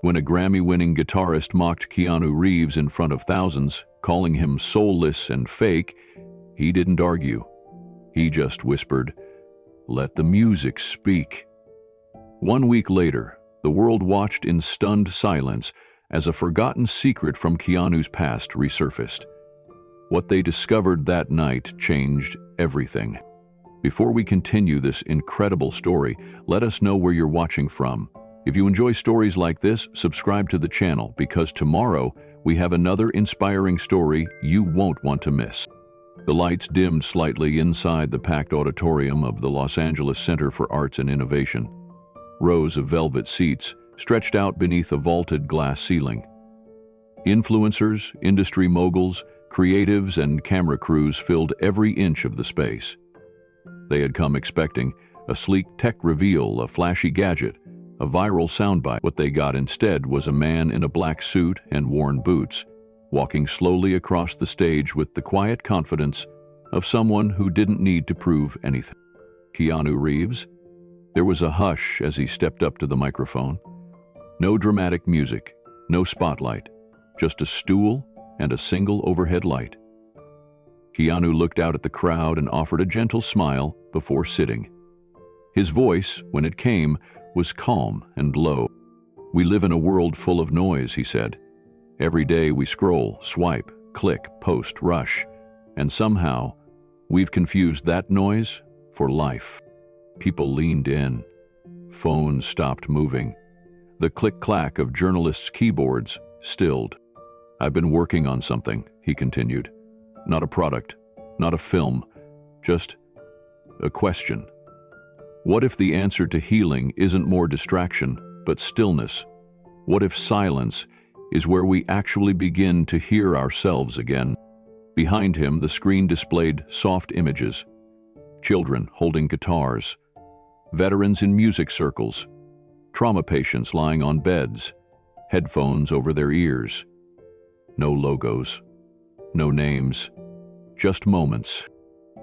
When a Grammy-winning guitarist mocked Keanu Reeves in front of thousands, calling him soulless and fake, he didn't argue. He just whispered, "Let the music speak." 1 week later, the world watched in stunned silence as a forgotten secret from Keanu's past resurfaced. What they discovered that night changed everything. Before we continue this incredible story, let us know where you're watching from. If you enjoy stories like this, subscribe to the channel because tomorrow we have another inspiring story you won't want to miss. The lights dimmed slightly inside the packed auditorium of the Los Angeles Center for Arts and Innovation. Rows of velvet seats stretched out beneath a vaulted glass ceiling. Influencers, industry moguls, creatives, and camera crews filled every inch of the space. They had come expecting a sleek tech reveal, a flashy gadget, a viral soundbite. What they got instead was a man in a black suit and worn boots, walking slowly across the stage with the quiet confidence of someone who didn't need to prove anything. Keanu Reeves? There was a hush as he stepped up to the microphone. No dramatic music, no spotlight, just a stool and a single overhead light. Keanu looked out at the crowd and offered a gentle smile before sitting. His voice, when it came, was calm and low. "We live in a world full of noise," he said. "Every day we scroll, swipe, click, post, rush, and somehow we've confused that noise for life." People leaned in. Phones stopped moving. The click-clack of journalists' keyboards stilled. "I've been working on something," he continued. "Not a product, not a film, just a question. What if the answer to healing isn't more distraction, but stillness? What if silence is where we actually begin to hear ourselves again?" Behind him, the screen displayed soft images. Children holding guitars, veterans in music circles, trauma patients lying on beds, headphones over their ears. No logos, no names, just moments.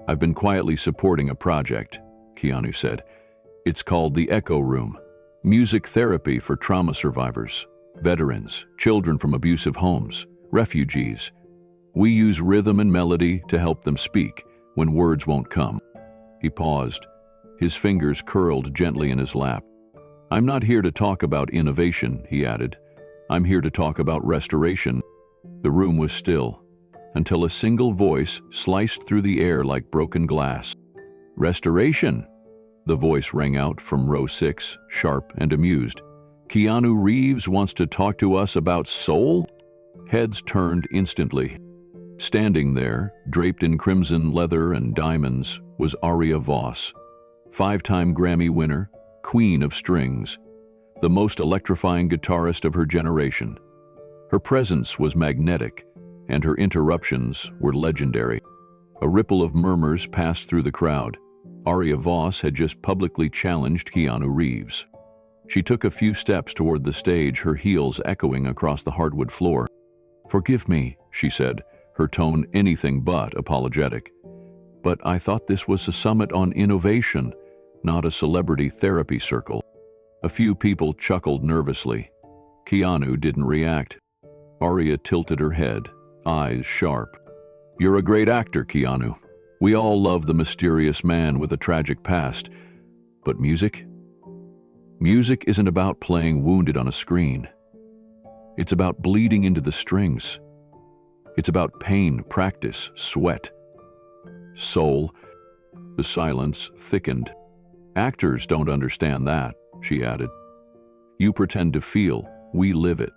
"I've been quietly supporting a project," Keanu said. "It's called the Echo Room, music therapy for trauma survivors, veterans, children from abusive homes, refugees. We use rhythm and melody to help them speak when words won't come." He paused, his fingers curled gently in his lap. "I'm not here to talk about innovation," he added. "I'm here to talk about restoration." The room was still, until a single voice sliced through the air like broken glass. "Restoration?" The voice rang out from row 6, sharp and amused. "Keanu Reeves wants to talk to us about soul?" Heads turned instantly. Standing there, draped in crimson leather and diamonds, was Aria Voss, 5-time Grammy winner, queen of strings, the most electrifying guitarist of her generation. Her presence was magnetic, and her interruptions were legendary. A ripple of murmurs passed through the crowd. Aria Voss had just publicly challenged Keanu Reeves. She took a few steps toward the stage, her heels echoing across the hardwood floor. "Forgive me," she said, her tone anything but apologetic. "But I thought this was a summit on innovation, not a celebrity therapy circle." A few people chuckled nervously. Keanu didn't react. Aria tilted her head, eyes sharp. "You're a great actor, Keanu. We all love the mysterious man with a tragic past. But music? Music isn't about playing wounded on a screen. It's about bleeding into the strings. It's about pain, practice, sweat. Soul." The silence thickened. "Actors don't understand that," she added. "You pretend to feel, we live it."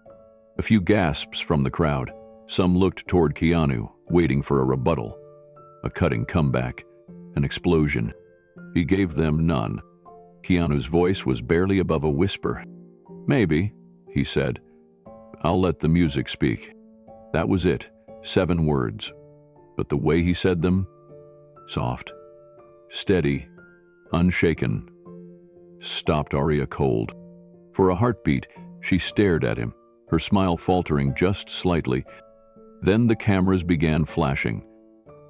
A few gasps from the crowd. Some looked toward Keanu, waiting for a rebuttal. A cutting comeback, an explosion. He gave them none. Keanu's voice was barely above a whisper. "Maybe," he said. "I'll let the music speak." That was it, 7 words. But the way he said them, soft, steady, unshaken, stopped Aria cold. For a heartbeat, she stared at him, her smile faltering just slightly. Then the cameras began flashing.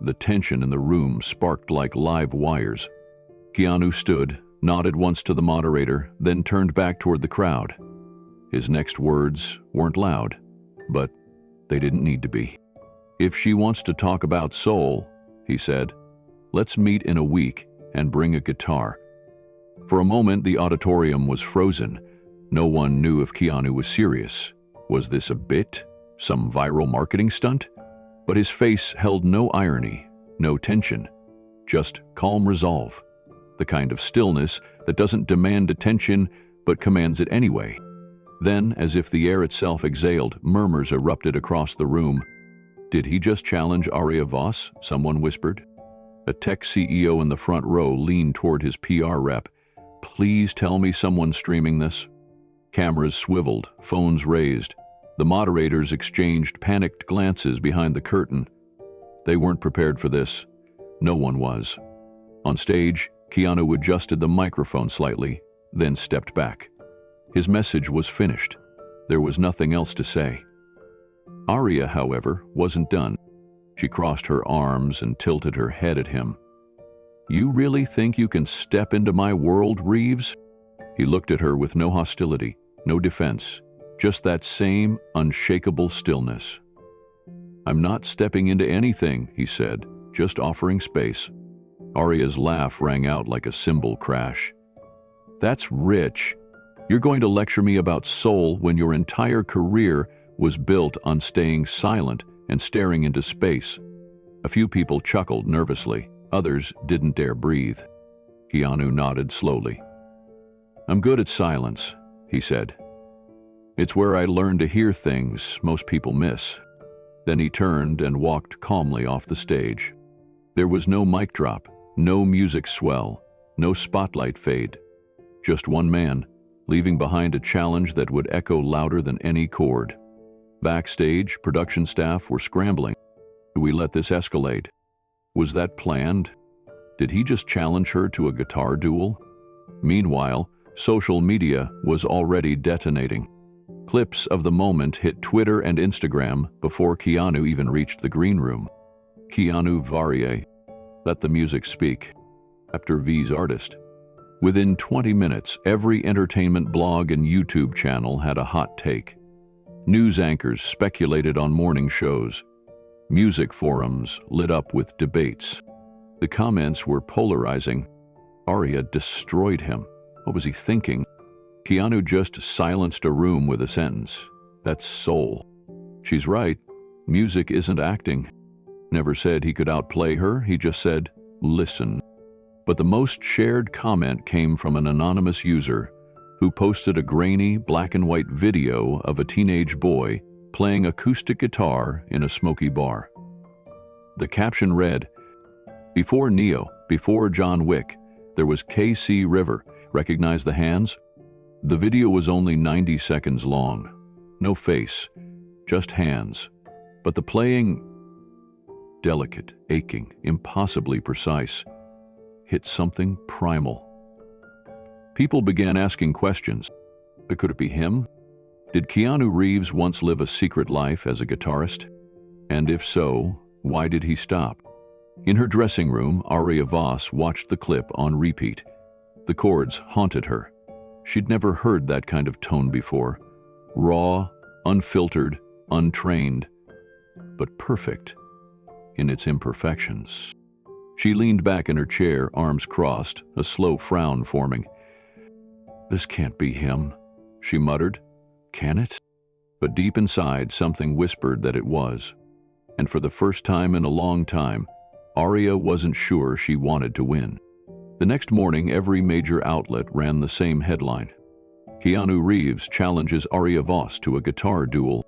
The tension in the room sparked like live wires. Keanu stood, nodded once to the moderator, then turned back toward the crowd. His next words weren't loud, but they didn't need to be. "If she wants to talk about soul," he said, "let's meet in a week and bring a guitar." For a moment, the auditorium was frozen. No one knew if Keanu was serious. Was this a bit? Some viral marketing stunt? But his face held no irony, no tension, just calm resolve. The kind of stillness that doesn't demand attention but commands it anyway. Then, as if the air itself exhaled, murmurs erupted across the room. "Did he just challenge Aria Voss?" someone whispered. A tech CEO in the front row leaned toward his PR rep. "Please tell me someone's streaming this." Cameras swiveled, phones raised. The moderators exchanged panicked glances behind the curtain. They weren't prepared for this. No one was. On stage, Keanu adjusted the microphone slightly, then stepped back. His message was finished. There was nothing else to say. Aria, however, wasn't done. She crossed her arms and tilted her head at him. "You really think you can step into my world, Reeves?" He looked at her with no hostility, no defense, just that same unshakable stillness. "I'm not stepping into anything," he said, "just offering space." Aria's laugh rang out like a cymbal crash. "That's rich. You're going to lecture me about soul when your entire career was built on staying silent and staring into space." A few people chuckled nervously. Others didn't dare breathe. Keanu nodded slowly. "I'm good at silence," he said. "It's where I learn to hear things most people miss." Then he turned and walked calmly off the stage. There was no mic drop, no music swell, no spotlight fade. Just one man, leaving behind a challenge that would echo louder than any chord. Backstage, production staff were scrambling. Do we let this escalate? Was that planned? Did he just challenge her to a guitar duel? Meanwhile, social media was already detonating. Clips of the moment hit Twitter and Instagram before Keanu even reached the green room. Keanu Varie, let the music speak. After V's artist. Within 20 minutes, every entertainment blog and YouTube channel had a hot take. News anchors speculated on morning shows. Music forums lit up with debates. The comments were polarizing. Aria destroyed him. What was he thinking? Keanu just silenced a room with a sentence. "That's soul." She's right. Music isn't acting. Never said he could outplay her. He just said, "Listen." But the most shared comment came from an anonymous user who posted a grainy black and white video of a teenage boy playing acoustic guitar in a smoky bar. The caption read, "Before Neo, before John Wick, there was KC River. Recognize the hands?" The video was only 90 seconds long. No face, just hands. But the playing, delicate, aching, impossibly precise, hit something primal. People began asking questions. But could it be him? Did Keanu Reeves once live a secret life as a guitarist? And if so, why did he stop? In her dressing room, Aria Voss watched the clip on repeat. The chords haunted her. She'd never heard that kind of tone before. Raw, unfiltered, untrained, but perfect in its imperfections. She leaned back in her chair, arms crossed, a slow frown forming. "This can't be him," she muttered. "Can it?" But deep inside, something whispered that it was. And for the first time in a long time, Aria wasn't sure she wanted to win. The next morning, every major outlet ran the same headline. Keanu Reeves challenges Aria Voss to a guitar duel.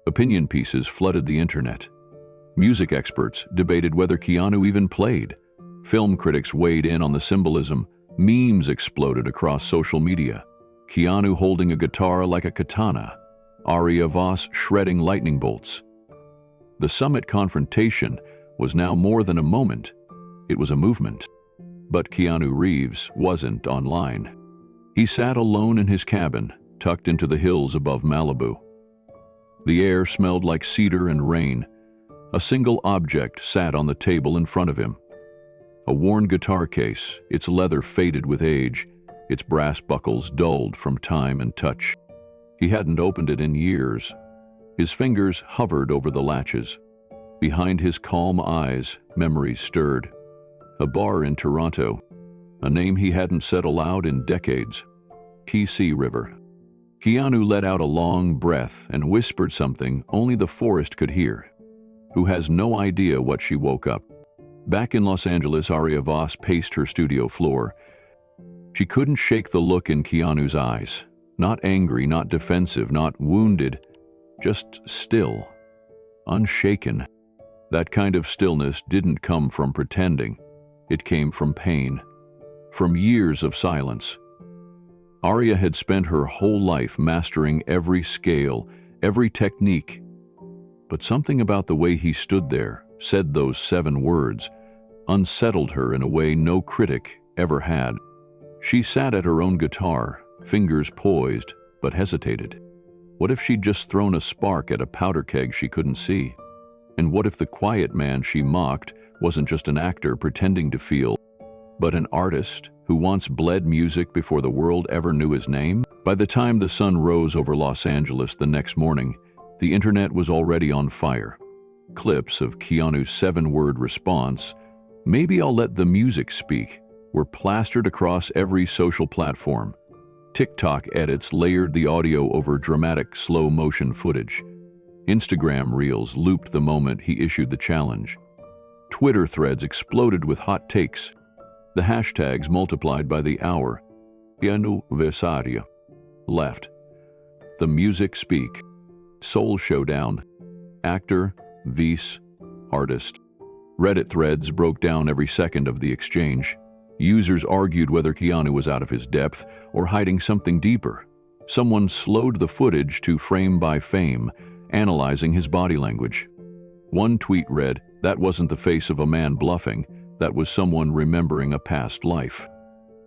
Opinion pieces flooded the internet. Music experts debated whether Keanu even played. Film critics weighed in on the symbolism. Memes exploded across social media. Keanu holding a guitar like a katana. Aria Voss shredding lightning bolts. The summit confrontation was now more than a moment. It was a movement. But Keanu Reeves wasn't online. He sat alone in his cabin, tucked into the hills above Malibu. The air smelled like cedar and rain. A single object sat on the table in front of him. A worn guitar case, its leather faded with age, its brass buckles dulled from time and touch. He hadn't opened it in years. His fingers hovered over the latches. Behind his calm eyes, memories stirred. A bar in Toronto, a name he hadn't said aloud in decades. KC River. Keanu let out a long breath and whispered something only the forest could hear. Who has no idea what she woke up. Back in Los Angeles, Aria Voss paced her studio floor. She couldn't shake the look in Keanu's eyes. Not angry, not defensive, not wounded, just still, unshaken. That kind of stillness didn't come from pretending. It came from pain, from years of silence. Aria had spent her whole life mastering every scale, every technique. But something about the way he stood there, said those 7 words, unsettled her in a way no critic ever had. She sat at her own guitar, fingers poised, but hesitated. What if she'd just thrown a spark at a powder keg she couldn't see? And what if the quiet man she mocked wasn't just an actor pretending to feel, but an artist who once bled music before the world ever knew his name? By the time the sun rose over Los Angeles the next morning, the internet was already on fire. Clips of Keanu's 7-word response, "Maybe I'll let the music speak," were plastered across every social platform. TikTok edits layered the audio over dramatic slow-motion footage. Instagram reels looped the moment he issued the challenge. Twitter threads exploded with hot takes. The hashtags multiplied by the hour. Keanu Reeves left. The music speak. Soul Showdown. Actor, Vs, artist. Reddit threads broke down every second of the exchange. Users argued whether Keanu was out of his depth or hiding something deeper. Someone slowed the footage to frame by fame, analyzing his body language. One tweet read, "That wasn't the face of a man bluffing, that was someone remembering a past life."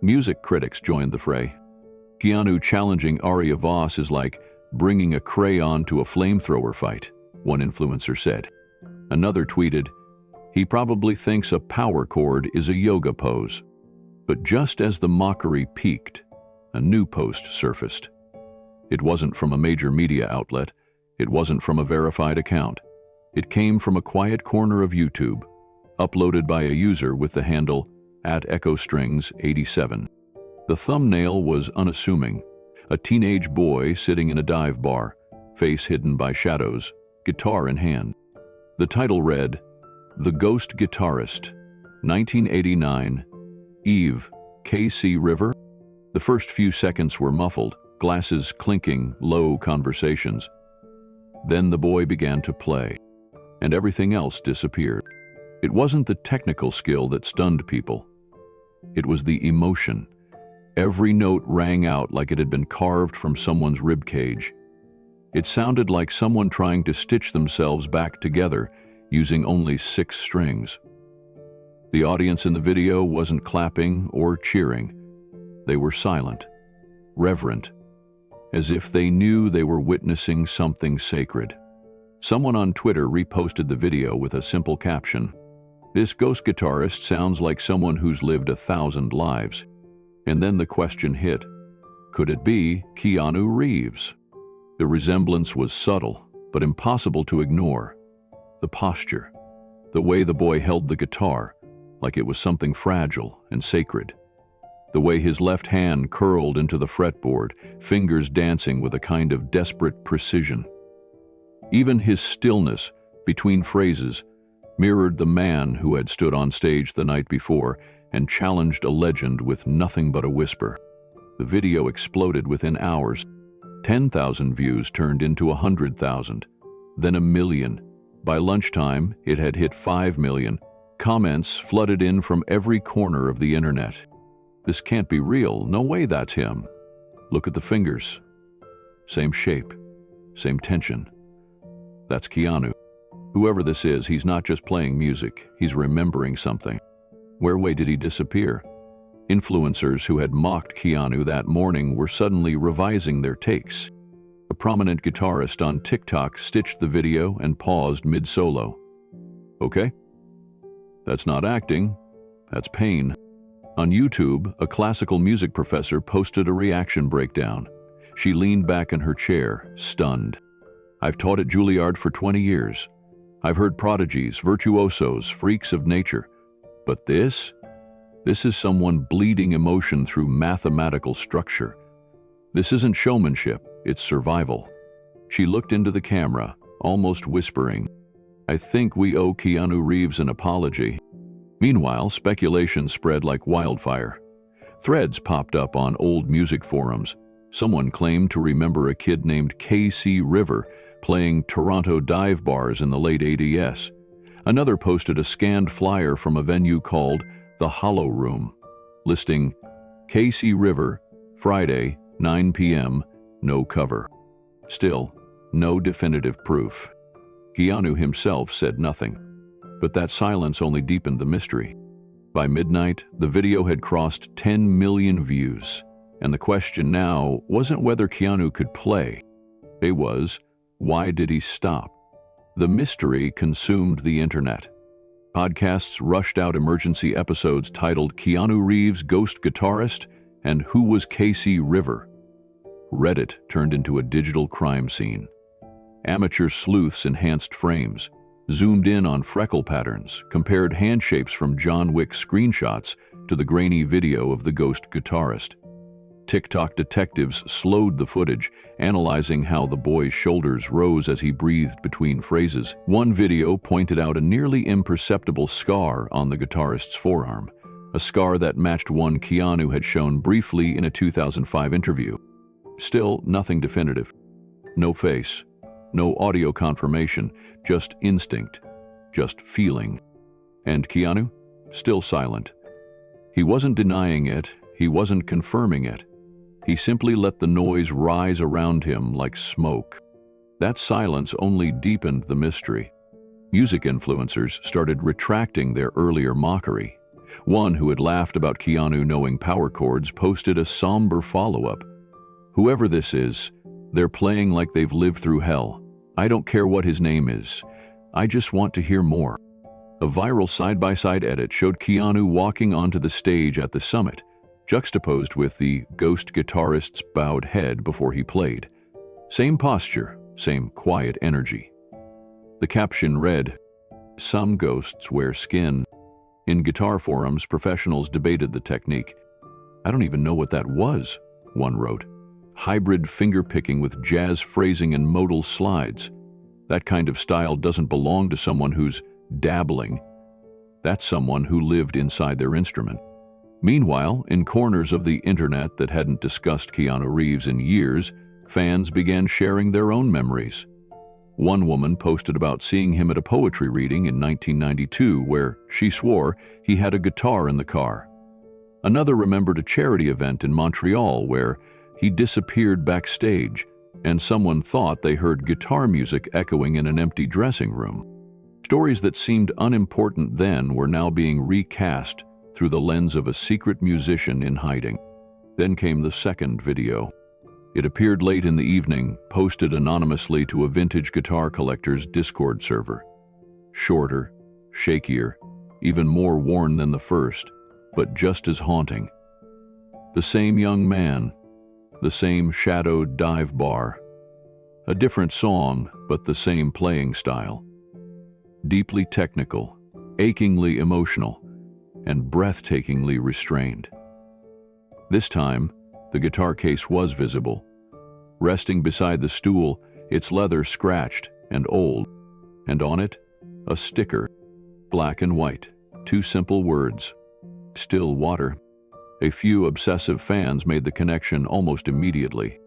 Music critics joined the fray. Keanu challenging Aria Voss is like bringing a crayon to a flamethrower fight, one influencer said. Another tweeted, "He probably thinks a power chord is a yoga pose." But just as the mockery peaked, a new post surfaced. It wasn't from a major media outlet. It wasn't from a verified account. It came from a quiet corner of YouTube, uploaded by a user with the handle @EchoStrings87. The thumbnail was unassuming. A teenage boy sitting in a dive bar, face hidden by shadows, guitar in hand. The title read, "The Ghost Guitarist, 1989, Eve, KC River." The first few seconds were muffled, glasses clinking, low conversations. Then the boy began to play, and everything else disappeared. It wasn't the technical skill that stunned people. It was the emotion. Every note rang out like it had been carved from someone's ribcage. It sounded like someone trying to stitch themselves back together using only 6 strings. The audience in the video wasn't clapping or cheering. They were silent, reverent, as if they knew they were witnessing something sacred. Someone on Twitter reposted the video with a simple caption, "This ghost guitarist sounds like someone who's lived 1,000 lives." And then the question hit, could it be Keanu Reeves? The resemblance was subtle, but impossible to ignore. The posture, the way the boy held the guitar, like it was something fragile and sacred. The way his left hand curled into the fretboard, fingers dancing with a kind of desperate precision. Even his stillness between phrases mirrored the man who had stood on stage the night before and challenged a legend with nothing but a whisper. The video exploded within hours. 10,000 views turned into 100,000, then 1 million. By lunchtime, it had hit 5 million. Comments flooded in from every corner of the internet. "This can't be real. No way that's him. Look at the fingers. Same shape, same tension. That's Keanu. Whoever this is, he's not just playing music, he's remembering something. Where did he disappear?" Influencers who had mocked Keanu that morning were suddenly revising their takes. A prominent guitarist on TikTok stitched the video and paused mid-solo. "Okay? That's not acting, that's pain." On YouTube, a classical music professor posted a reaction breakdown. She leaned back in her chair, stunned. "I've taught at Juilliard for 20 years. I've heard prodigies, virtuosos, freaks of nature. But this is someone bleeding emotion through mathematical structure. This isn't showmanship, it's survival." She looked into the camera, almost whispering, "I think we owe Keanu Reeves an apology." Meanwhile, speculation spread like wildfire. Threads popped up on old music forums. Someone claimed to remember a kid named K.C. River playing Toronto dive bars in the late 80s. Another posted a scanned flyer from a venue called the Hollow Room, listing K.C. River, Friday, 9 p.m., no cover. Still, no definitive proof. Keanu himself said nothing, but that silence only deepened the mystery. By midnight, the video had crossed 10 million views, and the question now wasn't whether Keanu could play. It was, why did he stop? The mystery consumed the internet. Podcasts rushed out emergency episodes titled Keanu Reeves, Ghost Guitarist, and Who Was K.C. River? Reddit turned into a digital crime scene. Amateur sleuths enhanced frames, zoomed in on freckle patterns, compared hand shapes from John Wick screenshots to the grainy video of the ghost guitarist. TikTok detectives slowed the footage, analyzing how the boy's shoulders rose as he breathed between phrases. One video pointed out a nearly imperceptible scar on the guitarist's forearm, a scar that matched one Keanu had shown briefly in a 2005 interview. Still, nothing definitive. No face, no audio confirmation, just instinct, just feeling. And Keanu? Still silent. He wasn't denying it, he wasn't confirming it. He simply let the noise rise around him like smoke. That silence only deepened the mystery. Music influencers started retracting their earlier mockery. One who had laughed about Keanu knowing power chords posted a somber follow-up. "Whoever this is, they're playing like they've lived through hell. I don't care what his name is. I just want to hear more." A viral side-by-side edit showed Keanu walking onto the stage at the summit, juxtaposed with the ghost guitarist's bowed head before he played. Same posture, same quiet energy. The caption read, "Some ghosts wear skin." In guitar forums, professionals debated the technique. "I don't even know what that was," one wrote. "Hybrid finger-picking with jazz phrasing and modal slides. That kind of style doesn't belong to someone who's dabbling. That's someone who lived inside their instrument." Meanwhile, in corners of the internet that hadn't discussed Keanu Reeves in years, fans began sharing their own memories. One woman posted about seeing him at a poetry reading in 1992 where, she swore, he had a guitar in the car. Another remembered a charity event in Montreal where he disappeared backstage, and someone thought they heard guitar music echoing in an empty dressing room. Stories that seemed unimportant then were now being recast through the lens of a secret musician in hiding. Then came the second video. It appeared late in the evening, posted anonymously to a vintage guitar collector's Discord server. Shorter, shakier, even more worn than the first, but just as haunting. The same young man, the same shadowed dive bar. A different song, but the same playing style. Deeply technical, achingly emotional, and breathtakingly restrained. This time, the guitar case was visible. Resting beside the stool, its leather scratched and old, and on it, a sticker, black and white, two simple words, "Still water." A few obsessive fans made the connection almost immediately.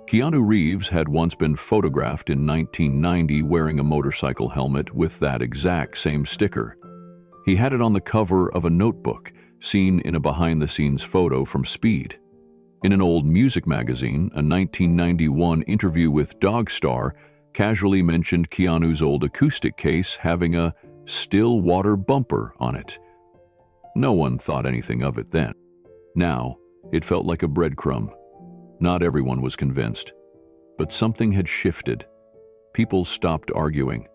Keanu Reeves had once been photographed in 1990 wearing a motorcycle helmet with that exact same sticker. He had it on the cover of a notebook, seen in a behind-the-scenes photo from Speed. In an old music magazine, a 1991 interview with Dogstar casually mentioned Keanu's old acoustic case having a "still water" bumper on it. No one thought anything of it then. Now, it felt like a breadcrumb. Not everyone was convinced. But something had shifted. People stopped arguing.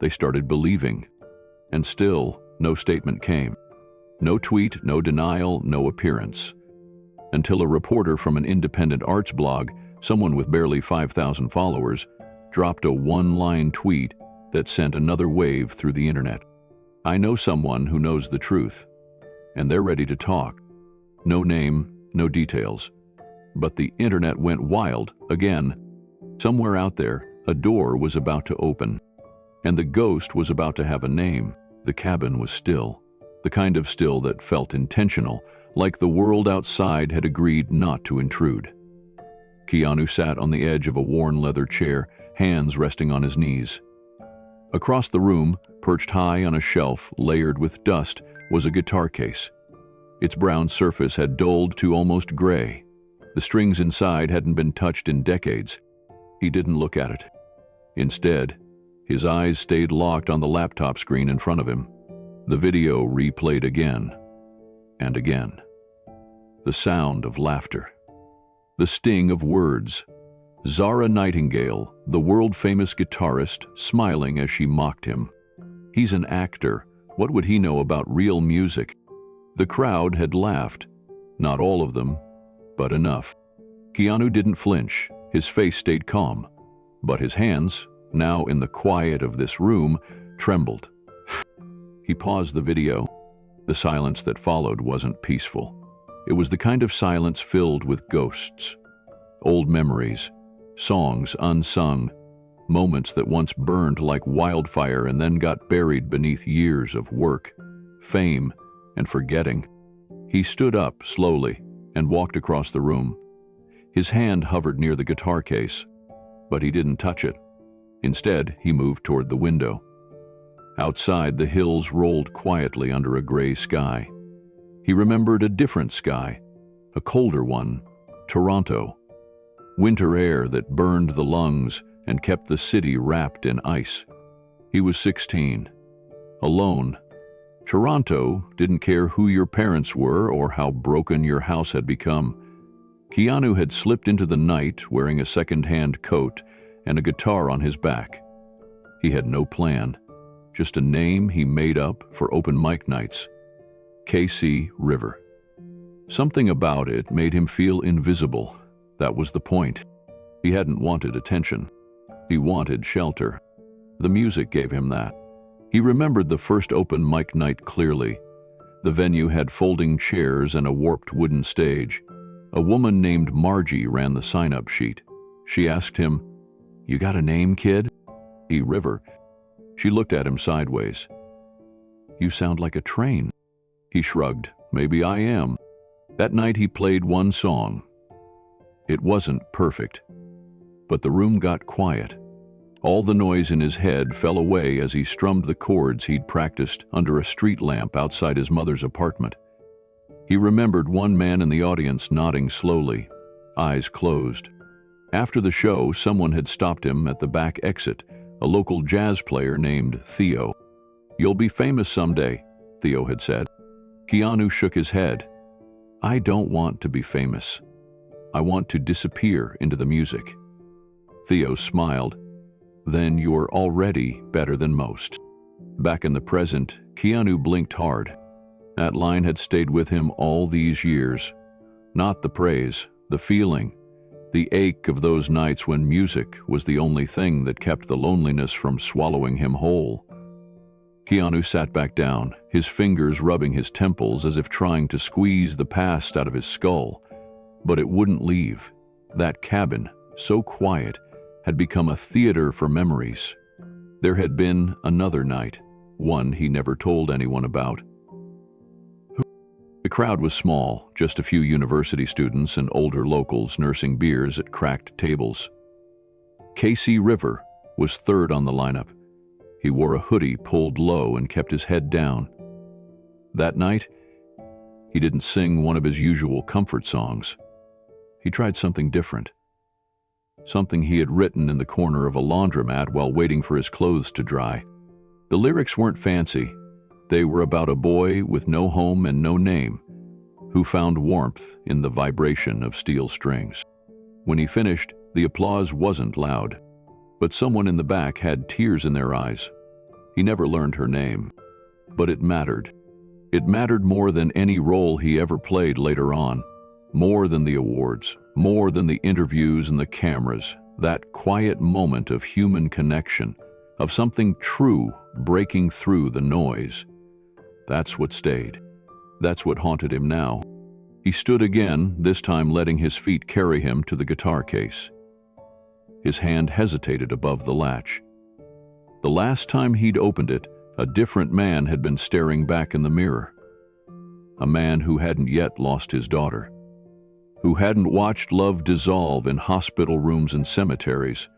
They started believing. And still, no statement came. No tweet, no denial, no appearance. Until a reporter from an independent arts blog Someone with barely 5,000 followers dropped a one-line tweet that sent another wave through the internet. "I know someone who knows the truth, and they're ready to talk." No name, no details. But the internet went wild again. Somewhere out there, a door was about to open, and the ghost was about to have a name. The cabin was still, the kind of still that felt intentional, like the world outside had agreed not to intrude. Keanu sat on the edge of a worn leather chair, hands resting on his knees. Across the room, perched high on a shelf layered with dust, was a guitar case. Its brown surface had dulled to almost gray. The strings inside hadn't been touched in decades. He didn't look at it. Instead, his eyes stayed locked on the laptop screen in front of him. The video replayed again and again. The sound of laughter. The sting of words. Zara Nightingale, the world-famous guitarist, smiling as she mocked him. He's an actor. What would he know about real music? The crowd had laughed. Not all of them, but enough. Keanu didn't flinch. His face stayed calm. But his hands, now in the quiet of this room, trembled. He paused the video. The silence that followed wasn't peaceful. It was the kind of silence filled with ghosts. Old memories. Songs unsung, moments that once burned like wildfire and then got buried beneath years of work, fame, and forgetting. He stood up slowly and walked across the room. His hand hovered near the guitar case, but he didn't touch it. Instead, he moved toward the window. Outside, the hills rolled quietly under a gray sky. He remembered a different sky, a colder one, Toronto. Winter air that burned the lungs and kept the city wrapped in ice. He was 16, alone. Toronto didn't care who your parents were or how broken your house had become. Keanu had slipped into the night wearing a second-hand coat and a guitar on his back. He had no plan, just a name he made up for open mic nights. KC River. Something about it made him feel invisible. That was the point. He hadn't wanted attention. He wanted shelter. The music gave him that. He remembered the first open mic night clearly. The venue had folding chairs and a warped wooden stage. A woman named Margie ran the sign-up sheet. She asked him, "You got a name, kid?" River. She looked at him sideways. "You sound like a train." He shrugged. "Maybe I am." That night he played one song. It wasn't perfect, but the room got quiet. All the noise in his head fell away as he strummed the chords he'd practiced under a street lamp outside his mother's apartment. He remembered one man in the audience nodding slowly, eyes closed. After the show, someone had stopped him at the back exit, a local jazz player named Theo. "You'll be famous someday," Theo had said. Keanu shook his head. "I don't want to be famous. I want to disappear into the music." Theo smiled. "Then you're already better than most." Back in the present, Keanu blinked hard. That line had stayed with him all these years. Not the praise, the feeling, the ache of those nights when music was the only thing that kept the loneliness from swallowing him whole. Keanu sat back down, his fingers rubbing his temples as if trying to squeeze the past out of his skull. But it wouldn't leave. That cabin, so quiet, had become a theater for memories. There had been another night, one he never told anyone about. The crowd was small, just a few university students and older locals nursing beers at cracked tables. KC River was third on the lineup. He wore a hoodie pulled low and kept his head down. That night, he didn't sing one of his usual comfort songs. He tried something different. Something he had written in the corner of a laundromat while waiting for his clothes to dry. The lyrics weren't fancy. They were about a boy with no home and no name, who found warmth in the vibration of steel strings. When he finished, the applause wasn't loud, but someone in the back had tears in their eyes. He never learned her name, but it mattered. It mattered more than any role he ever played later on. More than the awards, more than the interviews and the cameras, that quiet moment of human connection, of something true breaking through the noise. That's what stayed. That's what haunted him now. He stood again, this time letting his feet carry him to the guitar case. His hand hesitated above the latch. The last time he'd opened it, a different man had been staring back in the mirror. A man who hadn't yet lost his daughter, who hadn't watched love dissolve in hospital rooms and cemeteries.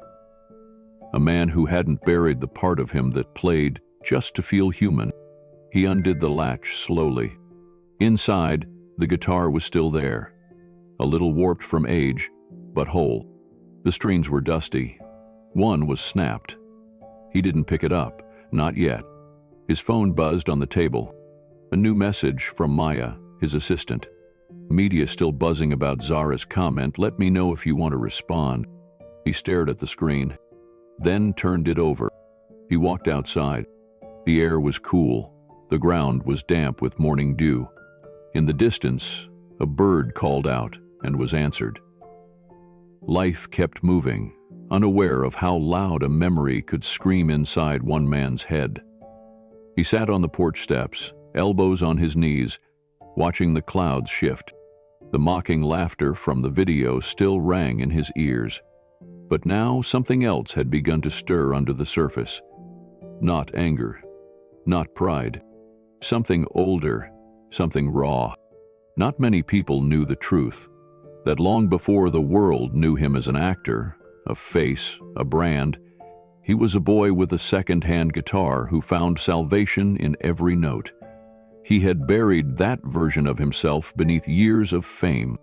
A man who hadn't buried the part of him that played just to feel human. He undid the latch slowly. Inside, the guitar was still there, a little warped from age, but whole. The strings were dusty. One was snapped. He didn't pick it up, not yet. His phone buzzed on the table. A new message from Maya, his assistant. Media still buzzing about Zara's comment, "Let me know if you want to respond." He stared at the screen, then turned it over. He walked outside. The air was cool. The ground was damp with morning dew. In the distance, a bird called out and was answered. Life kept moving, unaware of how loud a memory could scream inside one man's head. He sat on the porch steps, elbows on his knees, watching the clouds shift. The mocking laughter from the video still rang in his ears. But now something else had begun to stir under the surface. Not anger, not pride. Something older, something raw. Not many people knew the truth, that long before the world knew him as an actor, a face, a brand, he was a boy with a second-hand guitar who found salvation in every note. He had buried that version of himself beneath years of fame.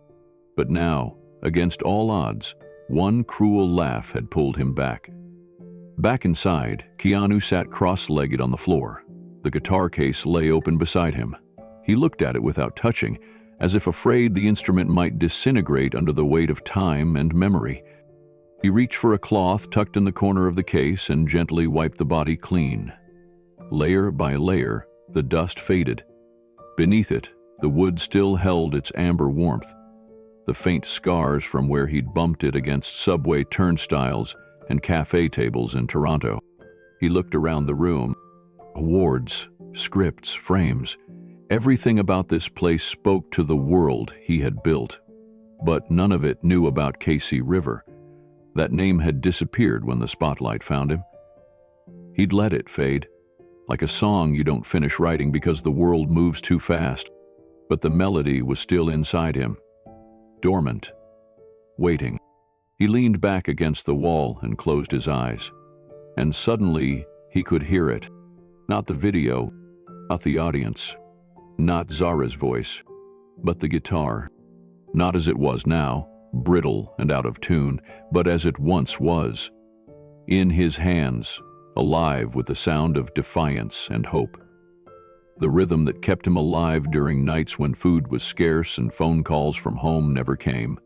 But now, against all odds, one cruel laugh had pulled him back. Back inside, Keanu sat cross-legged on the floor. The guitar case lay open beside him. He looked at it without touching, as if afraid the instrument might disintegrate under the weight of time and memory. He reached for a cloth tucked in the corner of the case and gently wiped the body clean. Layer by layer, the dust faded. Beneath it, the wood still held its amber warmth. The faint scars from where he'd bumped it against subway turnstiles and cafe tables in Toronto. He looked around the room. Awards, scripts, frames. Everything about this place spoke to the world he had built. But none of it knew about Casey River. That name had disappeared when the spotlight found him. He'd let it fade, like a song you don't finish writing because the world moves too fast. But the melody was still inside him, dormant, waiting. He leaned back against the wall and closed his eyes. And suddenly, he could hear it. Not the video, not the audience, not Zara's voice, but the guitar. Not as it was now, brittle and out of tune, but as it once was. In his hands, alive with the sound of defiance and hope. The rhythm that kept him alive during nights when food was scarce and phone calls from home never came.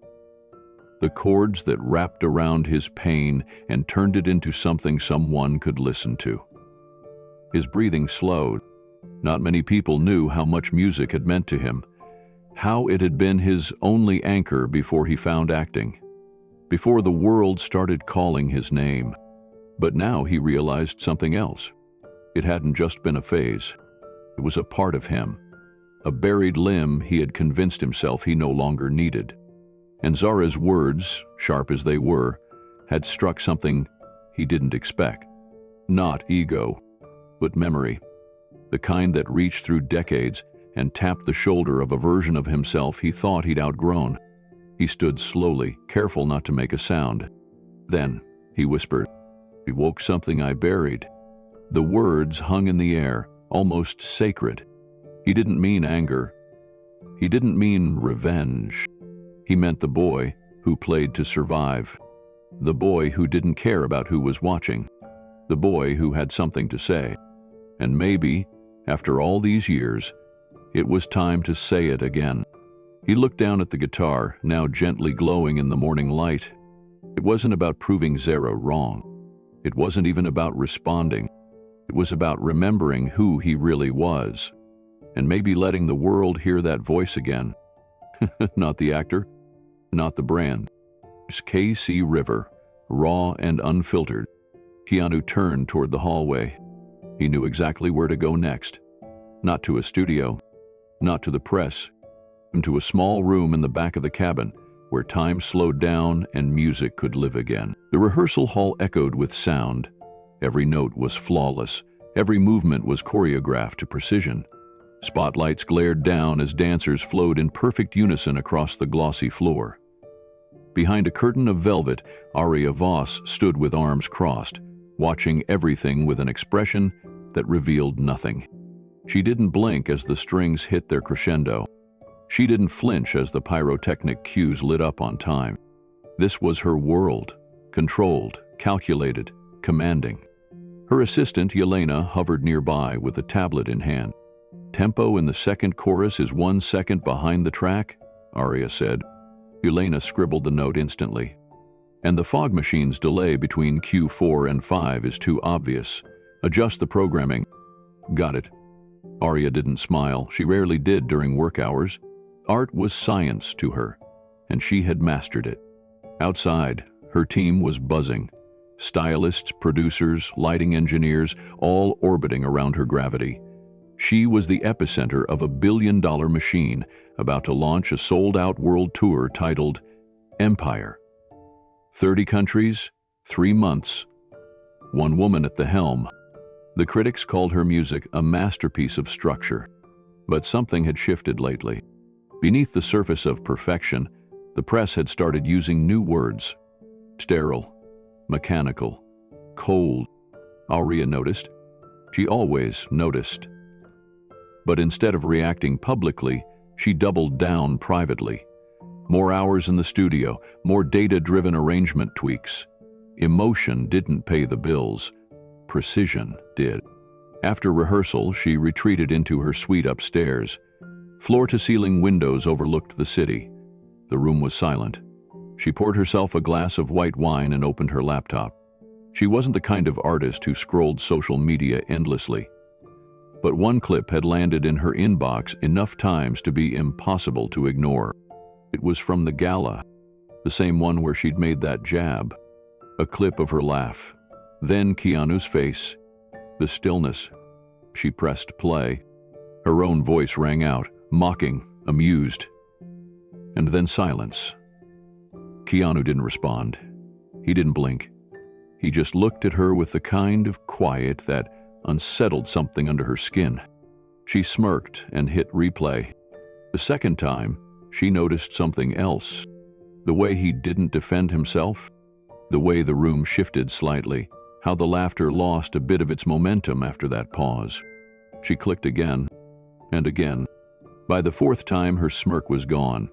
The chords that wrapped around his pain and turned it into something someone could listen to. His breathing slowed. Not many people knew how much music had meant to him, how it had been his only anchor before he found acting, before the world started calling his name. But now he realized something else. It hadn't just been a phase. It was a part of him, a buried limb he had convinced himself he no longer needed. And Zara's words, sharp as they were, had struck something he didn't expect. Not ego, but memory, the kind that reached through decades and tapped the shoulder of a version of himself he thought he'd outgrown. He stood slowly, careful not to make a sound. Then, he whispered, "We woke something I buried." The words hung in the air, almost sacred. He didn't mean anger. He didn't mean revenge. He meant the boy who played to survive. The boy who didn't care about who was watching. The boy who had something to say. And maybe, after all these years, it was time to say it again. He looked down at the guitar, now gently glowing in the morning light. It wasn't about proving Zara wrong. It wasn't even about responding. It was about remembering who he really was, and maybe letting the world hear that voice again. Not the actor, not the brand. It's KC River, raw and unfiltered. Keanu turned toward the hallway. He knew exactly where to go next. Not to a studio, not to the press, into a small room in the back of the cabin where time slowed down and music could live again. The rehearsal hall echoed with sound. Every note was flawless. Every movement was choreographed to precision. Spotlights glared down as dancers flowed in perfect unison across the glossy floor. Behind a curtain of velvet, Aria Voss stood with arms crossed, watching everything with an expression that revealed nothing. She didn't blink as the strings hit their crescendo. She didn't flinch as the pyrotechnic cues lit up on time. This was her world, controlled, calculated, commanding. Her assistant, Yelena, hovered nearby with a tablet in hand. "Tempo in the second chorus is 1 second behind the track," Aria said. Yelena scribbled the note instantly. "And the fog machine's delay between Q4 and 5 is too obvious. Adjust the programming." "Got it." Aria didn't smile. She rarely did during work hours. Art was science to her, and she had mastered it. Outside, her team was buzzing. Stylists, producers, lighting engineers, all orbiting around her gravity. She was the epicenter of a billion-dollar machine about to launch a sold-out world tour titled Empire. 30 countries, 3 months, 1 woman at the helm. The critics called her music a masterpiece of structure. But something had shifted lately. Beneath the surface of perfection, the press had started using new words. Sterile, mechanical, cold. Aria noticed. She always noticed. But instead of reacting publicly, she doubled down privately. More hours in the studio, more data-driven arrangement tweaks. Emotion didn't pay the bills. Precision did. After rehearsal, she retreated into her suite upstairs. Floor-to-ceiling windows overlooked the city. The room was silent. She poured herself a glass of white wine and opened her laptop. She wasn't the kind of artist who scrolled social media endlessly. But one clip had landed in her inbox enough times to be impossible to ignore. It was from the gala, the same one where she'd made that jab. A clip of her laugh. Then Keanu's face. The stillness. She pressed play. Her own voice rang out, mocking, amused. And then silence. Keanu didn't respond. He didn't blink. He just looked at her with the kind of quiet that unsettled something under her skin. She smirked and hit replay. The second time, she noticed something else. The way he didn't defend himself. The way the room shifted slightly. How the laughter lost a bit of its momentum after that pause. She clicked again and again. By the 4th time, her smirk was gone.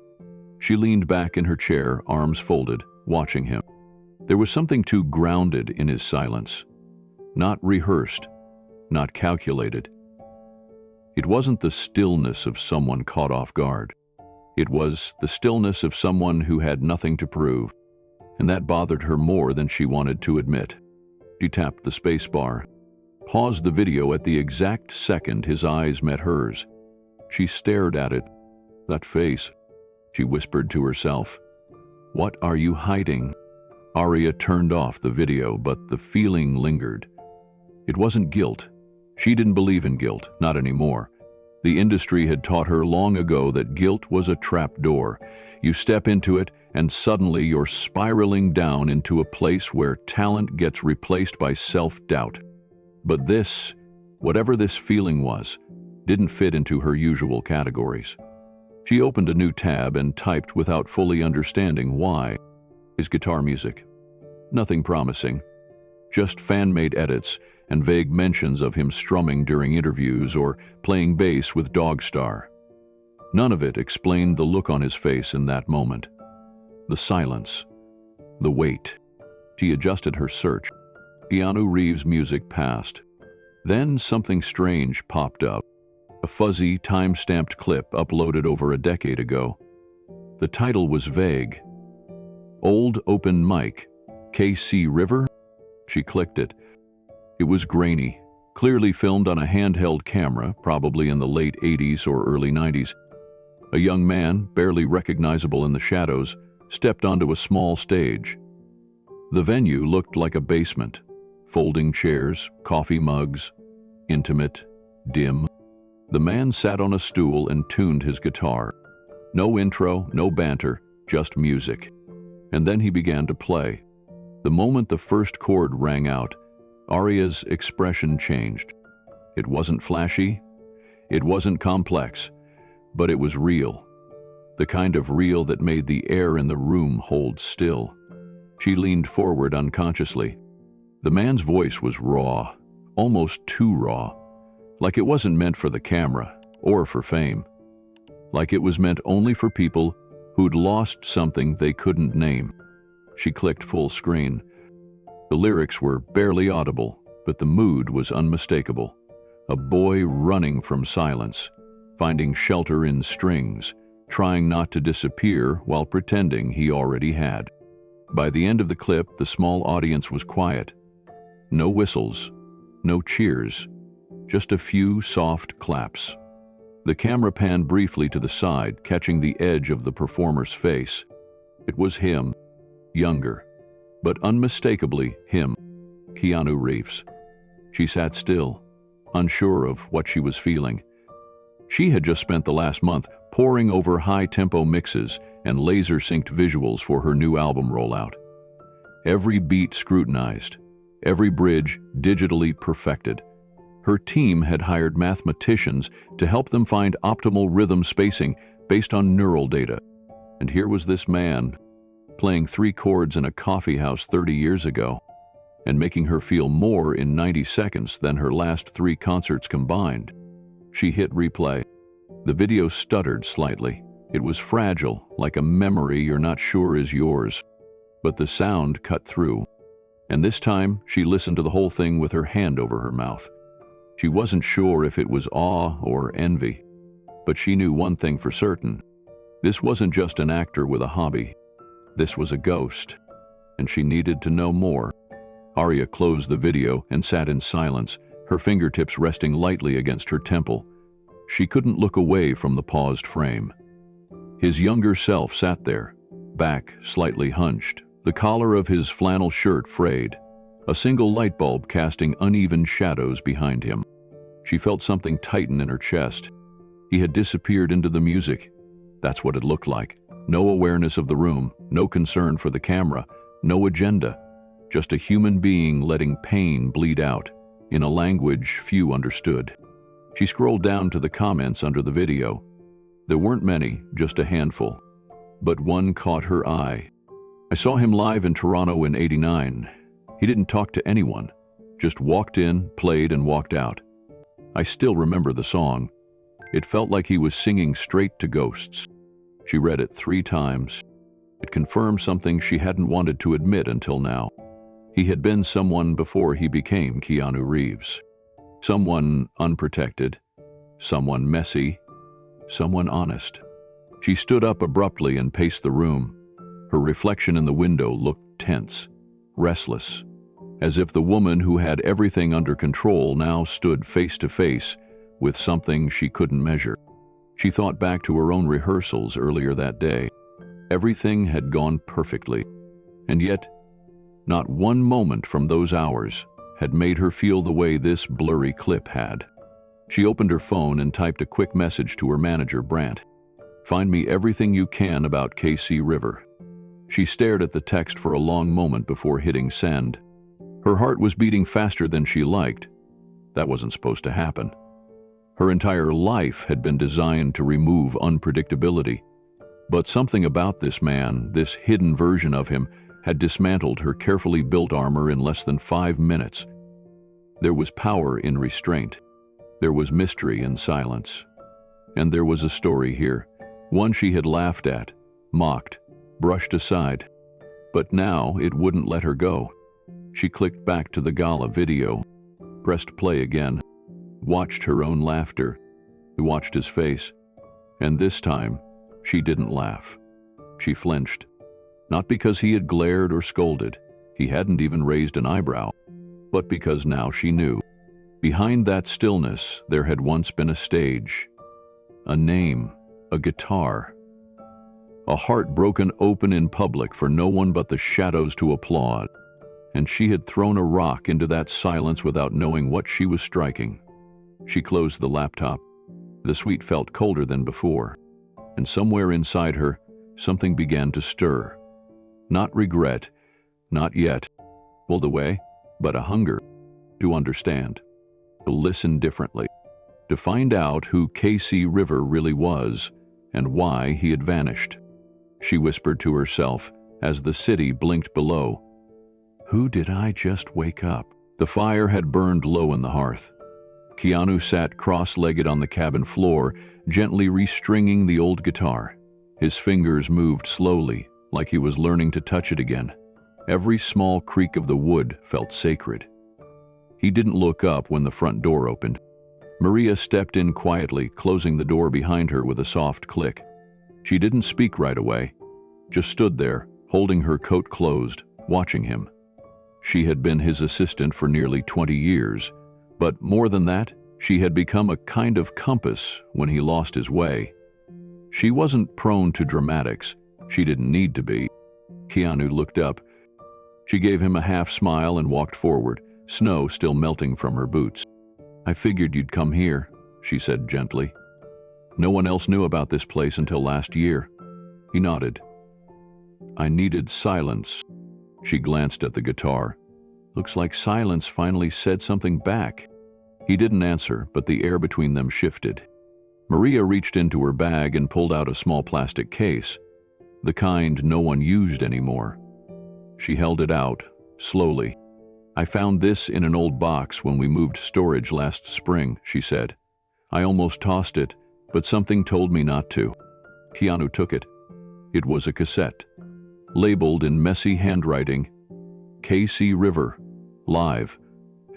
She leaned back in her chair, arms folded, watching him. There was something too grounded in his silence. Not rehearsed, not calculated. It wasn't the stillness of someone caught off guard. It was the stillness of someone who had nothing to prove, and that bothered her more than she wanted to admit. She tapped the space bar, paused the video at the exact second his eyes met hers. She stared at it. That face, she whispered to herself. "What are you hiding?" Aria turned off the video, but the feeling lingered. It wasn't guilt. She didn't believe in guilt, not anymore. The industry had taught her long ago that guilt was a trap door. You step into it, and suddenly you're spiraling down into a place where talent gets replaced by self-doubt. But this, whatever this feeling was, didn't fit into her usual categories. She opened a new tab and typed without fully understanding why. His guitar music. Nothing promising. Just fan-made edits and vague mentions of him strumming during interviews or playing bass with Dogstar. None of it explained the look on his face in that moment. The silence. The weight. She adjusted her search. Keanu Reeves' music passed. Then something strange popped up. A fuzzy, time-stamped clip uploaded over a decade ago. The title was vague. Old Open Mic, KC River? She clicked it. It was grainy, clearly filmed on a handheld camera, probably in the late 80s or early 90s. A young man, barely recognizable in the shadows, stepped onto a small stage. The venue looked like a basement. Folding chairs, coffee mugs, intimate, dim. The man sat on a stool and tuned his guitar. No intro, no banter, just music. And then he began to play. The moment the first chord rang out, Aria's expression changed. It wasn't flashy, it wasn't complex, but it was real. The kind of real that made the air in the room hold still. She leaned forward unconsciously. The man's voice was raw, almost too raw, like it wasn't meant for the camera or for fame, like it was meant only for people who'd lost something they couldn't name. She clicked full screen. The lyrics were barely audible, but the mood was unmistakable. A boy running from silence, finding shelter in strings, trying not to disappear while pretending he already had. By the end of the clip, the small audience was quiet. No whistles, no cheers, just a few soft claps. The camera panned briefly to the side, catching the edge of the performer's face. It was him, younger, but unmistakably him, Keanu Reeves. She sat still, unsure of what she was feeling. She had just spent the last month poring over high-tempo mixes and laser-synced visuals for her new album rollout. Every beat scrutinized, every bridge digitally perfected. Her team had hired mathematicians to help them find optimal rhythm spacing based on neural data. And here was this man, playing 3 chords in a coffee house 30 years ago, and making her feel more in 90 seconds than her last 3 concerts combined. She hit replay. The video stuttered slightly. It was fragile, like a memory you're not sure is yours. But the sound cut through. And this time, she listened to the whole thing with her hand over her mouth. She wasn't sure if it was awe or envy. But she knew one thing for certain. This wasn't just an actor with a hobby. This was a ghost. And she needed to know more. Aria closed the video and sat in silence, her fingertips resting lightly against her temple. She couldn't look away from the paused frame. His younger self sat there, back slightly hunched, the collar of his flannel shirt frayed, a single light bulb casting uneven shadows behind him. She felt something tighten in her chest. He had disappeared into the music. That's what it looked like. No awareness of the room, no concern for the camera, no agenda. Just a human being letting pain bleed out, in a language few understood. She scrolled down to the comments under the video. There weren't many, just a handful. But one caught her eye. I saw him live in Toronto in '89. He didn't talk to anyone, just walked in, played, and walked out. I still remember the song. It felt like he was singing straight to ghosts. She read it 3 times. It confirmed something she hadn't wanted to admit until now. He had been someone before he became Keanu Reeves. Someone unprotected, someone messy, someone honest. She stood up abruptly and paced the room. Her reflection in the window looked tense, restless, as if the woman who had everything under control now stood face to face with something she couldn't measure. She thought back to her own rehearsals earlier that day. Everything had gone perfectly, and yet, not one moment from those hours had made her feel the way this blurry clip had. She opened her phone and typed a quick message to her manager, Brant. "Find me everything you can about KC River." She stared at the text for a long moment before hitting send. Her heart was beating faster than she liked. That wasn't supposed to happen. Her entire life had been designed to remove unpredictability. But something about this man, this hidden version of him, had dismantled her carefully built armor in less than 5 minutes. There was power in restraint. There was mystery in silence. And there was a story here, one she had laughed at, mocked, brushed aside. But now it wouldn't let her go. She clicked back to the gala video, pressed play again, watched her own laughter, watched his face. And this time, she didn't laugh. She flinched. Not because he had glared or scolded, he hadn't even raised an eyebrow, but because now she knew. Behind that stillness, there had once been a stage, a name, a guitar. A heart broken open in public for no one but the shadows to applaud. And she had thrown a rock into that silence without knowing what she was striking. She closed the laptop. The suite felt colder than before, and somewhere inside her, something began to stir. Not regret, not yet, pulled away, but a hunger to understand, to listen differently, to find out who K.C. River really was and why he had vanished. She whispered to herself as the city blinked below. Who did I just wake up? The fire had burned low in the hearth. Keanu sat cross-legged on the cabin floor, gently restringing the old guitar. His fingers moved slowly, like he was learning to touch it again. Every small creak of the wood felt sacred. He didn't look up when the front door opened. Maria stepped in quietly, closing the door behind her with a soft click. She didn't speak right away, just stood there, holding her coat closed, watching him. She had been his assistant for nearly 20 years, but more than that, she had become a kind of compass when he lost his way. She wasn't prone to dramatics. She didn't need to be. Keanu looked up. She gave him a half smile and walked forward, snow still melting from her boots. I figured you'd come here, she said gently. No one else knew about this place until last year. He nodded. I needed silence. She glanced at the guitar. Looks like silence finally said something back. He didn't answer, but the air between them shifted. Maria reached into her bag and pulled out a small plastic case, the kind no one used anymore. She held it out, slowly. I found this in an old box when we moved storage last spring, she said. I almost tossed it, but something told me not to. Keanu took it. It was a cassette, labeled in messy handwriting, K.C. River, live,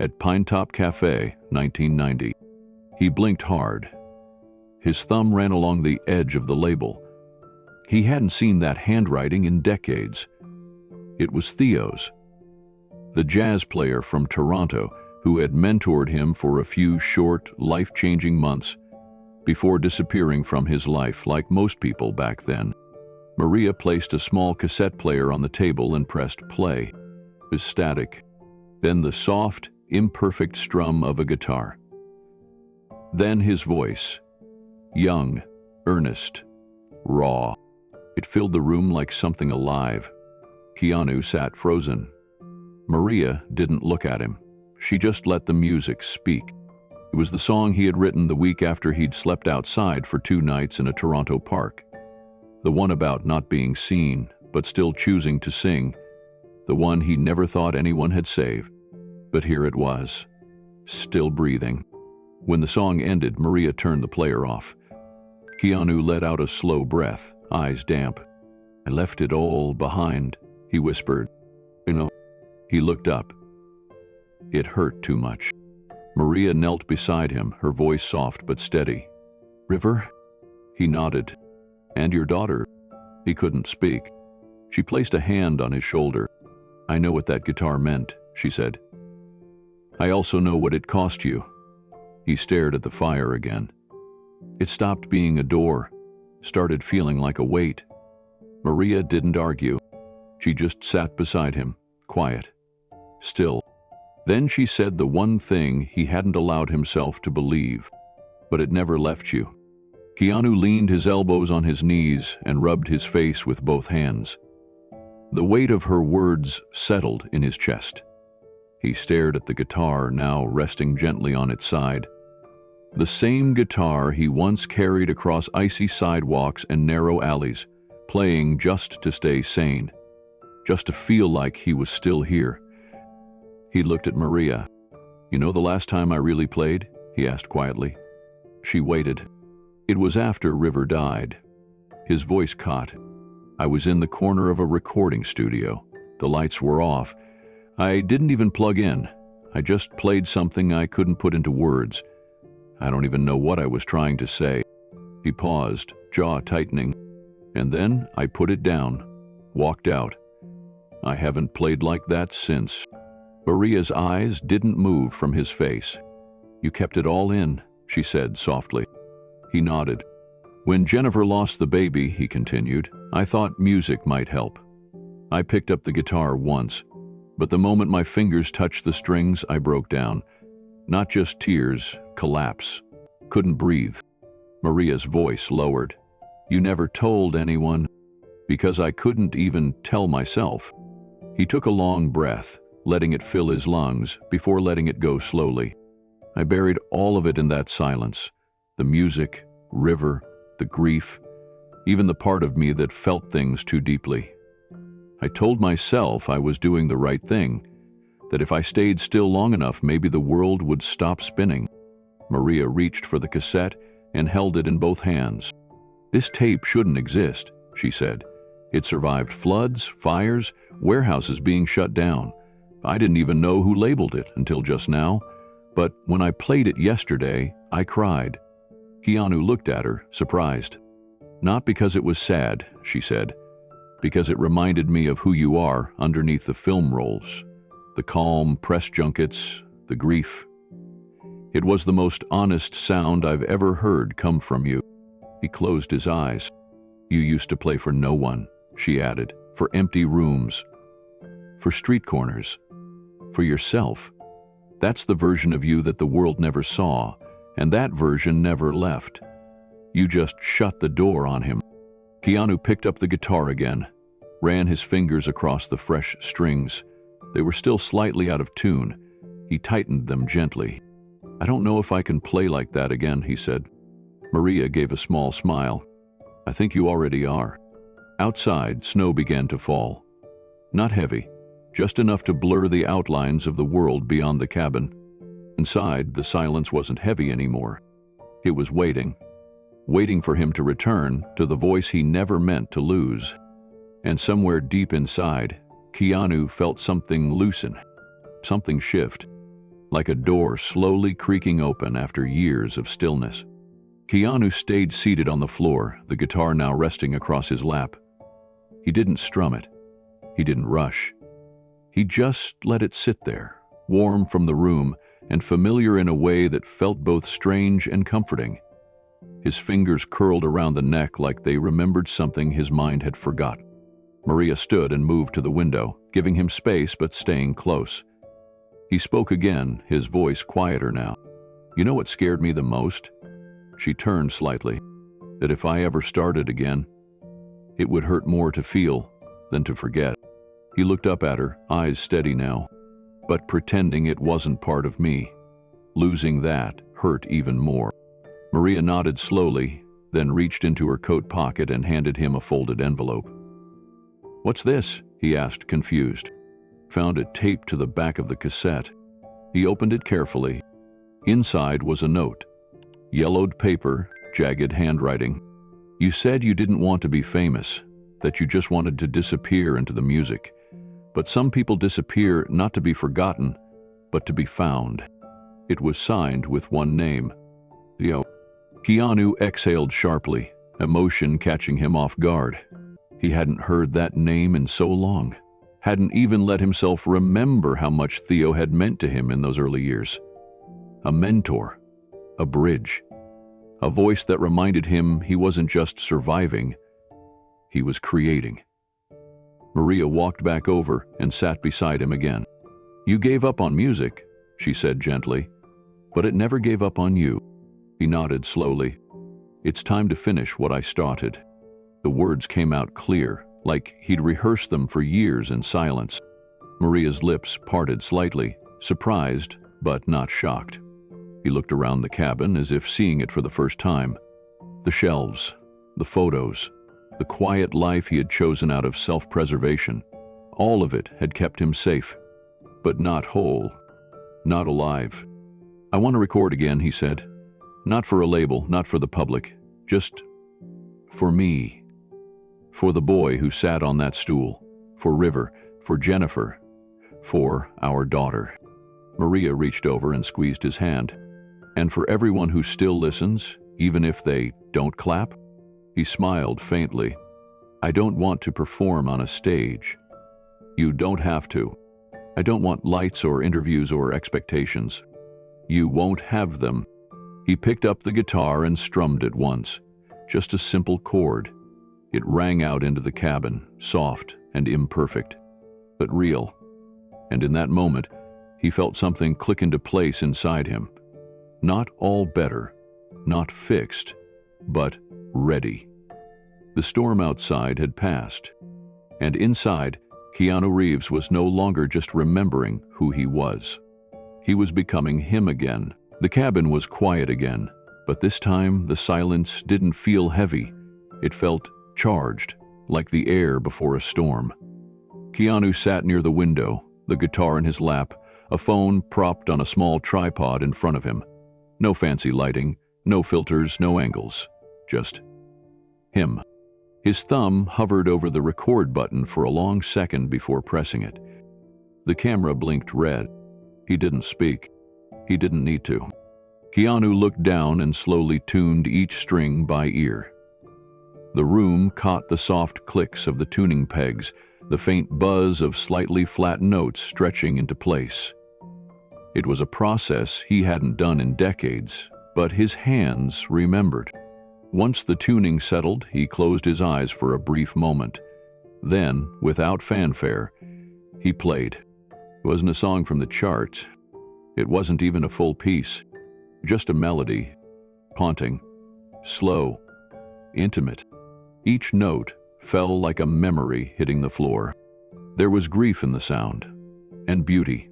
at Pinetop Cafe, 1990. He blinked hard. His thumb ran along the edge of the label. He hadn't seen that handwriting in decades. It was Theo's, the jazz player from Toronto who had mentored him for a few short, life-changing months before disappearing from his life like most people back then. Maria placed a small cassette player on the table and pressed play. It was static. Then the soft, imperfect strum of a guitar. Then his voice. Young, earnest, raw. It filled the room like something alive. Keanu sat frozen. Maria didn't look at him. She just let the music speak. It was the song he had written the week after he'd slept outside for 2 nights in a Toronto park. The one about not being seen, but still choosing to sing. The one he never thought anyone had saved. But here it was, still breathing. When the song ended, Maria turned the player off. Keanu let out a slow breath, eyes damp. I left it all behind, he whispered. You know, he looked up. It hurt too much. Maria knelt beside him, her voice soft but steady. River? He nodded. And your daughter? He couldn't speak. She placed a hand on his shoulder. I know what that guitar meant, she said. I also know what it cost you. He stared at the fire again. It stopped being a door, started feeling like a weight. Maria didn't argue. She just sat beside him, quiet, still. Then she said the one thing he hadn't allowed himself to believe, but it never left you. Keanu leaned his elbows on his knees and rubbed his face with both hands. The weight of her words settled in his chest. He stared at the guitar, now resting gently on its side. The same guitar he once carried across icy sidewalks and narrow alleys, playing just to stay sane, just to feel like he was still here. He looked at Maria. You know the last time I really played? He asked quietly. She waited. It was after River died. His voice caught. I was in the corner of a recording studio. The lights were off. I didn't even plug in. I just played something I couldn't put into words. I don't even know what I was trying to say. He paused, jaw tightening. And then I put it down, walked out. I haven't played like that since. Maria's eyes didn't move from his face. You kept it all in, she said softly. He nodded. When Jennifer lost the baby, he continued, I thought music might help. I picked up the guitar once, but the moment my fingers touched the strings, I broke down. Not just tears, collapse. Couldn't breathe. Maria's voice lowered. You never told anyone? Because I couldn't even tell myself. He took a long breath, letting it fill his lungs before letting it go slowly. I buried all of it in that silence. The music, river, the grief, even the part of me that felt things too deeply. I told myself I was doing the right thing, that if I stayed still long enough, maybe the world would stop spinning. Maria reached for the cassette and held it in both hands. This tape shouldn't exist, she said. It survived floods, fires, warehouses being shut down. I didn't even know who labeled it until just now, but when I played it yesterday, I cried. Keanu looked at her, surprised. Not because it was sad, she said, because it reminded me of who you are underneath the film rolls, the calm press junkets, the grief. It was the most honest sound I've ever heard come from you. He closed his eyes. You used to play for no one, she added, for empty rooms, for street corners, for yourself. That's the version of you that the world never saw, and that version never left. You just shut the door on him. Keanu picked up the guitar again, ran his fingers across the fresh strings. They were still slightly out of tune. He tightened them gently. I don't know if I can play like that again, he said. Maria gave a small smile. I think you already are. Outside, snow began to fall. Not heavy, just enough to blur the outlines of the world beyond the cabin. Inside, the silence wasn't heavy anymore. It was waiting for him to return to the voice he never meant to lose. And somewhere deep inside, Keanu felt something loosen, something shift, like a door slowly creaking open after years of stillness. Keanu stayed seated on the floor, the guitar now resting across his lap. He didn't strum it. He didn't rush. He just let it sit there, warm from the room and familiar in a way that felt both strange and comforting. His fingers curled around the neck like they remembered something his mind had forgotten. Maria stood and moved to the window, giving him space but staying close. He spoke again, his voice quieter now. You know what scared me the most? She turned slightly. That if I ever started again, it would hurt more to feel than to forget. He looked up at her, eyes steady now, but pretending it wasn't part of me. Losing that hurt even more. Maria nodded slowly, then reached into her coat pocket and handed him a folded envelope. What's this? He asked, confused. Found it taped to the back of the cassette. He opened it carefully. Inside was a note. Yellowed paper, jagged handwriting. You said you didn't want to be famous, that you just wanted to disappear into the music. But some people disappear not to be forgotten, but to be found. It was signed with one name. Theo. Keanu exhaled sharply, emotion catching him off guard. He hadn't heard that name in so long. Hadn't even let himself remember how much Theo had meant to him in those early years. A mentor, a bridge, a voice that reminded him he wasn't just surviving, he was creating. Maria walked back over and sat beside him again. You gave up on music, she said gently, but it never gave up on you. He nodded slowly. It's time to finish what I started. The words came out clear, like he'd rehearsed them for years in silence. Maria's lips parted slightly, surprised but not shocked. He looked around the cabin as if seeing it for the first time. The shelves, the photos, the quiet life he had chosen out of self-preservation, all of it had kept him safe, but not whole, not alive. I want to record again, he said. Not for a label, not for the public, just for me. For the boy who sat on that stool, for River, for Jennifer, for our daughter. Maria reached over and squeezed his hand. And for everyone who still listens, even if they don't clap? He smiled faintly. I don't want to perform on a stage. You don't have to. I don't want lights or interviews or expectations. You won't have them. He picked up the guitar and strummed it once, just a simple chord. It rang out into the cabin, soft and imperfect, but real. And in that moment, he felt something click into place inside him. Not all better, not fixed, but ready. The storm outside had passed, and inside, Keanu Reeves was no longer just remembering who he was. He was becoming him again. The cabin was quiet again, but this time the silence didn't feel heavy. It felt charged, like the air before a storm. Keanu sat near the window, the guitar in his lap, a phone propped on a small tripod in front of him. No fancy lighting, no filters, no angles. Just him. His thumb hovered over the record button for a long second before pressing it. The camera blinked red. He didn't speak. He didn't need to. Keanu looked down and slowly tuned each string by ear. The room caught the soft clicks of the tuning pegs, the faint buzz of slightly flat notes stretching into place. It was a process he hadn't done in decades, but his hands remembered. Once the tuning settled, he closed his eyes for a brief moment. Then, without fanfare, he played. It wasn't a song from the charts. It wasn't even a full piece. Just a melody, haunting, slow, intimate. Each note fell like a memory hitting the floor. There was grief in the sound, and beauty,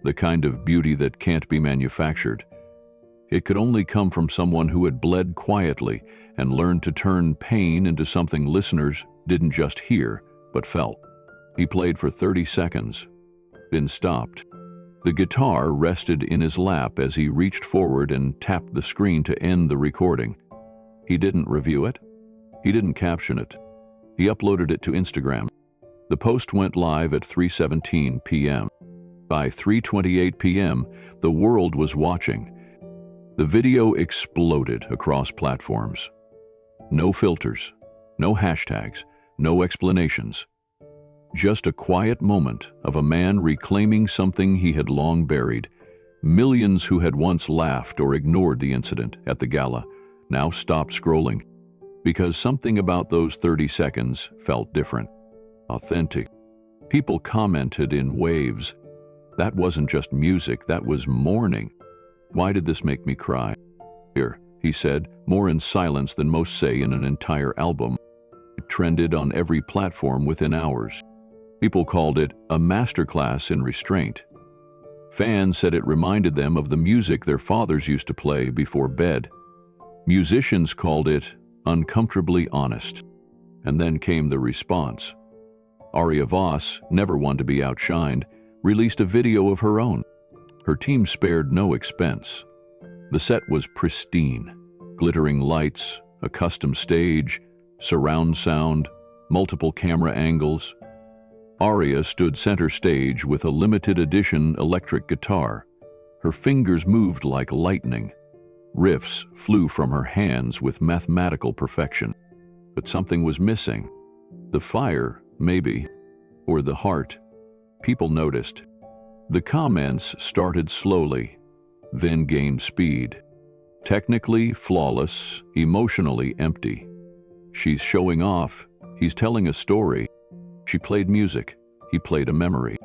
the kind of beauty that can't be manufactured. It could only come from someone who had bled quietly and learned to turn pain into something listeners didn't just hear, but felt. He played for 30 seconds, then stopped. The guitar rested in his lap as he reached forward and tapped the screen to end the recording. He didn't review it. He didn't caption it. He uploaded it to Instagram. The post went live at 3:17 p.m. By 3:28 p.m., the world was watching. The video exploded across platforms. No filters, no hashtags, no explanations. Just a quiet moment of a man reclaiming something he had long buried. Millions who had once laughed or ignored the incident at the gala now stopped scrolling, because something about those 30 seconds felt different, authentic. People commented in waves. That wasn't just music, that was mourning. Why did this make me cry? Here, he said, more in silence than most say in an entire album. It trended on every platform within hours. People called it a masterclass in restraint. Fans said it reminded them of the music their fathers used to play before bed. Musicians called it uncomfortably honest. And then came the response. Aria Voss, never one to be outshined, released a video of her own. Her team spared no expense. The set was pristine. Glittering lights, a custom stage, surround sound, multiple camera angles. Aria stood center stage with a limited edition electric guitar. Her fingers moved like lightning. Riffs flew from her hands with mathematical perfection. But something was missing. The fire, maybe, or the heart. People noticed. The comments started slowly, then gained speed. Technically flawless, emotionally empty. She's showing off, he's telling a story. She played music, he played a memory.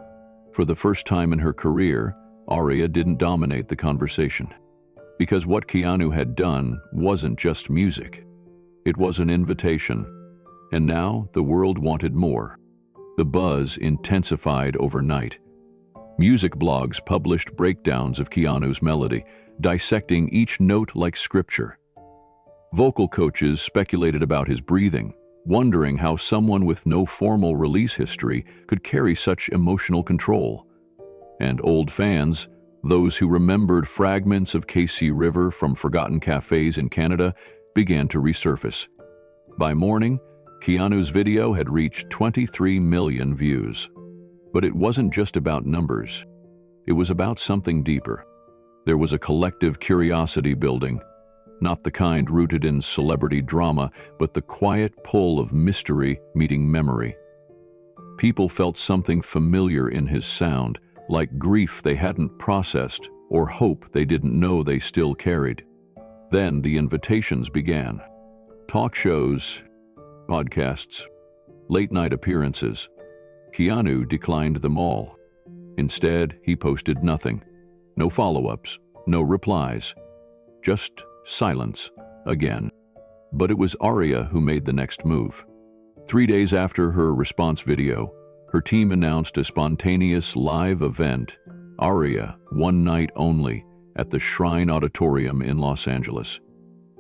For the first time in her career, Aria didn't dominate the conversation. Because what Keanu had done wasn't just music. It was an invitation. And now the world wanted more. The buzz intensified overnight. Music blogs published breakdowns of Keanu's melody, dissecting each note like scripture. Vocal coaches speculated about his breathing, wondering how someone with no formal release history could carry such emotional control. And old fans, those who remembered fragments of KC River from forgotten cafes in Canada, began to resurface. By morning, Keanu's video had reached 23 million views. But it wasn't just about numbers. It was about something deeper. There was a collective curiosity building, not the kind rooted in celebrity drama, but the quiet pull of mystery meeting memory. People felt something familiar in his sound, like grief they hadn't processed or hope they didn't know they still carried. Then the invitations began. Talk shows, podcasts, late-night appearances. Keanu declined them all. Instead, he posted nothing. No follow-ups, no replies. Just silence again. But it was Aria who made the next move. 3 days after her response video, her team announced a spontaneous live event, Aria, one night only, at the Shrine Auditorium in Los Angeles.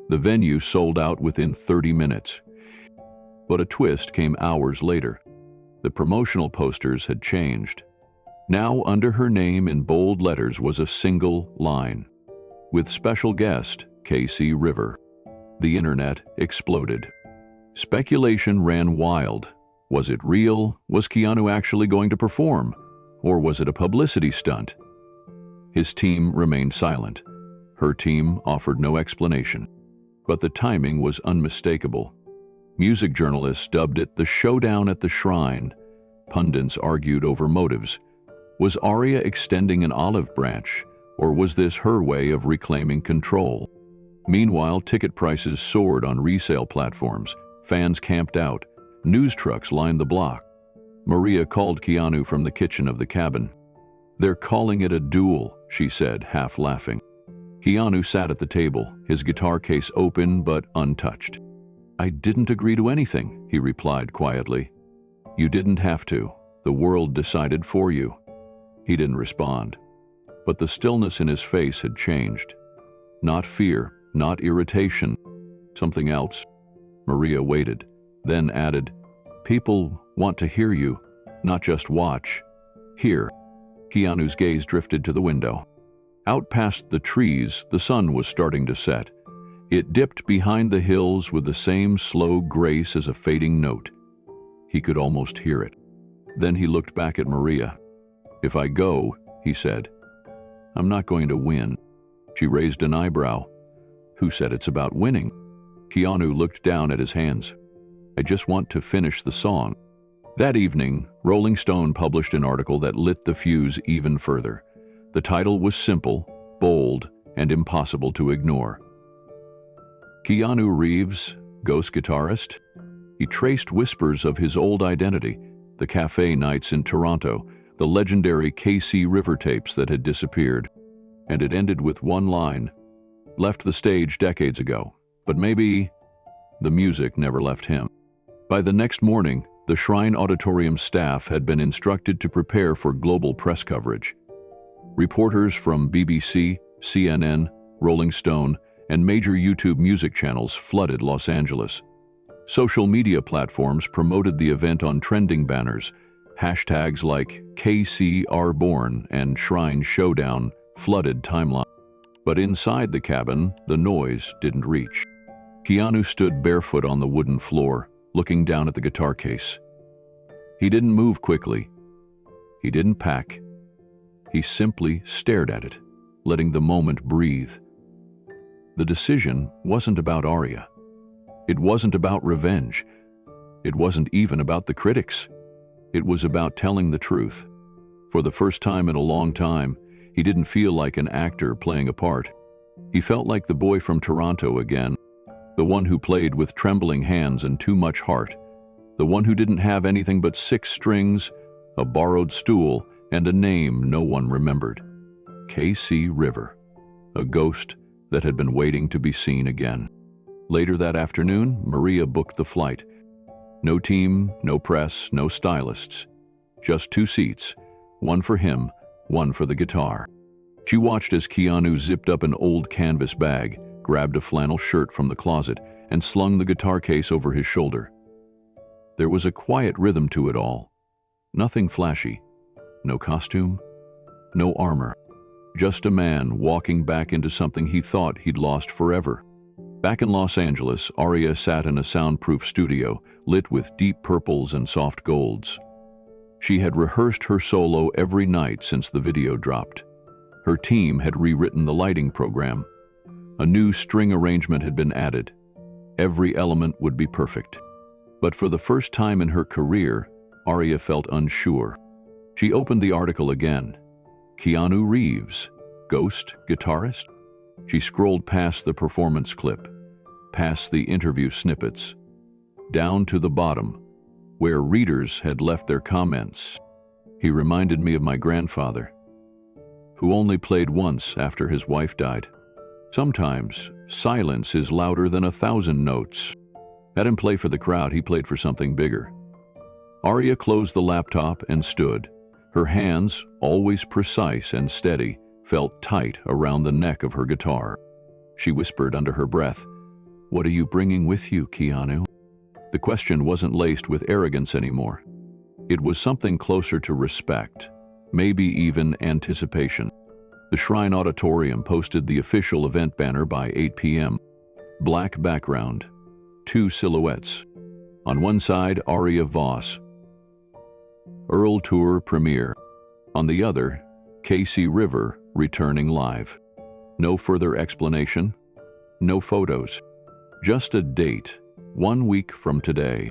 The venue sold out within 30 minutes. But a twist came hours later. The promotional posters had changed. Now under her name in bold letters was a single line, with special guest KC River. The internet exploded. Speculation ran wild. Was it real? Was Keanu actually going to perform? Or was it a publicity stunt? His team remained silent. Her team offered no explanation. But the timing was unmistakable. Music journalists dubbed it the showdown at the shrine. Pundits argued over motives. Was Aria extending an olive branch, or was this her way of reclaiming control? Meanwhile, ticket prices soared on resale platforms. Fans camped out. News trucks lined the block. Maria called Keanu from the kitchen of the cabin. "They're calling it a duel," she said, half laughing. Keanu sat at the table, his guitar case open but untouched. "I didn't agree to anything," he replied quietly. "You didn't have to. The world decided for you." He didn't respond. But the stillness in his face had changed. Not fear, not irritation, something else. Maria waited, then added, "People want to hear you, not just watch. Hear." Keanu's gaze drifted to the window. Out past the trees, the sun was starting to set. It dipped behind the hills with the same slow grace as a fading note. He could almost hear it. Then he looked back at Maria. "If I go," he said, "I'm not going to win." She raised an eyebrow. "Who said it's about winning?" Keanu looked down at his hands. "I just want to finish the song." That evening, Rolling Stone published an article that lit the fuse even further. The title was simple, bold, and impossible to ignore. Keanu Reeves, ghost guitarist? He traced whispers of his old identity, the cafe nights in Toronto, the legendary KC River tapes that had disappeared. And it ended with one line: "Left the stage decades ago, but maybe..." The music never left him. By the next morning, the Shrine Auditorium staff had been instructed to prepare for global press coverage. Reporters from BBC, CNN, Rolling Stone, and major YouTube music channels flooded Los Angeles. Social media platforms promoted the event on trending banners. Hashtags like KC Are Born and Shrine Showdown flooded timelines. But inside the cabin, the noise didn't reach. Keanu stood barefoot on the wooden floor, looking down at the guitar case. He didn't move quickly. He didn't pack. He simply stared at it, letting the moment breathe. The decision wasn't about Aria. It wasn't about revenge. It wasn't even about the critics. It was about telling the truth. For the first time in a long time, he didn't feel like an actor playing a part. He felt like the boy from Toronto again, the one who played with trembling hands and too much heart, the one who didn't have anything but 6 strings, a borrowed stool, and a name no one remembered. KC River, a ghost that had been waiting to be seen again. Later that afternoon, Maria booked the flight. No team, no press, no stylists. Just 2 seats, one for him, one for the guitar. She watched as Keanu zipped up an old canvas bag, grabbed a flannel shirt from the closet, and slung the guitar case over his shoulder. There was a quiet rhythm to it all. Nothing flashy. No costume, no armor. Just a man walking back into something he thought he'd lost forever. Back in Los Angeles, Aria sat in a soundproof studio, lit with deep purples and soft golds. She had rehearsed her solo every night since the video dropped. Her team had rewritten the lighting program. A new string arrangement had been added. Every element would be perfect. But for the first time in her career, Aria felt unsure. She opened the article again. Keanu Reeves, ghost guitarist? She scrolled past the performance clip. past the interview snippets, down to the bottom, where readers had left their comments. He reminded me of my grandfather, who only played once after his wife died. Sometimes, silence is louder than 1,000 notes. Had him play for the crowd, he played for something bigger. Aria closed the laptop and stood. Her hands, always precise and steady, felt tight around the neck of her guitar. She whispered under her breath, "What are you bringing with you, Keanu?" The question wasn't laced with arrogance anymore. It was something closer to respect, maybe even anticipation. The Shrine Auditorium posted the official event banner by 8 p.m. Black background, 2 silhouettes. On one side, Aria Voss, Earl Tour premiere. On the other, Casey River returning live. No further explanation, no photos. Just a date, 1 week from today.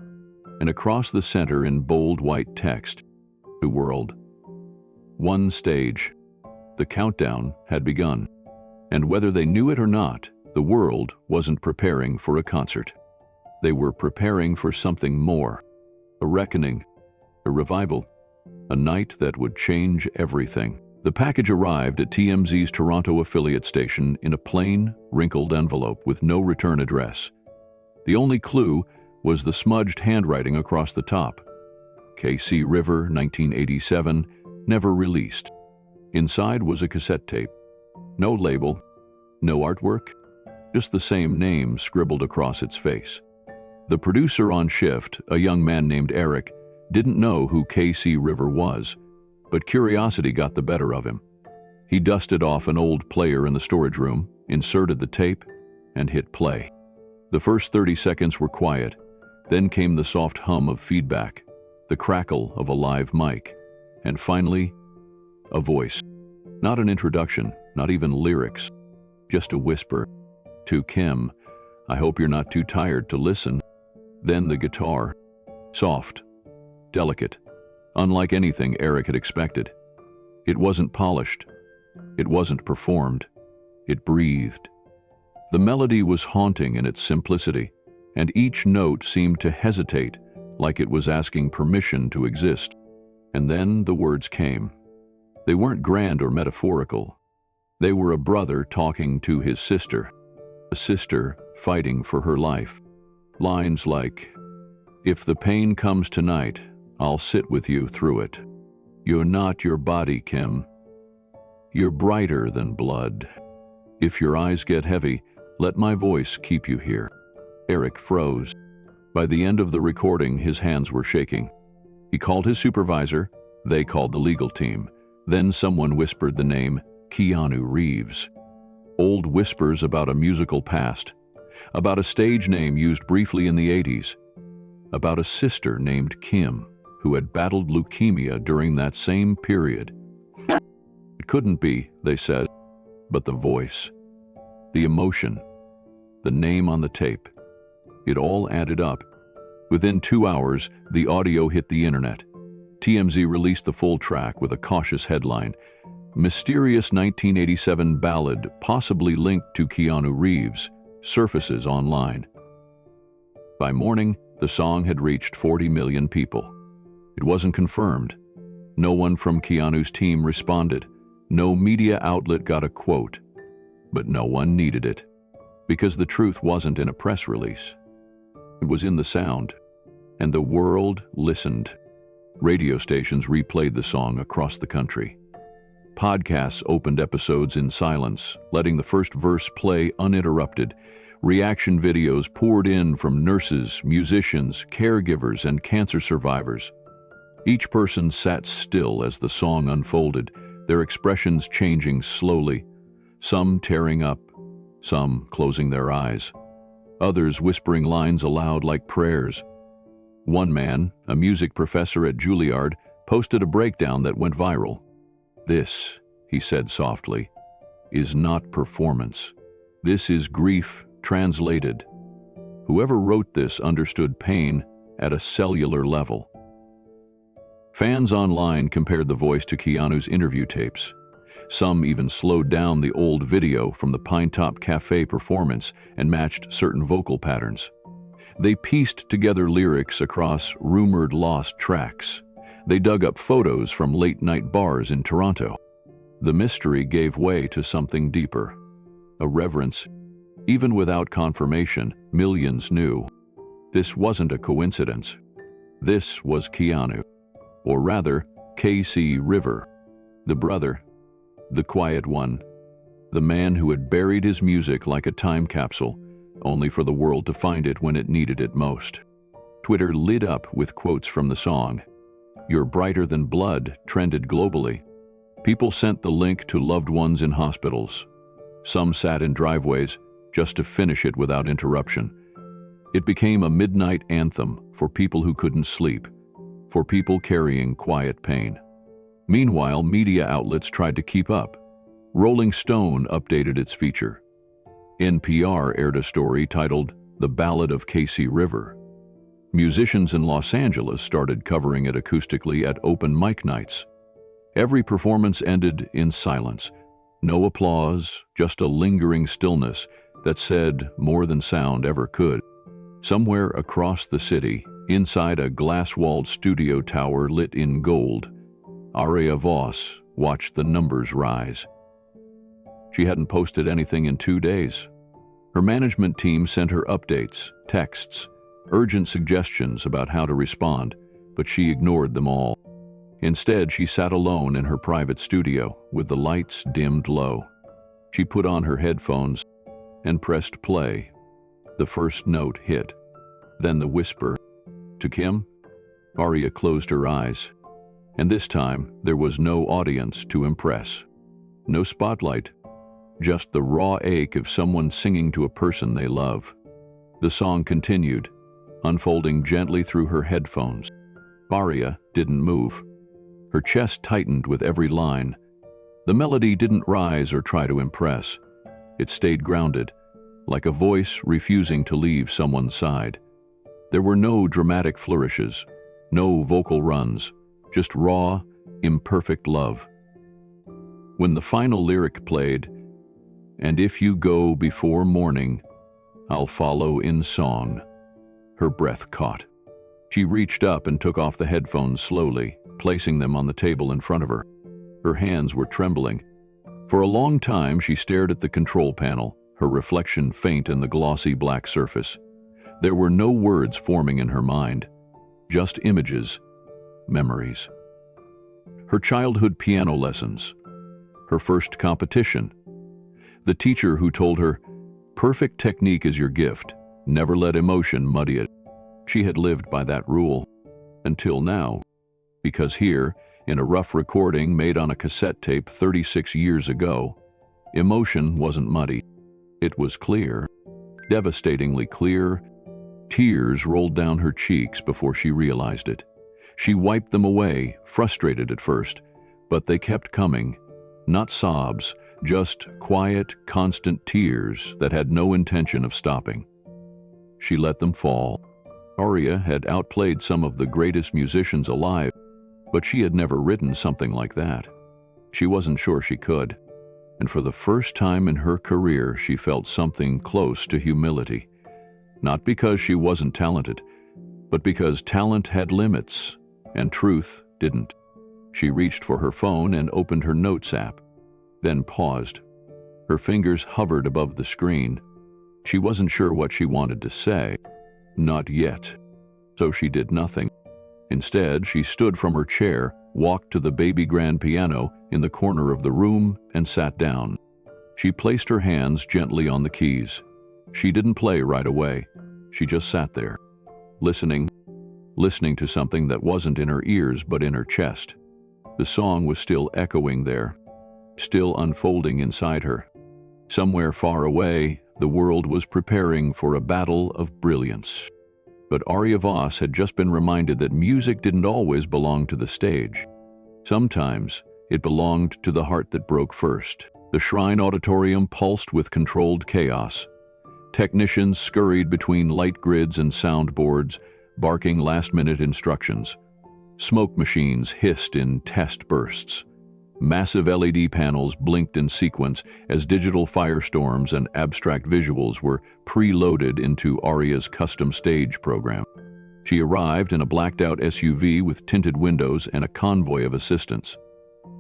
And across the center in bold white text, "The world. One stage." The countdown had begun. And whether they knew it or not, the world wasn't preparing for a concert. They were preparing for something more. A reckoning, a revival, a night that would change everything. The package arrived at TMZ's Toronto affiliate station in a plain, wrinkled envelope with no return address. The only clue was the smudged handwriting across the top. KC River, 1987, never released. Inside was a cassette tape. No label, no artwork, just the same name scribbled across its face. The producer on shift, a young man named Eric, didn't know who KC River was, but curiosity got the better of him. He dusted off an old player in the storage room, inserted the tape, and hit play. The first 30 seconds were quiet, then came the soft hum of feedback, the crackle of a live mic, and finally, a voice. Not an introduction, not even lyrics, just a whisper. "To Kim, I hope you're not too tired to listen." Then the guitar, soft, delicate, unlike anything Eric had expected. It wasn't polished. It wasn't performed. It breathed. The melody was haunting in its simplicity, and each note seemed to hesitate, like it was asking permission to exist. And then the words came. They weren't grand or metaphorical. They were a brother talking to his sister, a sister fighting for her life. Lines like, "If the pain comes tonight, I'll sit with you through it. You're not your body, Kim. You're brighter than blood. If your eyes get heavy, let my voice keep you here." Eric froze. By the end of the recording, his hands were shaking. He called his supervisor. They called the legal team. Then someone whispered the name Keanu Reeves. Old whispers about a musical past, about a stage name used briefly in the 80s, about a sister named Kim who had battled leukemia during that same period. It couldn't be, they said, but the voice, the emotion, the name on the tape, it all added up. Within 2 hours, the audio hit the internet. TMZ released the full track with a cautious headline, "Mysterious 1987 ballad possibly linked to Keanu Reeves surfaces online." By morning, the song had reached 40 million people. It wasn't confirmed. No one from Keanu's team responded. No media outlet got a quote. But no one needed it, because the truth wasn't in a press release. It was in the sound, and the world listened. Radio stations replayed the song across the country. Podcasts opened episodes in silence, letting the first verse play uninterrupted. Reaction videos poured in from nurses, musicians, caregivers, and cancer survivors. Each person sat still as the song unfolded, their expressions changing slowly, some tearing up, some closing their eyes, others whispering lines aloud like prayers. One man, a music professor at Juilliard, posted a breakdown that went viral. "This," he said softly, "is not performance. This is grief translated." Whoever wrote this understood pain at a cellular level. Fans online compared the voice to Keanu's interview tapes. Some even slowed down the old video from the Pinetop Cafe performance and matched certain vocal patterns. They pieced together lyrics across rumored lost tracks. They dug up photos from late-night bars in Toronto. The mystery gave way to something deeper, a reverence. Even without confirmation, millions knew. This wasn't a coincidence. This was Keanu, or rather, KC River, the brother, the quiet one, the man who had buried his music like a time capsule, only for the world to find it when it needed it most. Twitter lit up with quotes from the song. "You're brighter than blood" trended globally. People sent the link to loved ones in hospitals. Some sat in driveways just to finish it without interruption. It became a midnight anthem for people who couldn't sleep, for people carrying quiet pain. Meanwhile, media outlets tried to keep up. Rolling Stone updated its feature. NPR aired a story titled "The Ballad of KC River." Musicians in Los Angeles started covering it acoustically at open mic nights. Every performance ended in silence. No applause, just a lingering stillness that said more than sound ever could. Somewhere across the city, inside a glass-walled studio tower lit in gold, Aria Voss watched the numbers rise. She hadn't posted anything in 2 days. Her management team sent her updates, texts, urgent suggestions about how to respond, but she ignored them all. Instead, she sat alone in her private studio with the lights dimmed low. She put on her headphones and pressed play. The first note hit, then the whisper, "To Kim?" Aria closed her eyes, and this time there was no audience to impress. No spotlight, just the raw ache of someone singing to a person they love. The song continued, unfolding gently through her headphones. Aria didn't move. Her chest tightened with every line. The melody didn't rise or try to impress. It stayed grounded, like a voice refusing to leave someone's side. There were no dramatic flourishes, no vocal runs, just raw, imperfect love. When the final lyric played, "And if you go before morning, I'll follow in song," her breath caught. She reached up and took off the headphones slowly, placing them on the table in front of her. Her hands were trembling. For a long time, she stared at the control panel, her reflection faint in the glossy black surface. There were no words forming in her mind, just images, memories. Her childhood piano lessons, her first competition, the teacher who told her, "Perfect technique is your gift, never let emotion muddy it." She had lived by that rule, until now, because here, in a rough recording made on a cassette tape 36 years ago, emotion wasn't muddy. It was clear, devastatingly clear. Tears rolled down her cheeks before she realized it. She wiped them away, frustrated at first, but they kept coming. Not sobs, just quiet, constant tears that had no intention of stopping. She let them fall. Aria had outplayed some of the greatest musicians alive, but she had never written something like that. She wasn't sure she could. And for the first time in her career, she felt something close to humility. Not because she wasn't talented, but because talent had limits, and truth didn't. She reached for her phone and opened her notes app, then paused. Her fingers hovered above the screen. She wasn't sure what she wanted to say. Not yet. So she did nothing. Instead, she stood from her chair, walked to the baby grand piano in the corner of the room, and sat down. She placed her hands gently on the keys. She didn't play right away. She just sat there, listening to something that wasn't in her ears but in her chest. The song was still echoing there, still unfolding inside her. Somewhere far away, the world was preparing for a battle of brilliance. But Aria Voss had just been reminded that music didn't always belong to the stage. Sometimes it belonged to the heart that broke first. The Shrine Auditorium pulsed with controlled chaos. Technicians scurried between light grids and soundboards, barking last-minute instructions. Smoke machines hissed in test bursts. Massive LED panels blinked in sequence as digital firestorms and abstract visuals were preloaded into Aria's custom stage program. She arrived in a blacked-out SUV with tinted windows and a convoy of assistants.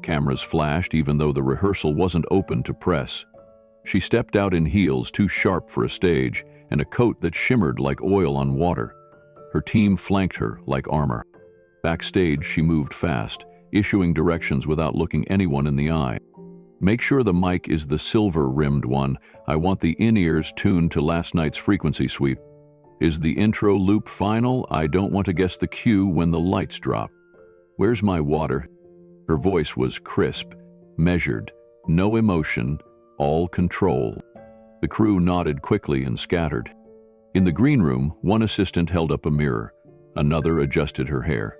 Cameras flashed even though the rehearsal wasn't open to press. She stepped out in heels too sharp for a stage and a coat that shimmered like oil on water. Her team flanked her like armor. Backstage, she moved fast, issuing directions without looking anyone in the eye. "Make sure the mic is the silver-rimmed one. I want the in-ears tuned to last night's frequency sweep. Is the intro loop final? I don't want to guess the cue when the lights drop. Where's my water?" Her voice was crisp, measured, no emotion, all control. The crew nodded quickly and scattered. In the green room, one assistant held up a mirror. Another adjusted her hair.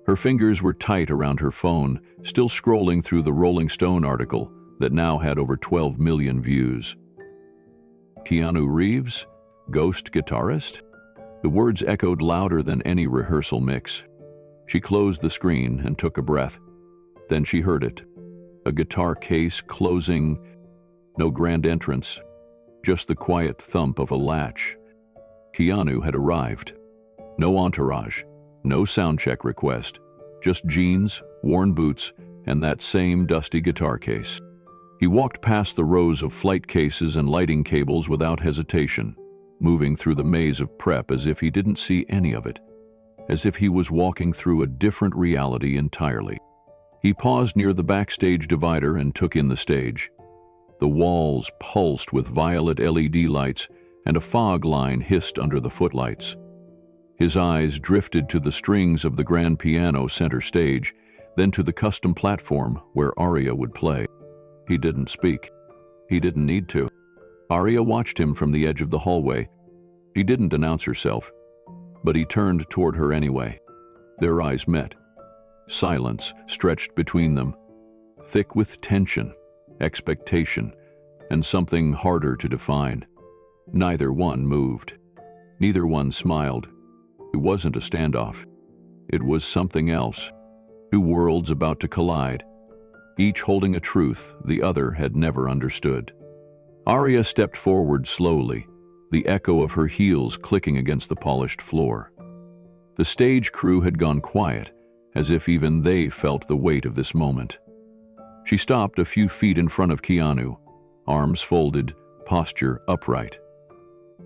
Her fingers were tight around her phone, still scrolling through the Rolling Stone article that now had over 12 million views. Keanu Reeves? Ghost guitarist? The words echoed louder than any rehearsal mix. She closed the screen and took a breath. Then she heard it. A guitar case closing. No grand entrance. Just the quiet thump of a latch. Keanu had arrived. No entourage. No soundcheck request, just jeans, worn boots, and that same dusty guitar case. He walked past the rows of flight cases and lighting cables without hesitation, moving through the maze of prep as if he didn't see any of it, as if he was walking through a different reality entirely. He paused near the backstage divider and took in the stage. The walls pulsed with violet LED lights, and a fog line hissed under the footlights. His eyes drifted to the strings of the grand piano center stage, then to the custom platform where Aria would play. He didn't speak. He didn't need to. Aria watched him from the edge of the hallway. She didn't announce herself, but he turned toward her anyway. Their eyes met. Silence stretched between them, thick with tension, expectation, and something harder to define. Neither one moved. Neither one smiled. It wasn't a standoff. It was something else. Two worlds about to collide, each holding a truth the other had never understood. Aria stepped forward slowly, the echo of her heels clicking against the polished floor. The stage crew had gone quiet, as if even they felt the weight of this moment. She stopped a few feet in front of Keanu, arms folded, posture upright.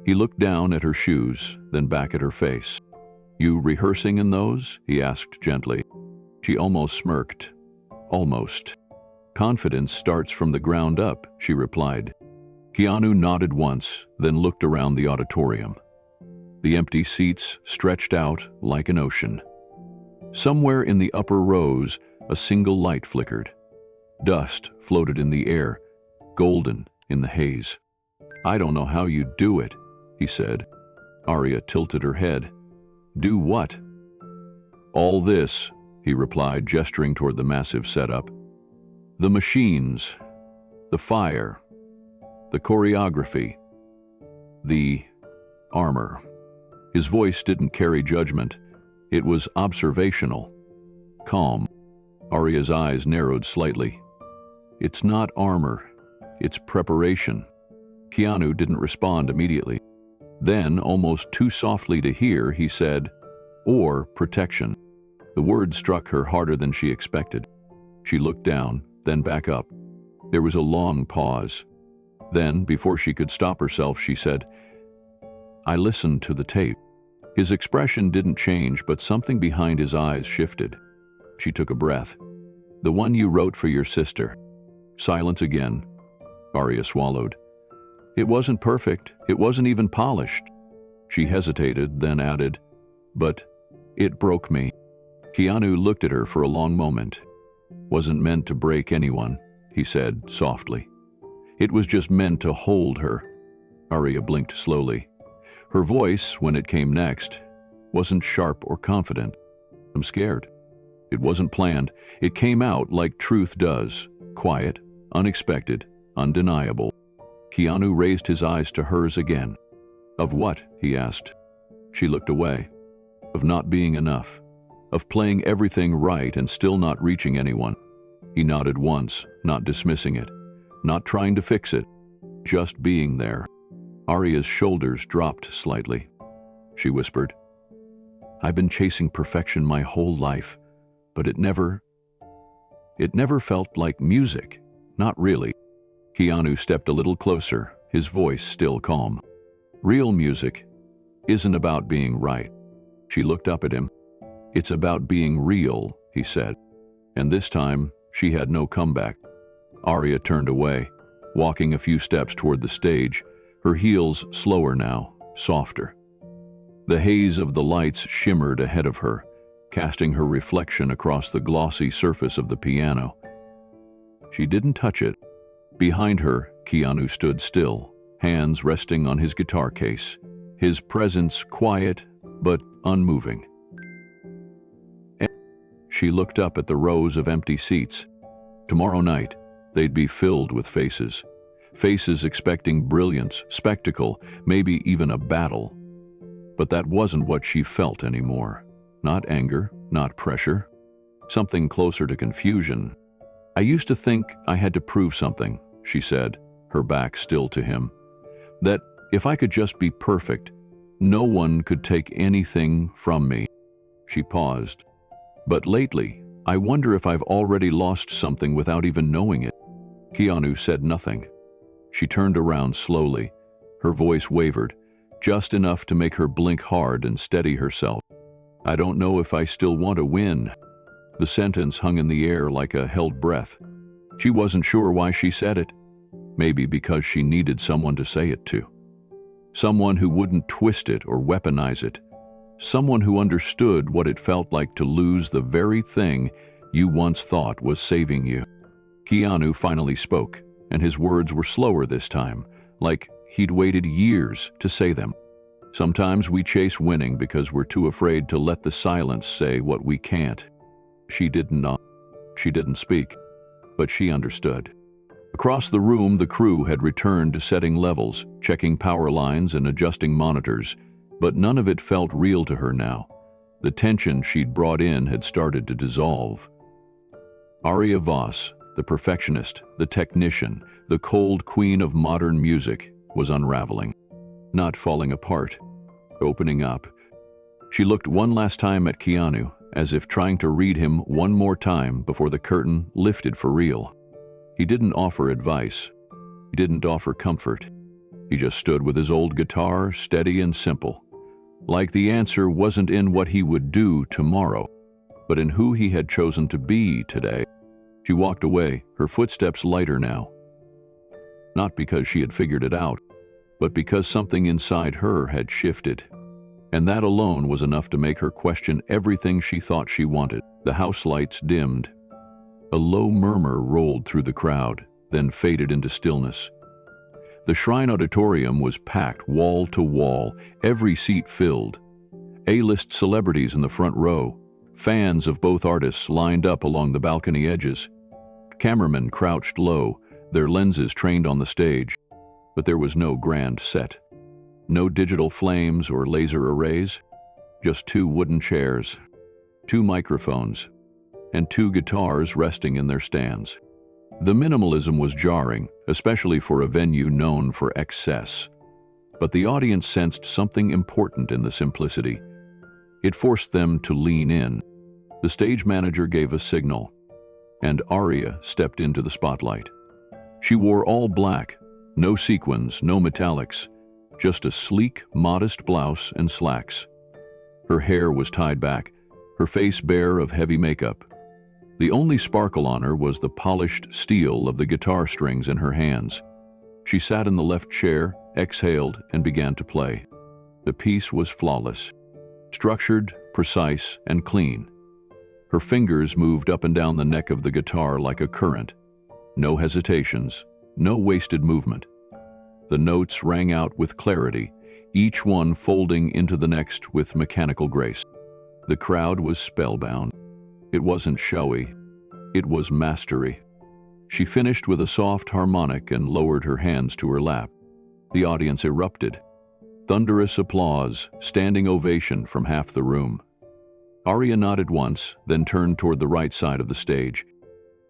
He looked down at her shoes, then back at her face. "You rehearsing in those?" he asked gently. She almost smirked. "Almost." "Confidence starts from the ground up," she replied. Keanu nodded once, then looked around the auditorium. The empty seats stretched out like an ocean. Somewhere in the upper rows, a single light flickered. Dust floated in the air, golden in the haze. "I don't know how you do it," he said. Aria tilted her head. "Do what?" "All this," he replied, gesturing toward the massive setup. "The machines, the fire, the choreography, the armor." His voice didn't carry judgment. It was observational, calm. Aria's eyes narrowed slightly. "It's not armor, it's preparation." Keanu didn't respond immediately. Then, almost too softly to hear, he said, "Or protection." The word struck her harder than she expected. She looked down, then back up. There was a long pause. Then, before she could stop herself, she said, "I listened to the tape." His expression didn't change, but something behind his eyes shifted. She took a breath. "The one you wrote for your sister." Silence again. Aria swallowed. "It wasn't perfect. It wasn't even polished." She hesitated, then added, "But it broke me." Keanu looked at her for a long moment. "Wasn't meant to break anyone," he said softly. "It was just meant to hold her." Aria blinked slowly. Her voice, when it came next, wasn't sharp or confident. "I'm scared." It wasn't planned. It came out like truth does, quiet, unexpected, undeniable. Keanu raised his eyes to hers again. "Of what?" he asked. She looked away. "Of not being enough. Of playing everything right and still not reaching anyone." He nodded once, not dismissing it, not trying to fix it, just being there. Aria's shoulders dropped slightly. She whispered, "I've been chasing perfection my whole life, but it never felt like music. Not really." Keanu stepped a little closer, his voice still calm. "Real music isn't about being right." She looked up at him. "It's about being real," he said. And this time, she had no comeback. Aria turned away, walking a few steps toward the stage, her heels slower now, softer. The haze of the lights shimmered ahead of her, casting her reflection across the glossy surface of the piano. She didn't touch it. Behind her, Keanu stood still, hands resting on his guitar case, his presence quiet but unmoving. She looked up at the rows of empty seats. Tomorrow night, they'd be filled with faces. Faces expecting brilliance, spectacle, maybe even a battle. But that wasn't what she felt anymore. Not anger, not pressure. Something closer to confusion. "I used to think I had to prove something," she said, her back still to him. "That if I could just be perfect, no one could take anything from me." She paused. "But lately, I wonder if I've already lost something without even knowing it." Keanu said nothing. She turned around slowly. Her voice wavered, just enough to make her blink hard and steady herself. "I don't know if I still want to win." The sentence hung in the air like a held breath. She wasn't sure why she said it. Maybe because she needed someone to say it to. Someone who wouldn't twist it or weaponize it. Someone who understood what it felt like to lose the very thing you once thought was saving you. Keanu finally spoke, and his words were slower this time, like he'd waited years to say them. "Sometimes we chase winning because we're too afraid to let the silence say what we can't." She didn't know. She didn't speak, but she understood. Across the room, the crew had returned to setting levels, checking power lines and adjusting monitors, but none of it felt real to her now. The tension she'd brought in had started to dissolve. Aria Voss, the perfectionist, the technician, the cold queen of modern music, was unraveling. Not falling apart, opening up. She looked one last time at Keanu, as if trying to read him one more time before the curtain lifted for real. He didn't offer advice. He didn't offer comfort. He just stood with his old guitar, steady and simple. Like the answer wasn't in what he would do tomorrow, but in who he had chosen to be today. She walked away, her footsteps lighter now. Not because she had figured it out, but because something inside her had shifted. And that alone was enough to make her question everything she thought she wanted. The house lights dimmed. A low murmur rolled through the crowd, then faded into stillness. The Shrine Auditorium was packed wall to wall, every seat filled. A-list celebrities in the front row, fans of both artists lined up along the balcony edges. Cameramen crouched low, their lenses trained on the stage. But there was no grand set. No digital flames or laser arrays. Just two wooden chairs, two microphones, and two guitars resting in their stands. The minimalism was jarring, especially for a venue known for excess. But the audience sensed something important in the simplicity. It forced them to lean in. The stage manager gave a signal, and Aria stepped into the spotlight. She wore all black, no sequins, no metallics, just a sleek, modest blouse and slacks. Her hair was tied back, her face bare of heavy makeup. The only sparkle on her was the polished steel of the guitar strings in her hands. She sat in the left chair, exhaled, and began to play. The piece was flawless, structured, precise, and clean. Her fingers moved up and down the neck of the guitar like a current. No hesitations, no wasted movement. The notes rang out with clarity, each one folding into the next with mechanical grace. The crowd was spellbound. It wasn't showy. It was mastery. She finished with a soft harmonic and lowered her hands to her lap. The audience erupted. Thunderous applause, standing ovation from half the room. Aria nodded once, then turned toward the right side of the stage.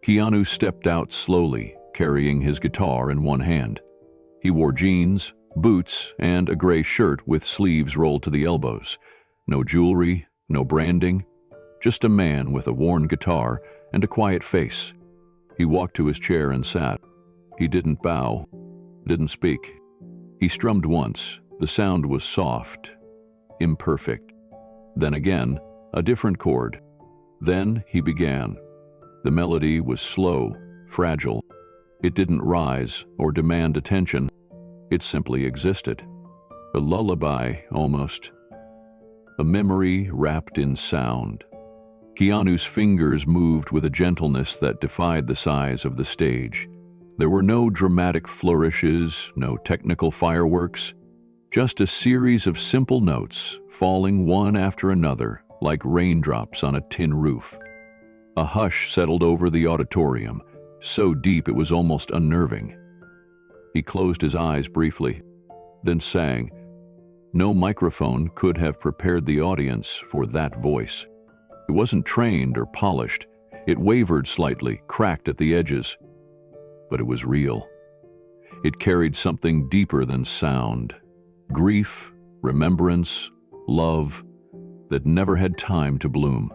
Keanu stepped out slowly, carrying his guitar in one hand. He wore jeans, boots, and a gray shirt with sleeves rolled to the elbows. No jewelry, no branding, just a man with a worn guitar and a quiet face. He walked to his chair and sat. He didn't bow, didn't speak. He strummed once. The sound was soft, imperfect. Then again, a different chord. Then he began. The melody was slow, fragile. It didn't rise or demand attention. It simply existed. A lullaby, almost. A memory wrapped in sound. Keanu's fingers moved with a gentleness that defied the size of the stage. There were no dramatic flourishes, no technical fireworks, just a series of simple notes falling one after another like raindrops on a tin roof. A hush settled over the auditorium, so deep it was almost unnerving. He closed his eyes briefly, then sang. No microphone could have prepared the audience for that voice. It wasn't trained or polished. It wavered slightly, cracked at the edges. But it was real. It carried something deeper than sound. Grief, remembrance, love that never had time to bloom.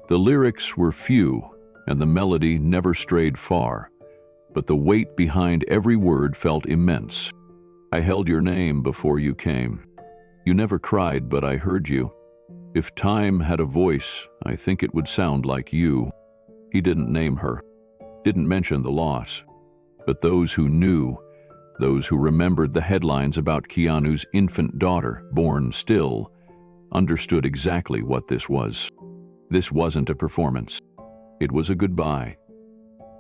The lyrics were few, and the melody never strayed far, but the weight behind every word felt immense. I held your name before you came. You never cried, but I heard you. If time had a voice, I think it would sound like you. He didn't name her, didn't mention the loss, but those who knew, those who remembered the headlines about Keanu's infant daughter, born still, understood exactly what this was. This wasn't a performance. It was a goodbye.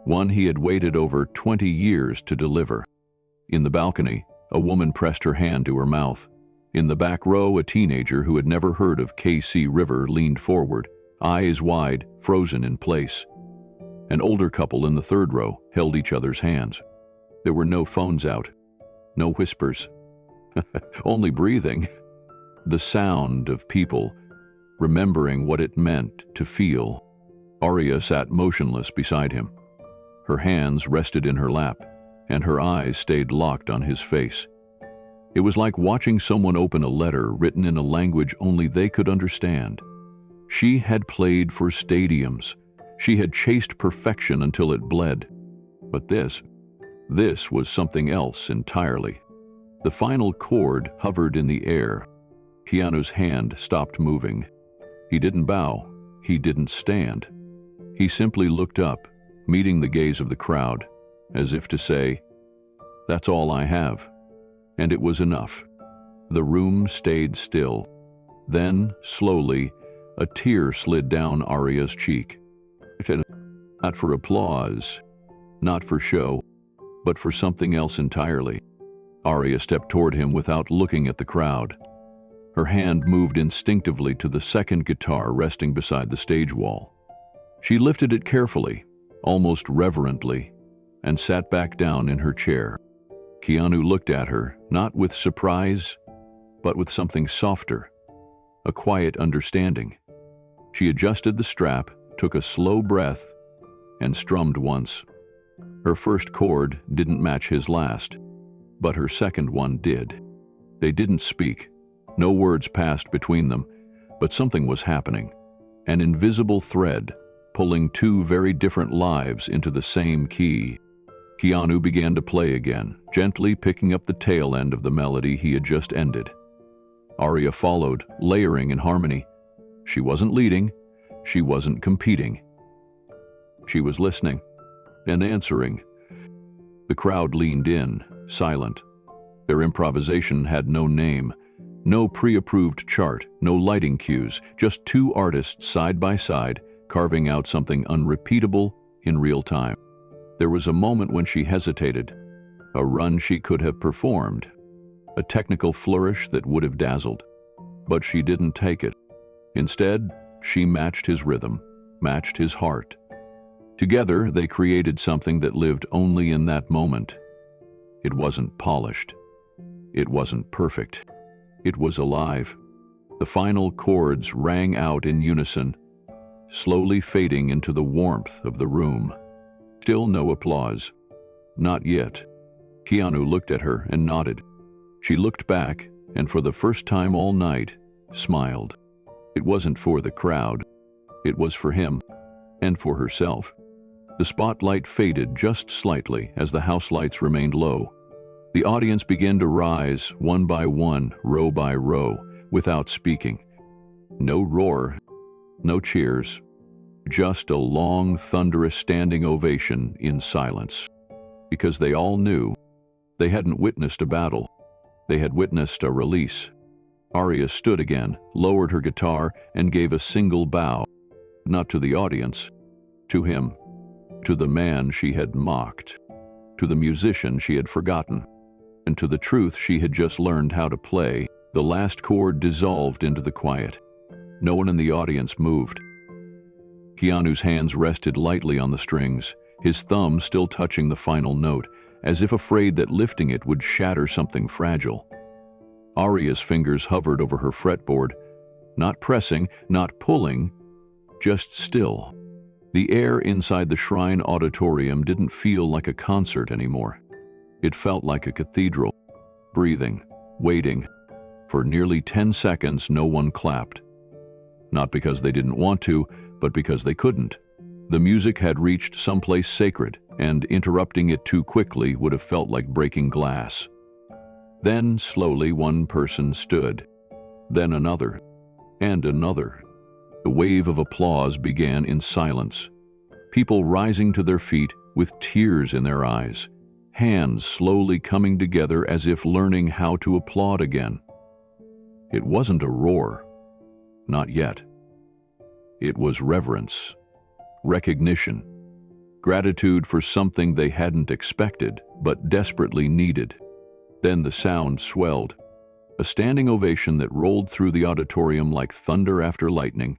One he had waited over 20 years to deliver. In the balcony, a woman pressed her hand to her mouth. In the back row, a teenager who had never heard of KC River leaned forward, eyes wide, frozen in place. An older couple in the third row held each other's hands. There were no phones out, no whispers, only breathing. The sound of people remembering what it meant to feel. Aria sat motionless beside him. Her hands rested in her lap, and her eyes stayed locked on his face. It was like watching someone open a letter written in a language only they could understand. She had played for stadiums. She had chased perfection until it bled. But this was something else entirely. The final chord hovered in the air. Keanu's hand stopped moving. He didn't bow. He didn't stand. He simply looked up, meeting the gaze of the crowd, as if to say, "That's all I have." And it was enough. The room stayed still. Then, slowly, a tear slid down Aria's cheek. Not for applause, not for show, but for something else entirely. Aria stepped toward him without looking at the crowd. Her hand moved instinctively to the second guitar resting beside the stage wall. She lifted it carefully, almost reverently, and sat back down in her chair. Keanu looked at her, not with surprise, but with something softer, a quiet understanding. She adjusted the strap, took a slow breath, and strummed once. Her first chord didn't match his last, but her second one did. They didn't speak. No words passed between them, but something was happening. An invisible thread, pulling two very different lives into the same key. Keanu began to play again, gently picking up the tail end of the melody he had just ended. Aria followed, layering in harmony. She wasn't leading, she wasn't competing. She was listening and answering. The crowd leaned in, silent. Their improvisation had no name, no pre-approved chart, no lighting cues, just two artists side by side, carving out something unrepeatable in real time. There was a moment when she hesitated, a run she could have performed, a technical flourish that would have dazzled. But she didn't take it. Instead, she matched his rhythm, matched his heart. Together, they created something that lived only in that moment. It wasn't polished. It wasn't perfect. It was alive. The final chords rang out in unison, slowly fading into the warmth of the room. Still no applause. Not yet. Keanu looked at her and nodded. She looked back, and for the first time all night, smiled. It wasn't for the crowd. It was for him, and for herself. The spotlight faded just slightly as the house lights remained low. The audience began to rise, one by one, row by row, without speaking. No roar, no cheers, just a long, thunderous standing ovation in silence. Because they all knew they hadn't witnessed a battle. They had witnessed a release. Aria stood again, lowered her guitar, and gave a single bow. Not to the audience, to him, to the man she had mocked, to the musician she had forgotten, and to the truth she had just learned how to play. The last chord dissolved into the quiet. No one in the audience moved. Keanu's hands rested lightly on the strings, his thumb still touching the final note, as if afraid that lifting it would shatter something fragile. Aria's fingers hovered over her fretboard, not pressing, not pulling, just still. The air inside the shrine auditorium didn't feel like a concert anymore. It felt like a cathedral, breathing, waiting. For nearly 10 seconds, no one clapped. Not because they didn't want to, but because they couldn't. The music had reached someplace sacred, and interrupting it too quickly would have felt like breaking glass. Then, slowly, one person stood. Then another, and another. The wave of applause began in silence. People rising to their feet with tears in their eyes, hands slowly coming together as if learning how to applaud again. It wasn't a roar. Not yet. It was reverence, recognition, gratitude for something they hadn't expected but desperately needed. Then the sound swelled, a standing ovation that rolled through the auditorium like thunder after lightning.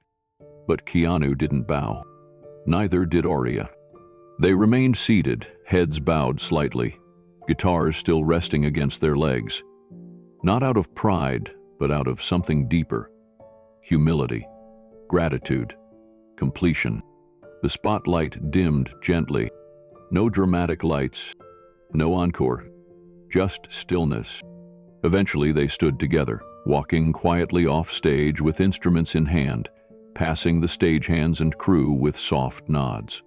But Keanu didn't bow. Neither did Aria. They remained seated, heads bowed slightly, guitars still resting against their legs. Not out of pride, but out of something deeper. Humility, gratitude, completion. The spotlight dimmed gently. No dramatic lights, no encore, just stillness. Eventually they stood together, walking quietly off stage with instruments in hand, passing the stagehands and crew with soft nods.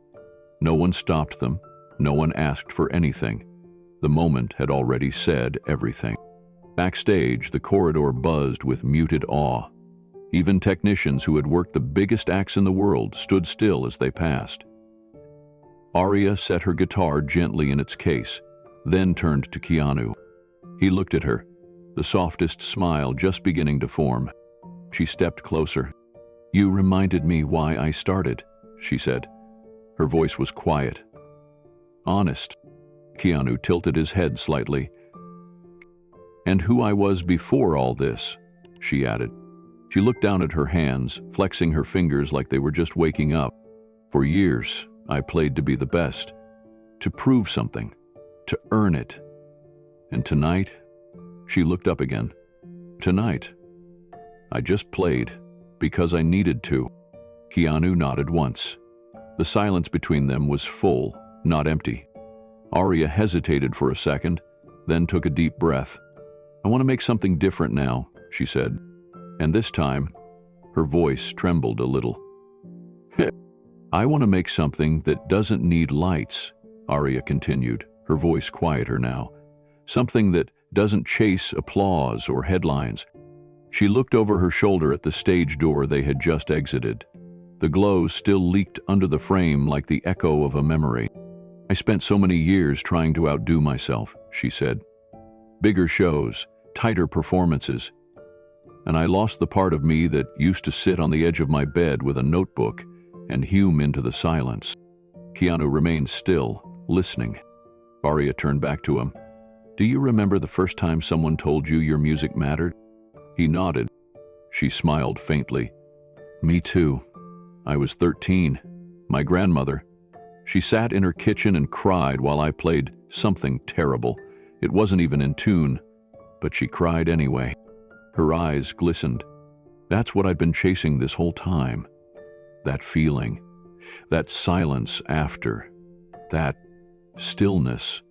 No one stopped them, no one asked for anything. The moment had already said everything. Backstage, the corridor buzzed with muted awe. Even technicians who had worked the biggest acts in the world stood still as they passed. Aria set her guitar gently in its case, then turned to Keanu. He looked at her, the softest smile just beginning to form. She stepped closer. "You reminded me why I started," she said. Her voice was quiet, honest. Keanu tilted his head slightly. "And who I was before all this," she added. She looked down at her hands, flexing her fingers like they were just waking up. "For years, I played to be the best, to prove something, to earn it. And tonight," she looked up again, "tonight, I just played because I needed to." Keanu nodded once. The silence between them was full, not empty. Aria hesitated for a second, then took a deep breath. "I want to make something different now," she said. And this time, her voice trembled a little. "I want to make something that doesn't need lights," Aria continued, her voice quieter now. "Something that doesn't chase applause or headlines." She looked over her shoulder at the stage door they had just exited. The glow still leaked under the frame like the echo of a memory. "I spent so many years trying to outdo myself," she said. "Bigger shows, tighter performances. And I lost the part of me that used to sit on the edge of my bed with a notebook and hume into the silence." Keanu remained still, listening. Aria turned back to him. "Do you remember the first time someone told you your music mattered?" He nodded. She smiled faintly. "Me too. I was 13. My grandmother. She sat in her kitchen and cried while I played something terrible. It wasn't even in tune, but she cried anyway. Her eyes glistened. That's what I'd been chasing this whole time. that feeling, that silence after, that stillness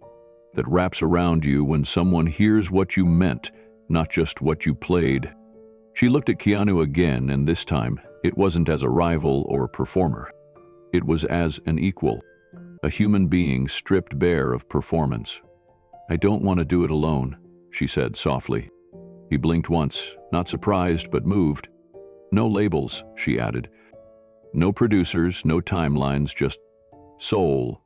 that wraps around you when someone hears what you meant, not just what you played. She looked at Keanu again, and this time it wasn't as a rival or performer. It was as an equal, a human being stripped bare of performance. "I don't want to do it alone," she said softly. He blinked once, not surprised but moved. "No labels," she added. "No producers, no timelines, just soul."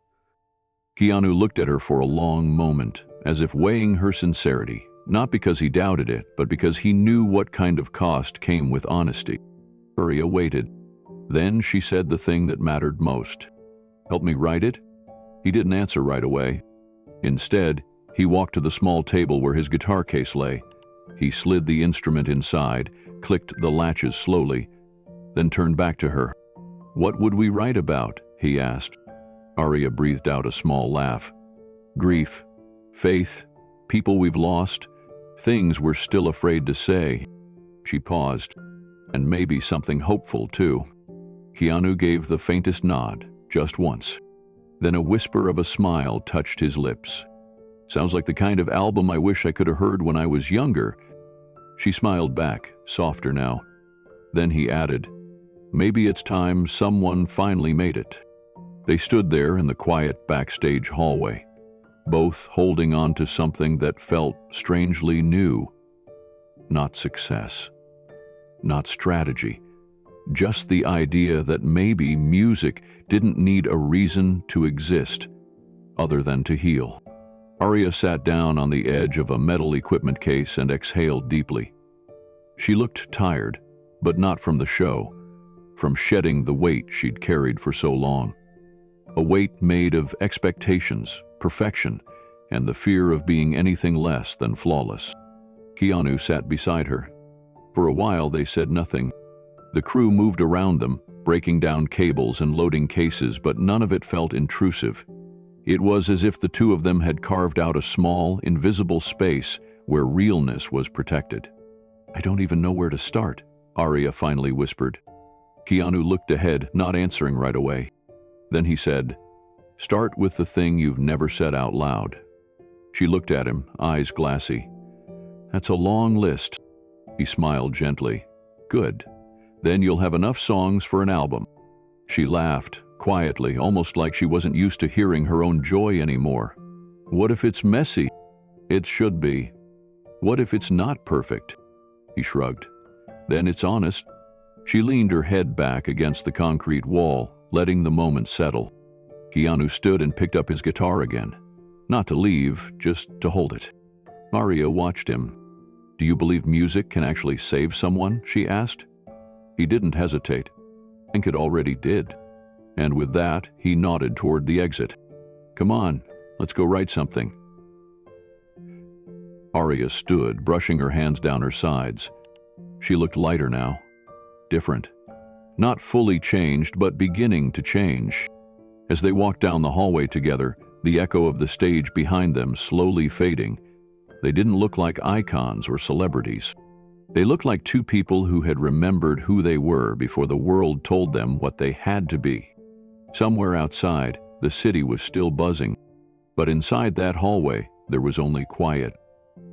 Keanu looked at her for a long moment, as if weighing her sincerity, not because he doubted it, but because he knew what kind of cost came with honesty. Aria waited. Then she said the thing that mattered most. "Help me write it?" He didn't answer right away. Instead, he walked to the small table where his guitar case lay. He slid the instrument inside, clicked the latches slowly, then turned back to her. "What would we write about?" he asked. Aria breathed out a small laugh. "Grief, faith, people we've lost, things we're still afraid to say." She paused. "And maybe something hopeful, too." Keanu gave the faintest nod, just once. Then a whisper of a smile touched his lips. "Sounds like the kind of album I wish I could have heard when I was younger." She smiled back, softer now. Then he added, "Maybe it's time someone finally made it." They stood there in the quiet backstage hallway, both holding on to something that felt strangely new. Not success, not strategy, just the idea that maybe music didn't need a reason to exist other than to heal. Aria sat down on the edge of a metal equipment case and exhaled deeply. She looked tired, but not from the show, from shedding the weight she'd carried for so long. A weight made of expectations, perfection, and the fear of being anything less than flawless. Keanu sat beside her. For a while they said nothing. The crew moved around them, breaking down cables and loading cases, but none of it felt intrusive. It was as if the two of them had carved out a small, invisible space where realness was protected. "I don't even know where to start," Aria finally whispered. Keanu looked ahead, not answering right away. Then he said, "Start with the thing you've never said out loud." She looked at him, eyes glassy. "That's a long list." He smiled gently. "Good. Then you'll have enough songs for an album." She laughed, quietly, almost like she wasn't used to hearing her own joy anymore. "What if it's messy?" "It should be." "What if it's not perfect?" He shrugged. "Then it's honest." She leaned her head back against the concrete wall, letting the moment settle. Keanu stood and picked up his guitar again. Not to leave, just to hold it. Aria watched him. "Do you believe music can actually save someone?" she asked. He didn't hesitate. "I think it already did." And with that, he nodded toward the exit. "Come on, let's go write something." Aria stood, brushing her hands down her sides. She looked lighter now. Different. Not fully changed, but beginning to change. As they walked down the hallway together, the echo of the stage behind them slowly fading, they didn't look like icons or celebrities. They looked like two people who had remembered who they were before the world told them what they had to be. Somewhere outside, the city was still buzzing, but inside that hallway, there was only quiet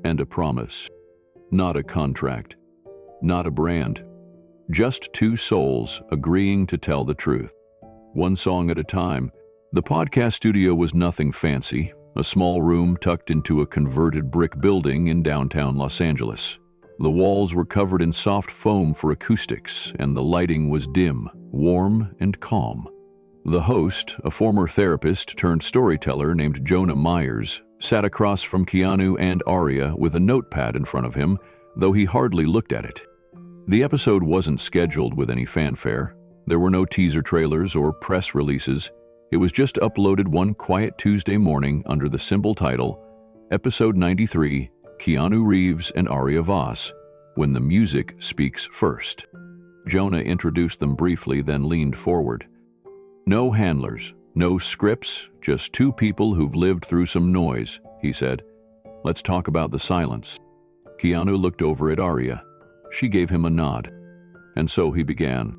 and a promise. Not a contract, not a brand, just two souls agreeing to tell the truth. One song at a time. The podcast studio was nothing fancy, a small room tucked into a converted brick building in downtown Los Angeles. The walls were covered in soft foam for acoustics, and the lighting was dim, warm, and calm. The host, a former therapist turned storyteller named Jonah Myers, sat across from Keanu and Aria with a notepad in front of him, though he hardly looked at it. The episode wasn't scheduled with any fanfare. There were no teaser trailers or press releases. It was just uploaded one quiet Tuesday morning under the simple title, Episode 93, Keanu Reeves and Aria Voss, When the Music Speaks First. Jonah introduced them briefly, then leaned forward. "No handlers, no scripts, just two people who've lived through some noise," he said. "Let's talk about the silence." Keanu looked over at Aria. She gave him a nod. And so he began.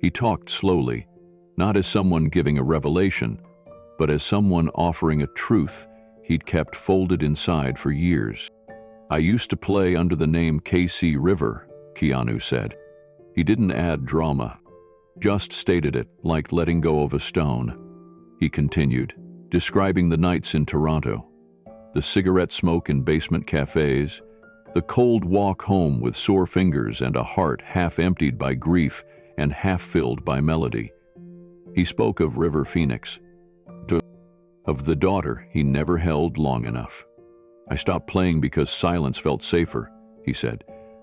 He talked slowly, not as someone giving a revelation, but as someone offering a truth he'd kept folded inside for years. "I used to play under the name KC River," Keanu said. He didn't add drama, just stated it like letting go of a stone. He continued, describing the nights in Toronto, the cigarette smoke in basement cafes, the cold walk home with sore fingers and a heart half emptied by grief and half filled by melody. He spoke of River Phoenix, of the daughter he never held long enough. "I stopped playing because silence felt safer," he said,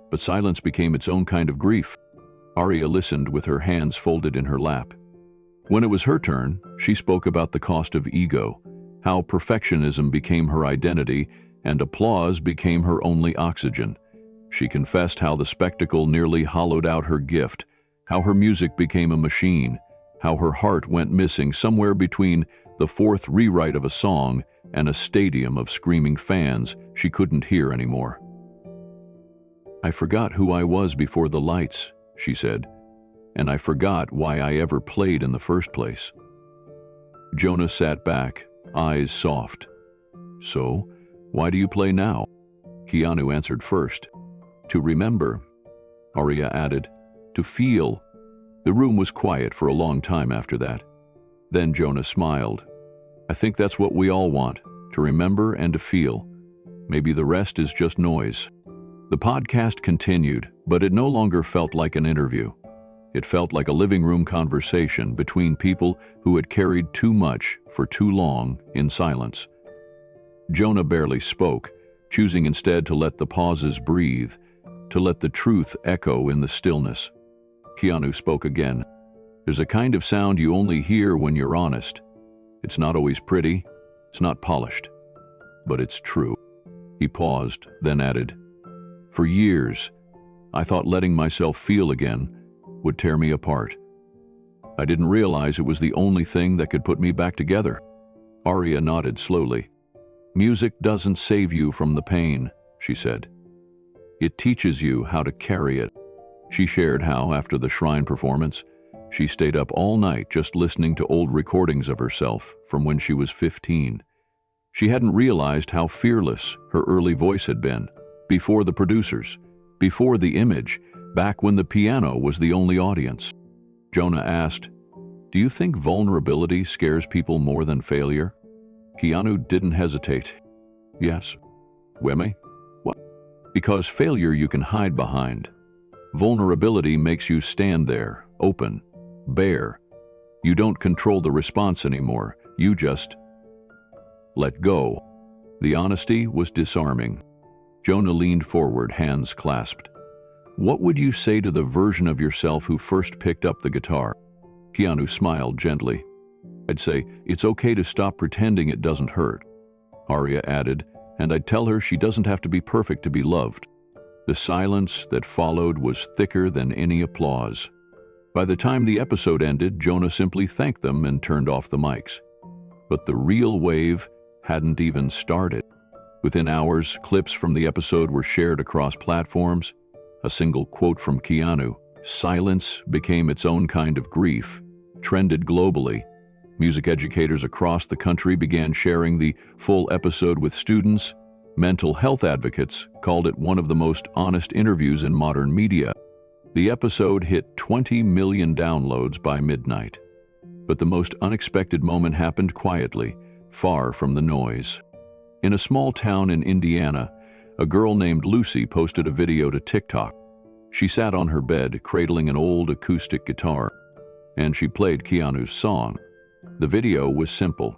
"but silence became its own kind of grief." Aria listened with her hands folded in her lap. When it was her turn, she spoke about the cost of ego, how perfectionism became her identity and applause became her only oxygen. She confessed how the spectacle nearly hollowed out her gift, how her music became a machine, how her heart went missing somewhere between the fourth rewrite of a song and a stadium of screaming fans she couldn't hear anymore. "I forgot who I was before the lights," she said, "and I forgot why I ever played in the first place." Jonah sat back, eyes soft. "So, why do you play now?" Keanu answered first. "To remember," Aria added, "to feel." The room was quiet for a long time after that. Then Jonah smiled. "I think that's what we all want, to remember and to feel. Maybe the rest is just noise." The podcast continued, but it no longer felt like an interview. It felt like a living room conversation between people who had carried too much for too long in silence. Jonah barely spoke, choosing instead to let the pauses breathe, to let the truth echo in the stillness. Keanu spoke again. "There's a kind of sound you only hear when you're honest. It's not always pretty, it's not polished, but it's true." He paused, then added, "For years, I thought letting myself feel again would tear me apart. I didn't realize it was the only thing that could put me back together." Aria nodded slowly. "Music doesn't save you from the pain," she said. "It teaches you how to carry it." She shared how, after the shrine performance, she stayed up all night just listening to old recordings of herself from when she was 15. She hadn't realized how fearless her early voice had been, before the producers, before the image, back when the piano was the only audience. Jonah asked, "Do you think vulnerability scares people more than failure?" Keanu didn't hesitate. "Yes." "Weme? What?" "Because failure you can hide behind. Vulnerability makes you stand there, open, bare. You don't control the response anymore, you just let go." The honesty was disarming. Jonah leaned forward, hands clasped. "What would you say to the version of yourself who first picked up the guitar?" Keanu smiled gently. "I'd say, it's okay to stop pretending it doesn't hurt." Aria added, "And I'd tell her she doesn't have to be perfect to be loved." The silence that followed was thicker than any applause. By the time the episode ended, Jonah simply thanked them and turned off the mics. But the real wave hadn't even started. Within hours, clips from the episode were shared across platforms. A single quote from Keanu, "Silence became its own kind of grief," trended globally. Music educators across the country began sharing the full episode with students. Mental health advocates called it one of the most honest interviews in modern media. The episode hit 20 million downloads by midnight. But the most unexpected moment happened quietly, far from the noise. In a small town in Indiana, a girl named Lucy posted a video to TikTok. She sat on her bed, cradling an old acoustic guitar, and she played Keanu's song. The video was simple.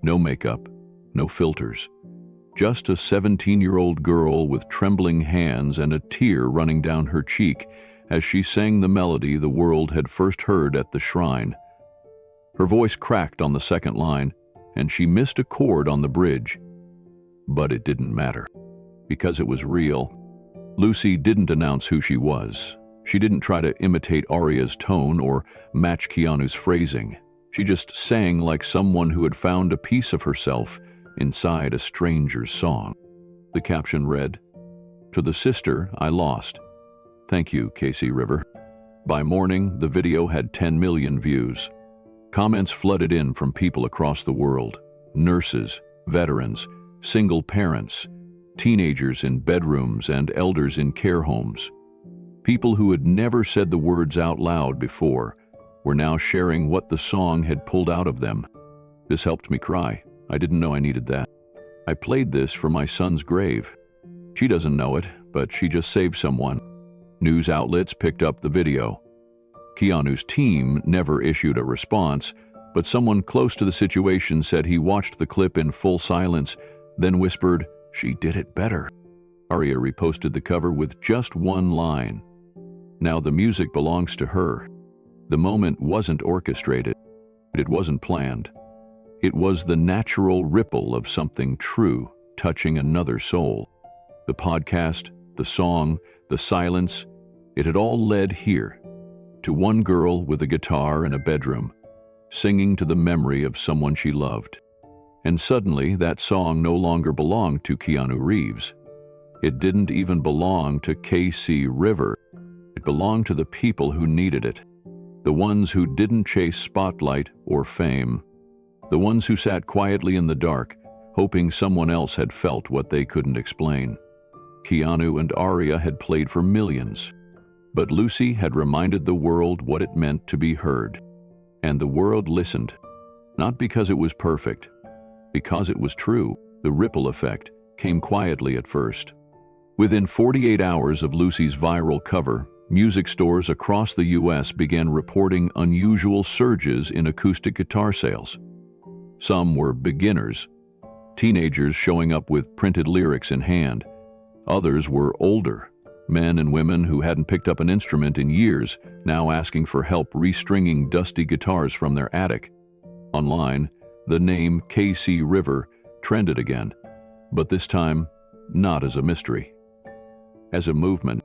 No makeup, no filters. Just a 17-year-old girl with trembling hands and a tear running down her cheek as she sang the melody the world had first heard at the shrine. Her voice cracked on the second line, and she missed a chord on the bridge. But it didn't matter, because it was real. Lucy didn't announce who she was. She didn't try to imitate Aria's tone or match Keanu's phrasing. She just sang like someone who had found a piece of herself inside a stranger's song. The caption read, "To the sister I lost. Thank you, KC River." By morning, the video had 10 million views. Comments flooded in from people across the world: nurses, veterans, single parents, teenagers in bedrooms and elders in care homes. People who had never said the words out loud before were now sharing what the song had pulled out of them. This helped me cry. I didn't know I needed that. I played this for my son's grave. She doesn't know it, but she just saved someone. News outlets picked up the video. Keanu's team never issued a response, but someone close to the situation said he watched the clip in full silence, then whispered, "She did it better." Aria reposted the cover with just one line. Now the music belongs to her. The moment wasn't orchestrated. It wasn't planned. It was the natural ripple of something true touching another soul. The podcast, the song, the silence, it had all led here, to one girl with a guitar in a bedroom, singing to the memory of someone she loved. And suddenly, that song no longer belonged to Keanu Reeves. It didn't even belong to KC River. It belonged to the people who needed it. The ones who didn't chase spotlight or fame. The ones who sat quietly in the dark, hoping someone else had felt what they couldn't explain. Keanu and Aria had played for millions. But Lucy had reminded the world what it meant to be heard. And the world listened. Not because it was perfect, because it was true. The ripple effect came quietly at first. Within 48 hours of Lucy's viral cover, music stores across the U.S. began reporting unusual surges in acoustic guitar sales. Some were beginners, teenagers showing up with printed lyrics in hand. Others were older, men and women who hadn't picked up an instrument in years, now asking for help restringing dusty guitars from their attic. Online, the name KC River trended again, but this time, not as a mystery. As a movement,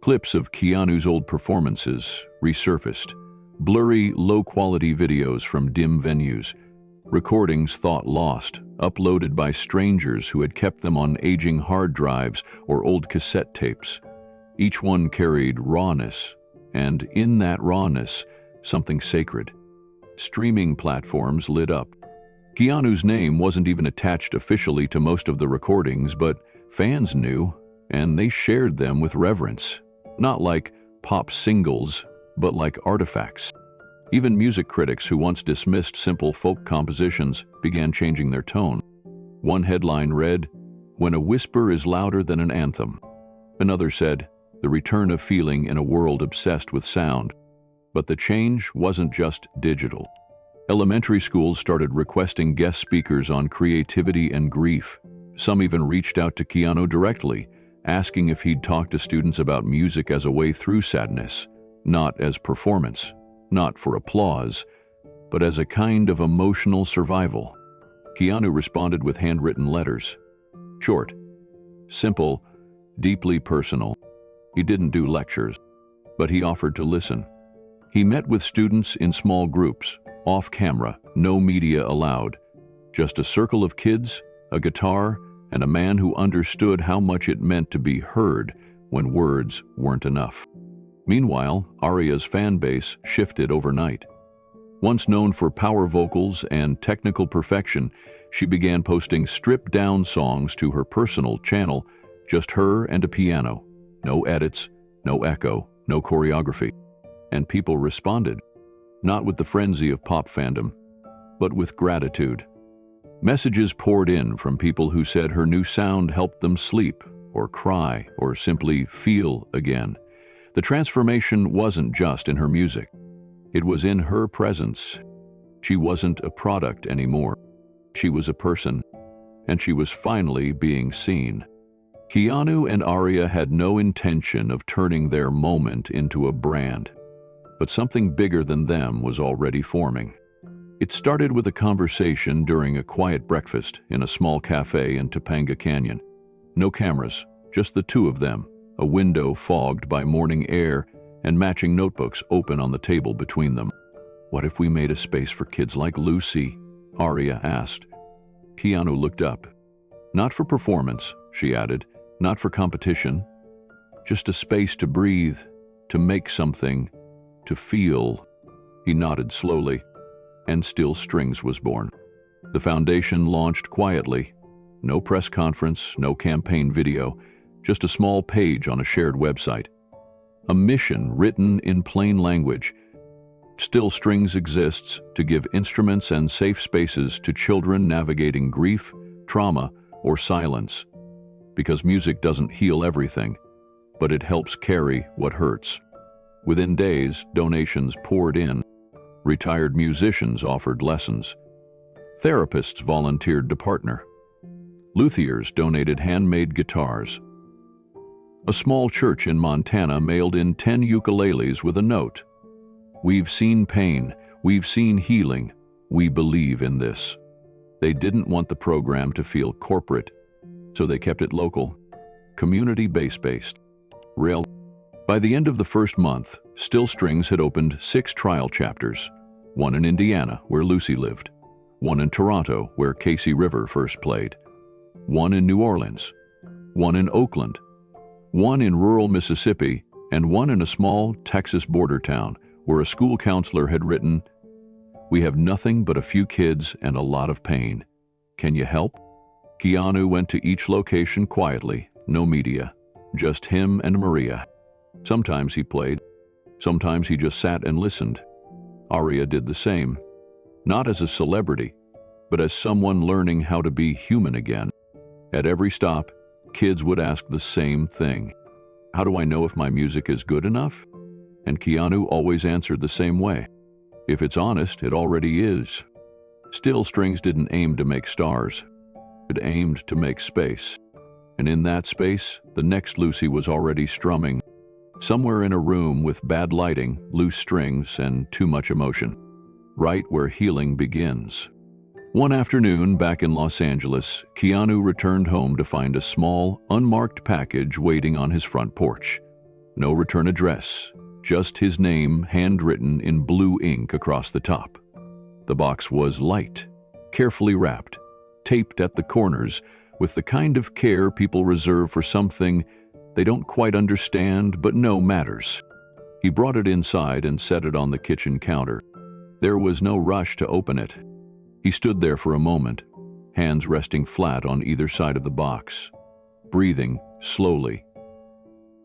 clips of Keanu's old performances resurfaced, blurry, low-quality videos from dim venues, recordings thought lost, uploaded by strangers who had kept them on aging hard drives or old cassette tapes. Each one carried rawness, and in that rawness, something sacred. Streaming platforms lit up. Keanu's name wasn't even attached officially to most of the recordings, but fans knew, and they shared them with reverence. Not like pop singles, but like artifacts. Even music critics who once dismissed simple folk compositions began changing their tone. One headline read, "When a whisper is louder than an anthem." Another said, "The return of feeling in a world obsessed with sound." But the change wasn't just digital. Elementary schools started requesting guest speakers on creativity and grief. Some even reached out to Keanu directly, asking if he'd talk to students about music as a way through sadness, not as performance, not for applause, but as a kind of emotional survival. Keanu responded with handwritten letters. Short, simple, deeply personal. He didn't do lectures, but he offered to listen. He met with students in small groups, off camera, no media allowed. Just a circle of kids, a guitar, and a man who understood how much it meant to be heard when words weren't enough. Meanwhile, Aria's fan base shifted overnight. Once known for power vocals and technical perfection, she began posting stripped-down songs to her personal channel, just her and a piano. No edits, no echo, no choreography. And people responded, not with the frenzy of pop fandom, but with gratitude. Messages poured in from people who said her new sound helped them sleep, or cry, or simply feel again. The transformation wasn't just in her music. It was in her presence. She wasn't a product anymore. She was a person, and she was finally being seen. Keanu and Aria had no intention of turning their moment into a brand, but something bigger than them was already forming. It started with a conversation during a quiet breakfast in a small cafe in Topanga Canyon. No cameras, just the two of them, a window fogged by morning air and matching notebooks open on the table between them. "What if we made a space for kids like Lucy?" Aria asked. Keanu looked up. "Not for performance," she added, "not for competition. Just a space to breathe, to make something, to feel. He nodded slowly, and Still Strings was born. The foundation launched quietly. No press conference, no campaign video, just a small page on a shared website. A mission written in plain language. Still Strings exists to give instruments and safe spaces to children navigating grief, trauma, or silence. Because music doesn't heal everything, but it helps carry what hurts. Within days, donations poured in. Retired musicians offered lessons. Therapists volunteered to partner. Luthiers donated handmade guitars. A small church in Montana mailed in 10 ukuleles with a note. "We've seen pain, we've seen healing, we believe in this." They didn't want the program to feel corporate, so they kept it local, community-based. Real. By the end of the first month, Still Strings had opened 6 trial chapters, one in Indiana, where Lucy lived, one in Toronto, where Casey River first played, one in New Orleans, one in Oakland, one in rural Mississippi, and one in a small Texas border town where a school counselor had written, "We have nothing but a few kids and a lot of pain. Can you help?" Keanu went to each location quietly, no media, just him and Maria. Sometimes he played, sometimes he just sat and listened. Aria did the same, not as a celebrity, but as someone learning how to be human again. At every stop, kids would ask the same thing. "How do I know if my music is good enough?" And Keanu always answered the same way. "If it's honest, it already is." Still Strings didn't aim to make stars. It aimed to make space. And in that space, the next Lucy was already strumming. Somewhere in a room with bad lighting, loose strings, and too much emotion. Right where healing begins. One afternoon back in Los Angeles, Keanu returned home to find a small, unmarked package waiting on his front porch. No return address, just his name handwritten in blue ink across the top. The box was light, carefully wrapped, taped at the corners with the kind of care people reserve for something they don't quite understand but know matters. He brought it inside and set it on the kitchen counter. There was no rush to open it. He stood there for a moment, hands resting flat on either side of the box, breathing slowly.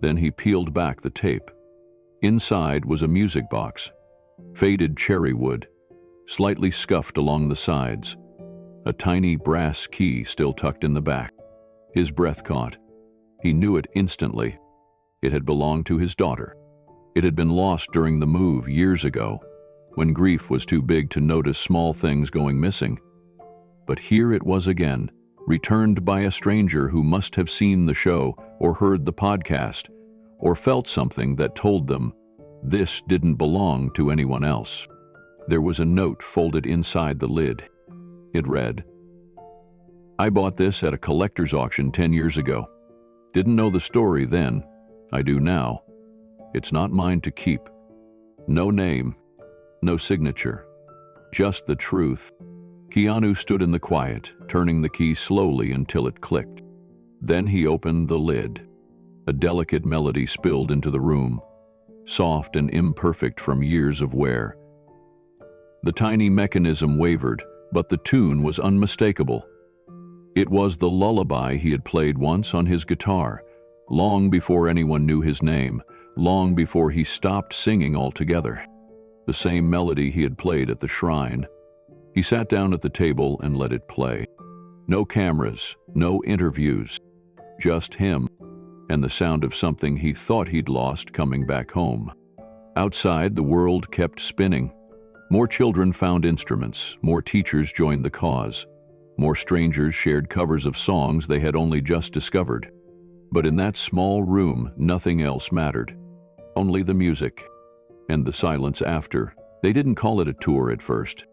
Then he peeled back the tape. Inside was a music box, faded cherry wood, slightly scuffed along the sides, a tiny brass key still tucked in the back. His breath caught. He knew it instantly. It had belonged to his daughter. It had been lost during the move years ago, when grief was too big to notice small things going missing. But here it was again, returned by a stranger who must have seen the show or heard the podcast, or felt something that told them this didn't belong to anyone else. There was a note folded inside the lid. It read, "I bought this at a collector's auction 10 years ago. Didn't know the story then. I do now. It's not mine to keep. No name, no signature, just the truth." Keanu stood in the quiet, turning the key slowly until it clicked. Then he opened the lid. A delicate melody spilled into the room, soft and imperfect from years of wear. The tiny mechanism wavered, but the tune was unmistakable. It was the lullaby he had played once on his guitar, long before anyone knew his name, long before he stopped singing altogether. The same melody he had played at the shrine. He sat down at the table and let it play. No cameras, no interviews, just him, and the sound of something he thought he'd lost coming back home. Outside, the world kept spinning. More children found instruments, more teachers joined the cause, more strangers shared covers of songs they had only just discovered. But in that small room, nothing else mattered. Only the music. And the silence after. They didn't call it a tour at first.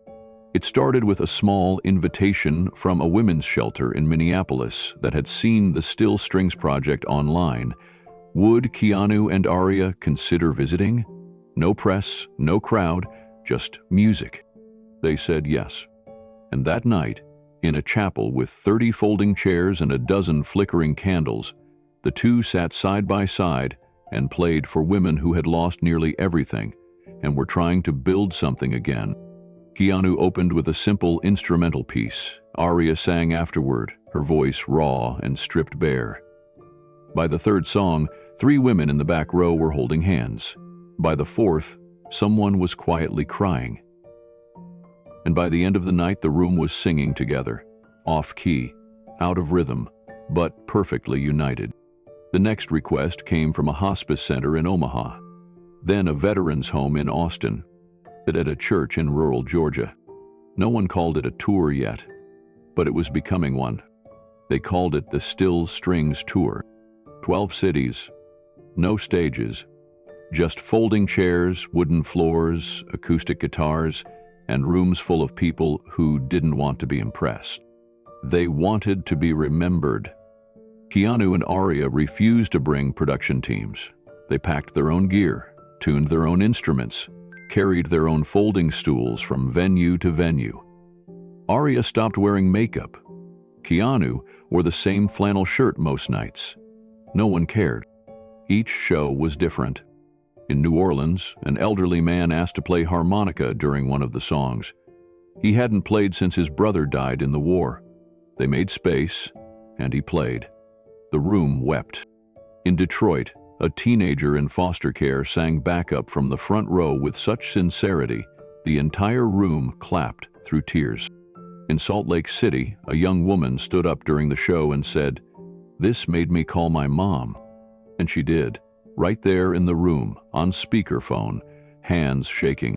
It started with a small invitation from a women's shelter in Minneapolis that had seen the Still Strings project online. Would Keanu and Aria consider visiting? No press, no crowd, just music. They said yes. And that night, in a chapel with 30 folding chairs and a dozen flickering candles, the two sat side by side and played for women who had lost nearly everything and were trying to build something again. Keanu opened with a simple instrumental piece. Aria sang afterward, her voice raw and stripped bare. By the third song, 3 women in the back row were holding hands. By the fourth, someone was quietly crying. And by the end of the night, the room was singing together, off-key, out of rhythm, but perfectly united. The next request came from a hospice center in Omaha, then a veterans home in Austin, and at a church in rural Georgia. No one called it a tour yet, but it was becoming one. They called it the Still Strings Tour. 12 cities, no stages, just folding chairs, wooden floors, acoustic guitars, and rooms full of people who didn't want to be impressed. They wanted to be remembered. Keanu and Aria refused to bring production teams. They packed their own gear, tuned their own instruments, carried their own folding stools from venue to venue. Aria stopped wearing makeup. Keanu wore the same flannel shirt most nights. No one cared. Each show was different. In New Orleans, an elderly man asked to play harmonica during one of the songs. He hadn't played since his brother died in the war. They made space, and he played. The room wept. In Detroit, a teenager in foster care sang backup from the front row with such sincerity, the entire room clapped through tears. In Salt Lake City, a young woman stood up during the show and said, "This made me call my mom." And she did, right there in the room, on speakerphone, hands shaking.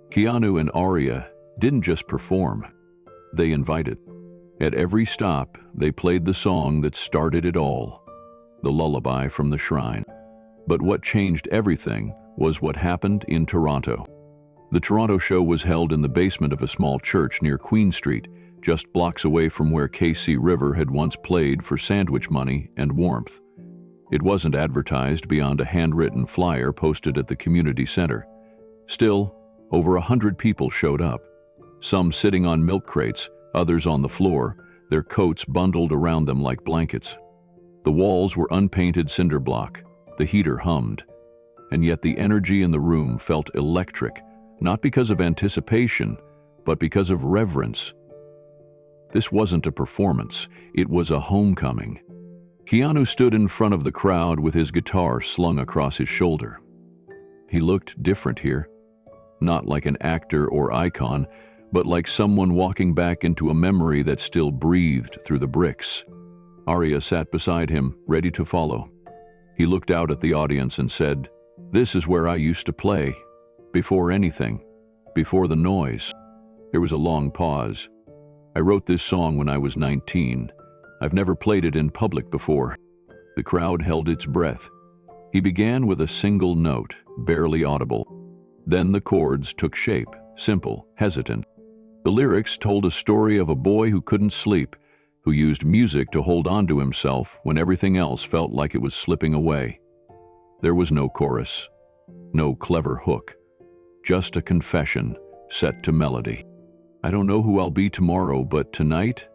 Keanu and Aria didn't just perform, they invited. At every stop, they played the song that started it all, the lullaby from the shrine. But what changed everything was what happened in Toronto. The Toronto show was held in the basement of a small church near Queen Street, just blocks away from where KC River had once played for sandwich money and warmth. It wasn't advertised beyond a handwritten flyer posted at the community center. Still, over 100 people showed up, some sitting on milk crates, others on the floor, their coats bundled around them like blankets. The walls were unpainted cinder block, the heater hummed, and yet the energy in the room felt electric, not because of anticipation, but because of reverence. This wasn't a performance, it was a homecoming. Keanu stood in front of the crowd with his guitar slung across his shoulder. He looked different here, not like an actor or icon, but like someone walking back into a memory that still breathed through the bricks. Aria sat beside him, ready to follow. He looked out at the audience and said, "This is where I used to play, before anything, before the noise." There was a long pause. "I wrote this song when I was 19. I've never played it in public before." The crowd held its breath. He began with a single note, barely audible. Then the chords took shape, simple, hesitant. The lyrics told a story of a boy who couldn't sleep, who used music to hold on to himself when everything else felt like it was slipping away. There was no chorus, no clever hook, just a confession set to melody. "I don't know who I'll be tomorrow, but tonight,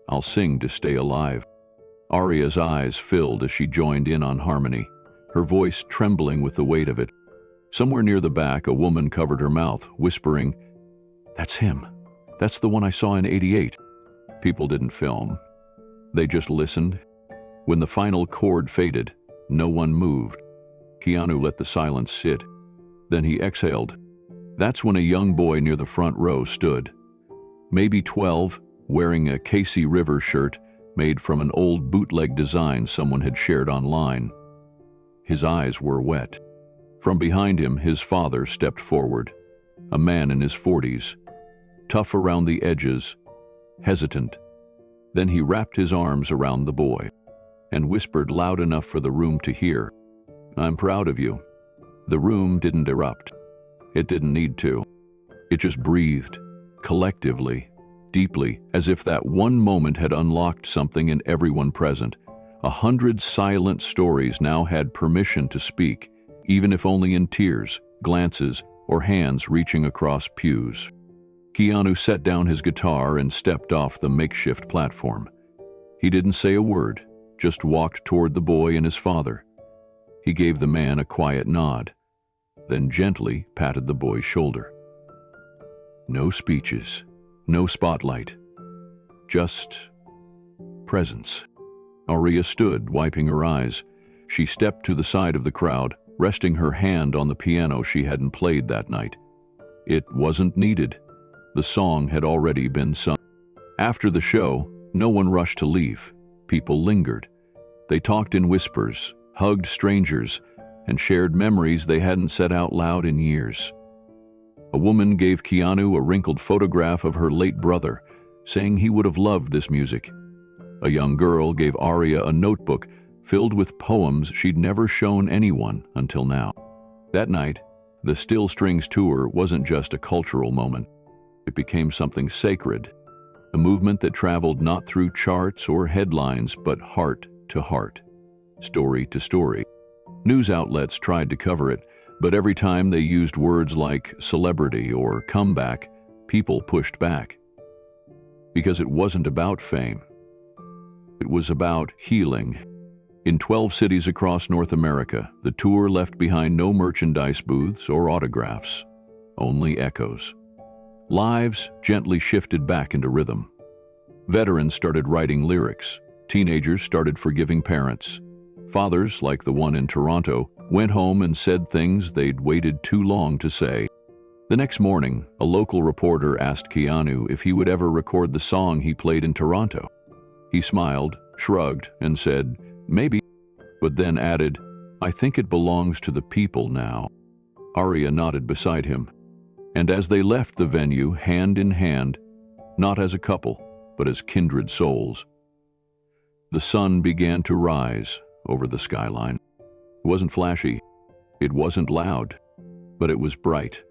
I'll sing to stay alive." Aria's eyes filled as she joined in on harmony, her voice trembling with the weight of it. Somewhere near the back, a woman covered her mouth, whispering, "That's him. That's the one I saw in '88. People didn't film. They just listened. When the final chord faded, no one moved. Keanu let the silence sit. Then he exhaled. That's when a young boy near the front row stood. Maybe 12, wearing a KC River shirt made from an old bootleg design someone had shared online. His eyes were wet. From behind him, his father stepped forward, a man in his 40s, tough around the edges, hesitant. Then he wrapped his arms around the boy and whispered loud enough for the room to hear, "I'm proud of you." The room didn't erupt. It didn't need to. It just breathed, collectively, deeply, as if that one moment had unlocked something in everyone present. 100 silent stories now had permission to speak, even if only in tears, glances, or hands reaching across pews. Keanu set down his guitar and stepped off the makeshift platform. He didn't say a word, just walked toward the boy and his father. He gave the man a quiet nod. then gently patted the boy's shoulder. No speeches, no spotlight, just presence. Aria stood, wiping her eyes. She stepped to the side of the crowd, resting her hand on the piano she hadn't played that night. It wasn't needed. The song had already been sung. After the show, no one rushed to leave. People lingered. They talked in whispers, hugged strangers, and shared memories they hadn't said out loud in years. A woman gave Keanu a wrinkled photograph of her late brother, saying he would have loved this music. A young girl gave Aria a notebook filled with poems she'd never shown anyone until now. That night, the Still Strings tour wasn't just a cultural moment. It became something sacred, a movement that traveled not through charts or headlines, but heart to heart, story to story. News outlets tried to cover it, but every time they used words like celebrity or comeback, people pushed back. Because it wasn't about fame. It was about healing. In 12 cities across North America, the tour left behind no merchandise booths or autographs, only echoes. Lives gently shifted back into rhythm. Veterans started writing lyrics. Teenagers started forgiving parents. Fathers, like the one in Toronto, went home and said things they'd waited too long to say. The next morning, a local reporter asked Keanu if he would ever record the song he played in Toronto. He smiled, shrugged, and said, "Maybe," but then added, "I think it belongs to the people now." Aria nodded beside him, and as they left the venue hand in hand, not as a couple, but as kindred souls, the sun began to rise over the skyline. It wasn't flashy, it wasn't loud, but it was bright.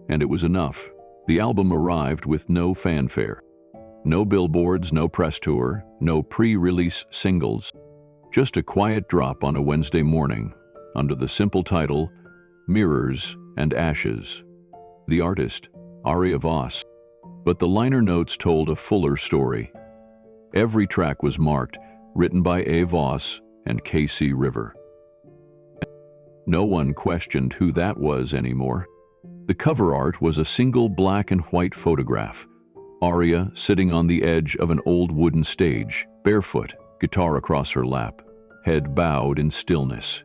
And it was enough. The album arrived with no fanfare. No billboards, no press tour, no pre-release singles. Just a quiet drop on a Wednesday morning under the simple title, Mirrors and Ashes. The artist, Aria Voss. But the liner notes told a fuller story. Every track was marked, written by A. Voss and K.C. River. No one questioned who that was anymore. The cover art was a single black and white photograph. Aria sitting on the edge of an old wooden stage, barefoot, guitar across her lap, head bowed in stillness.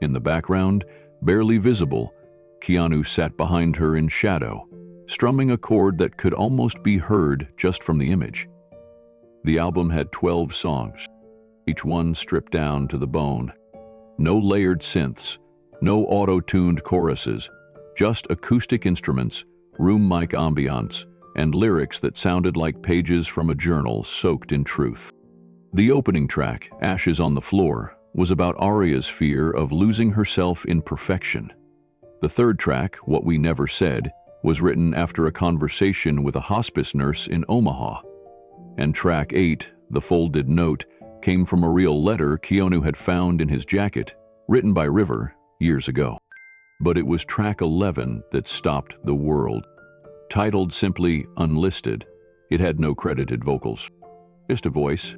In the background, barely visible, Keanu sat behind her in shadow, strumming a chord that could almost be heard just from the image. The album had 12 songs, each one stripped down to the bone. No layered synths, no auto-tuned choruses, just acoustic instruments, room mic ambiance, and lyrics that sounded like pages from a journal soaked in truth. The opening track, Ashes on the Floor, was about Aria's fear of losing herself in perfection. The third track, What We Never Said, was written after a conversation with a hospice nurse in Omaha. And track 8, The Folded Note, came from a real letter Keanu had found in his jacket, written by River years ago. But it was track 11 that stopped the world. Titled simply Unlisted, it had no credited vocals. Just a voice,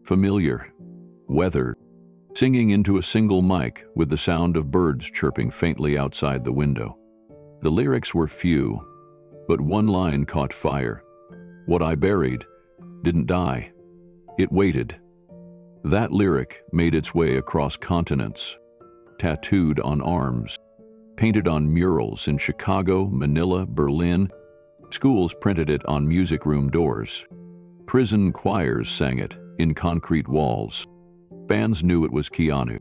familiar, weathered, singing into a single mic with the sound of birds chirping faintly outside the window. The lyrics were few, but one line caught fire. What I buried didn't die. It waited. That lyric made its way across continents, tattooed on arms, painted on murals in Chicago, Manila, Berlin. Schools printed it on music room doors. Prison choirs sang it in concrete walls. Fans knew it was Keanu.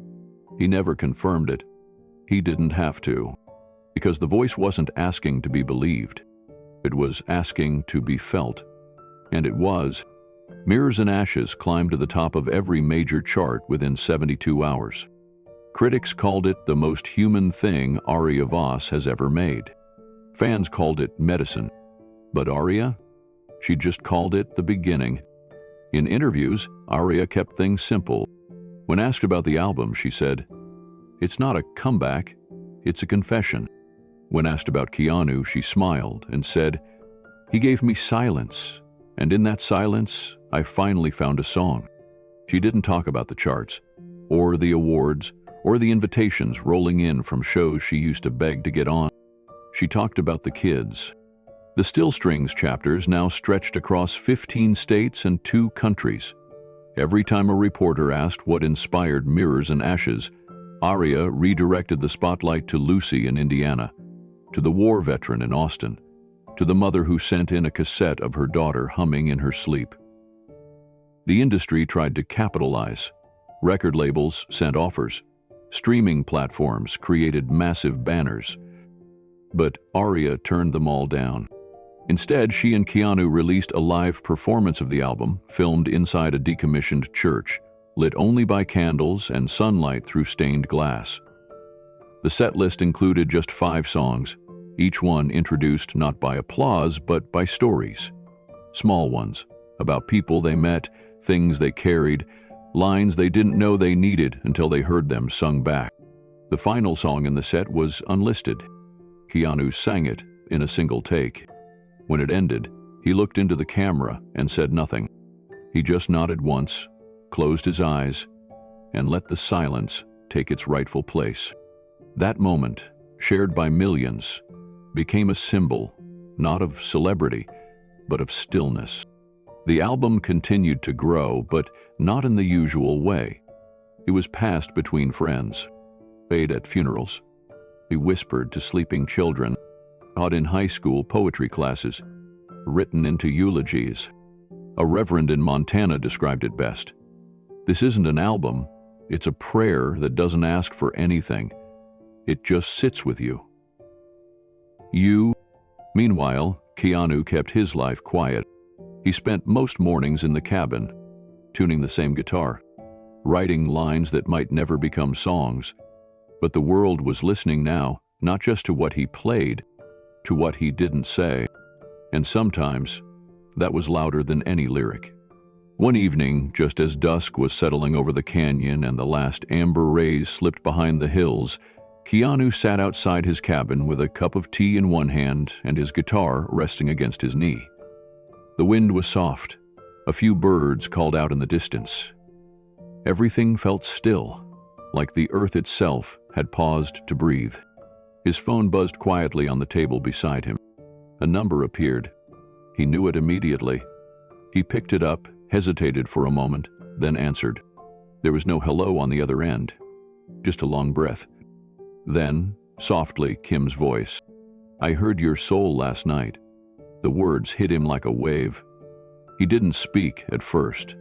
He never confirmed it. He didn't have to, because the voice wasn't asking to be believed. It was asking to be felt. And it was. Mirrors and Ashes climbed to the top of every major chart within 72 hours. Critics called it the most human thing Aria Voss has ever made. Fans called it medicine. But Aria? She just called it the beginning. In interviews, Aria kept things simple. When asked about the album, she said, "It's not a comeback, it's a confession." When asked about Keanu, she smiled and said, "He gave me silence, and in that silence, I finally found a song." She didn't talk about the charts, or the awards, or the invitations rolling in from shows she used to beg to get on. She talked about the kids. The Still Strings chapters now stretched across 15 states and 2 countries. Every time a reporter asked what inspired Mirrors and Ashes, Aria redirected the spotlight to Lucy in Indiana, to the war veteran in Austin, to the mother who sent in a cassette of her daughter humming in her sleep. The industry tried to capitalize. Record labels sent offers. Streaming platforms created massive banners. But Aria turned them all down. Instead, she and Keanu released a live performance of the album, filmed inside a decommissioned church, lit only by candles and sunlight through stained glass. The set list included just 5 songs, each one introduced not by applause but by stories. Small ones, about people they met, things they carried, lines they didn't know they needed until they heard them sung back. The final song in the set was unlisted. Keanu sang it in a single take. When it ended, he looked into the camera and said nothing. He just nodded once, closed his eyes, and let the silence take its rightful place. That moment, shared by millions, became a symbol, not of celebrity, but of stillness. The album continued to grow, but not in the usual way. It was passed between friends, played at funerals. He whispered to sleeping children, taught in high school poetry classes, written into eulogies. A reverend in Montana described it best. This isn't an album, it's a prayer that doesn't ask for anything. It just sits with you. Meanwhile, Keanu kept his life quiet. He spent most mornings in the cabin, tuning the same guitar, writing lines that might never become songs. But the world was listening now, not just to what he played, to what he didn't say. And sometimes, that was louder than any lyric. One evening, just as dusk was settling over the canyon and the last amber rays slipped behind the hills, Keanu sat outside his cabin with a cup of tea in one hand and his guitar resting against his knee. The wind was soft. A few birds called out in the distance. Everything felt still, like the earth itself had paused to breathe. His phone buzzed quietly on the table beside him. A number appeared. He knew it immediately. He picked it up, hesitated for a moment, then answered. There was no hello on the other end, just a long breath. Then, softly, Kim's voice. I heard your soul last night. The words hit him like a wave. He didn't speak at first.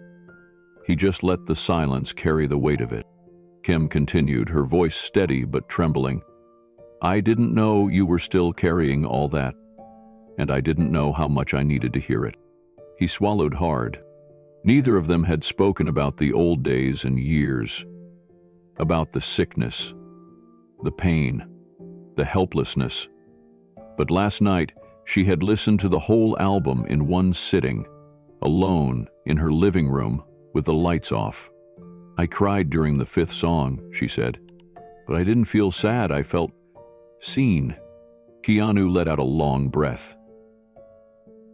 He just let the silence carry the weight of it. Kim continued, her voice steady but trembling. I didn't know you were still carrying all that, and I didn't know how much I needed to hear it. He swallowed hard. Neither of them had spoken about the old days in years, about the sickness, the pain, the helplessness. But last night, she had listened to the whole album in one sitting, alone in her living room with the lights off. I cried during the 5th song, she said, but I didn't feel sad. I felt seen. Keanu let out a long breath.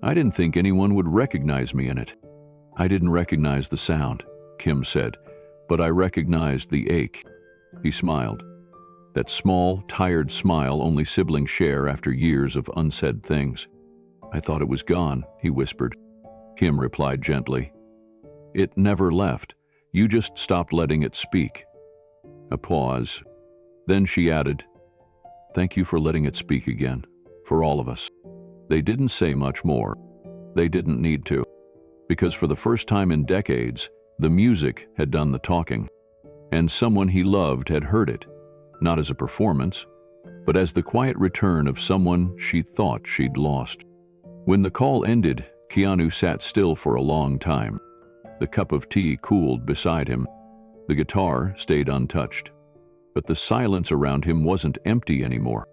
I didn't think anyone would recognize me in it. I didn't recognize the sound, Kim said, but I recognized the ache. He smiled. That small, tired smile only siblings share after years of unsaid things. I thought it was gone, he whispered. Kim replied gently. It never left. You just stopped letting it speak. A pause. Then she added, Thank you for letting it speak again, for all of us. They didn't say much more. They didn't need to, because for the first time in decades, the music had done the talking, and someone he loved had heard it, not as a performance, but as the quiet return of someone she thought she'd lost. When the call ended, Keanu sat still for a long time. The cup of tea cooled beside him. The guitar stayed untouched. But the silence around him wasn't empty anymore.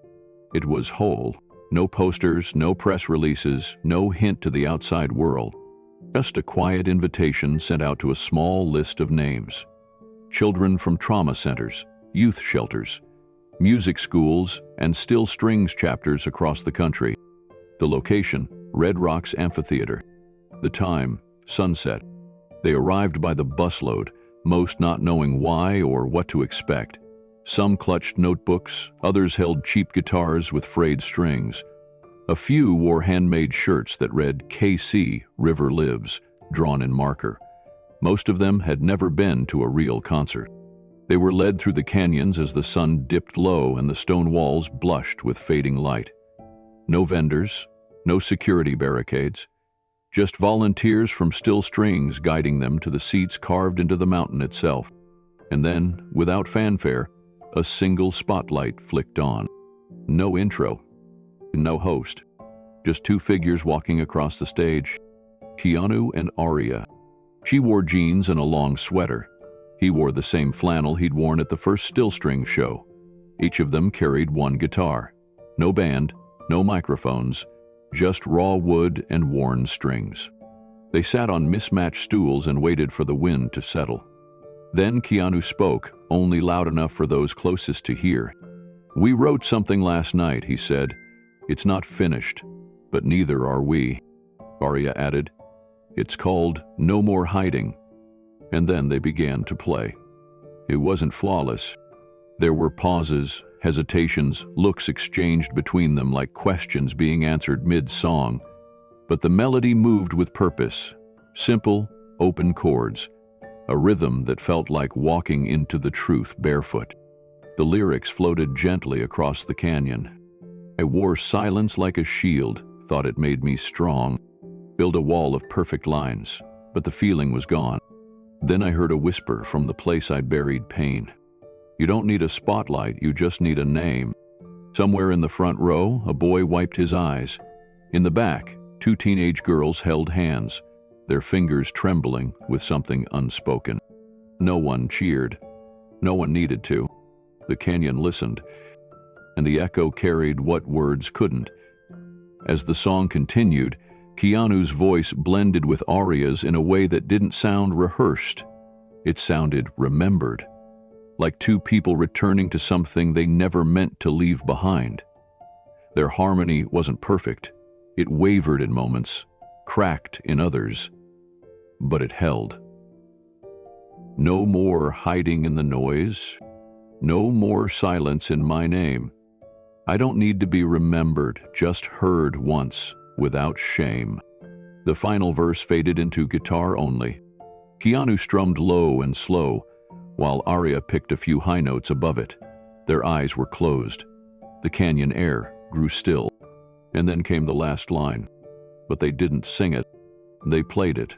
It was whole. No posters, no press releases, no hint to the outside world. Just a quiet invitation sent out to a small list of names. Children from trauma centers, youth shelters, music schools, and Still Strings chapters across the country. The location, Red Rocks Amphitheater. The time, sunset. They arrived by the busload, most not knowing why or what to expect. Some clutched notebooks, others held cheap guitars with frayed strings. A few wore handmade shirts that read KC, River Lives, drawn in marker. Most of them had never been to a real concert. They were led through the canyons as the sun dipped low and the stone walls blushed with fading light. No vendors, no security barricades, just volunteers from Still Strings guiding them to the seats carved into the mountain itself. And then, without fanfare, a single spotlight flicked on. No intro, no host, just two figures walking across the stage. Keanu and Aria. She wore jeans and a long sweater. He wore the same flannel he'd worn at the first Still Strings show. Each of them carried one guitar. No band, no microphones, just raw wood and worn strings. They sat on mismatched stools and waited for the wind to settle. Then Keanu spoke, only loud enough for those closest to hear. "We wrote something last night," he said. "It's not finished, but neither are we." Aria added, "It's called No More Hiding." And then they began to play. It wasn't flawless. There were pauses, hesitations, looks exchanged between them like questions being answered mid-song. But the melody moved with purpose, simple, open chords, a rhythm that felt like walking into the truth barefoot. The lyrics floated gently across the canyon. "I wore silence like a shield, thought it made me strong. Build a wall of perfect lines, but the feeling was gone. Then I heard a whisper from the place I'd buried pain. You don't need a spotlight, you just need a name." Somewhere in the front row, a boy wiped his eyes. In the back, two teenage girls held hands, their fingers trembling with something unspoken. No one cheered. No one needed to. The canyon listened, and the echo carried what words couldn't. As the song continued, Keanu's voice blended with Aria's in a way that didn't sound rehearsed. It sounded remembered, like two people returning to something they never meant to leave behind. Their harmony wasn't perfect. It wavered in moments, cracked in others, but it held. No more hiding in the noise. No more silence in my name. I don't need to be remembered, just heard once, without shame. The final verse faded into guitar only. Keanu strummed low and slow, while Aria picked a few high notes above it. Their eyes were closed. The canyon air grew still. And then came the last line. But they didn't sing it. They played it,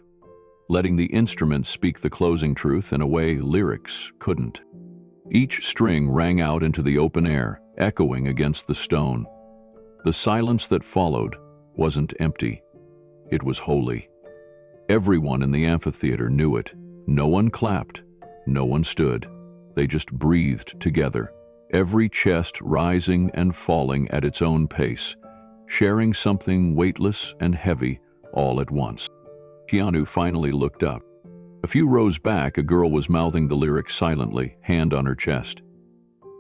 letting the instruments speak the closing truth in a way lyrics couldn't. Each string rang out into the open air, echoing against the stone. The silence that followed wasn't empty. It was holy. Everyone in the amphitheater knew it. No one clapped. No one stood. They just breathed together, every chest rising and falling at its own pace, sharing something weightless and heavy all at once. Keanu finally looked up. A few rows back, a girl was mouthing the lyrics silently, hand on her chest.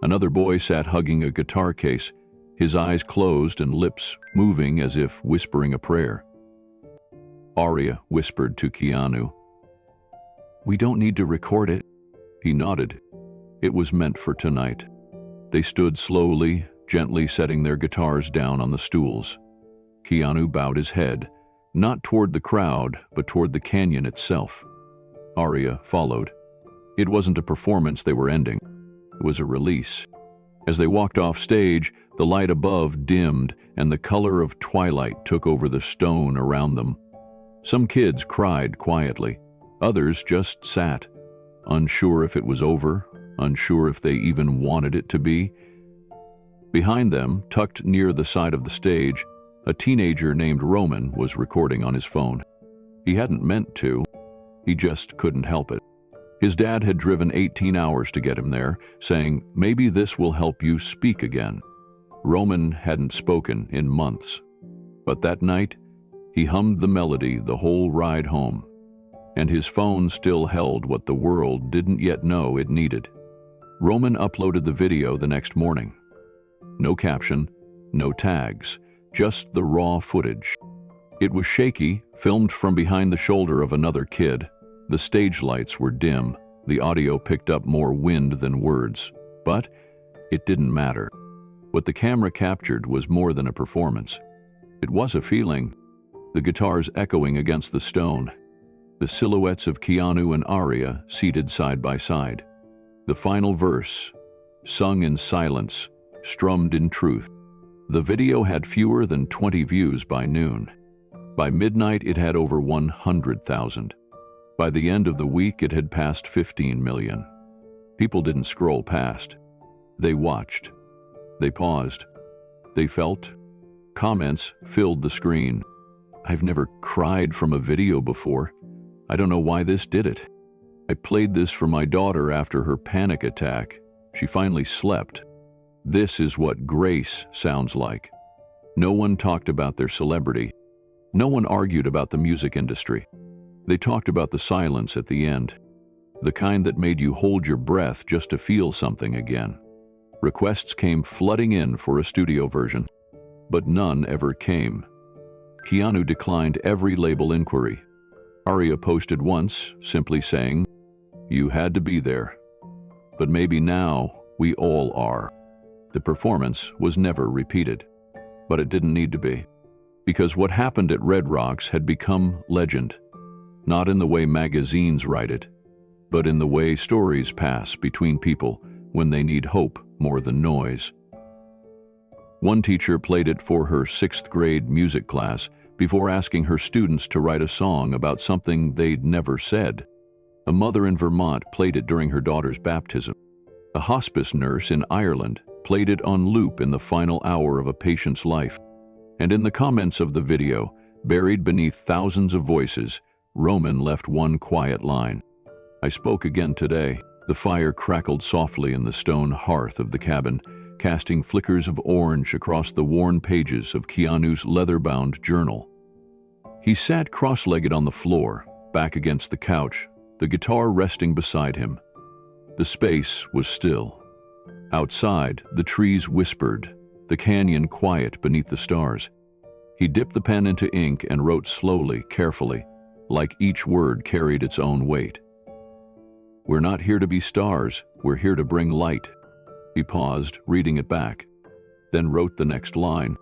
Another boy sat hugging a guitar case, his eyes closed and lips moving as if whispering a prayer. Aria whispered to Keanu, "We don't need to record it." He nodded. It was meant for tonight. They stood slowly, gently setting their guitars down on the stools. Keanu bowed his head, not toward the crowd, but toward the canyon itself. Aria followed. It wasn't a performance they were ending. It was a release. As they walked off stage, the light above dimmed and the color of twilight took over the stone around them. Some kids cried quietly. Others just sat, unsure if it was over, unsure if they even wanted it to be. Behind them, tucked near the side of the stage, a teenager named Roman was recording on his phone. He hadn't meant to. He just couldn't help it. His dad had driven 18 hours to get him there, saying, "Maybe this will help you speak again." Roman hadn't spoken in months. But that night, he hummed the melody the whole ride home. And his phone still held what the world didn't yet know it needed. Roman uploaded the video the next morning. No caption, no tags, just the raw footage. It was shaky, filmed from behind the shoulder of another kid. The stage lights were dim. The audio picked up more wind than words. But it didn't matter. What the camera captured was more than a performance. It was a feeling. The guitars echoing against the stone. The silhouettes of Keanu and Aria seated side by side. The final verse, sung in silence, strummed in truth. The video had fewer than 20 views by noon. By midnight, it had over 100,000. By the end of the week, it had passed 15 million. People didn't scroll past. They watched. They paused. They felt. Comments filled the screen. "I've never cried from a video before. I don't know why this did it. I played this for my daughter after her panic attack. She finally slept. This is what grace sounds like." No one talked about their celebrity. No one argued about the music industry. They talked about the silence at the end, the kind that made you hold your breath just to feel something again. Requests came flooding in for a studio version, but none ever came. Keanu declined every label inquiry. Aria posted once, simply saying, "You had to be there. But maybe now we all are." The performance was never repeated, but it didn't need to be, because what happened at Red Rocks had become legend, not in the way magazines write it, but in the way stories pass between people when they need hope more than noise. One teacher played it for her 6th grade music class before asking her students to write a song about something they'd never said. A mother in Vermont played it during her daughter's baptism. A hospice nurse in Ireland played it on loop in the final hour of a patient's life. And in the comments of the video, buried beneath thousands of voices, Roman left one quiet line. "I spoke again today." The fire crackled softly in the stone hearth of the cabin, casting flickers of orange across the worn pages of Keanu's leather-bound journal. He sat cross-legged on the floor, back against the couch, the guitar resting beside him. The space was still. Outside, the trees whispered, the canyon quiet beneath the stars. He dipped the pen into ink and wrote slowly, carefully, like each word carried its own weight. "We're not here to be stars, we're here to bring light." He paused, reading it back, then wrote the next line.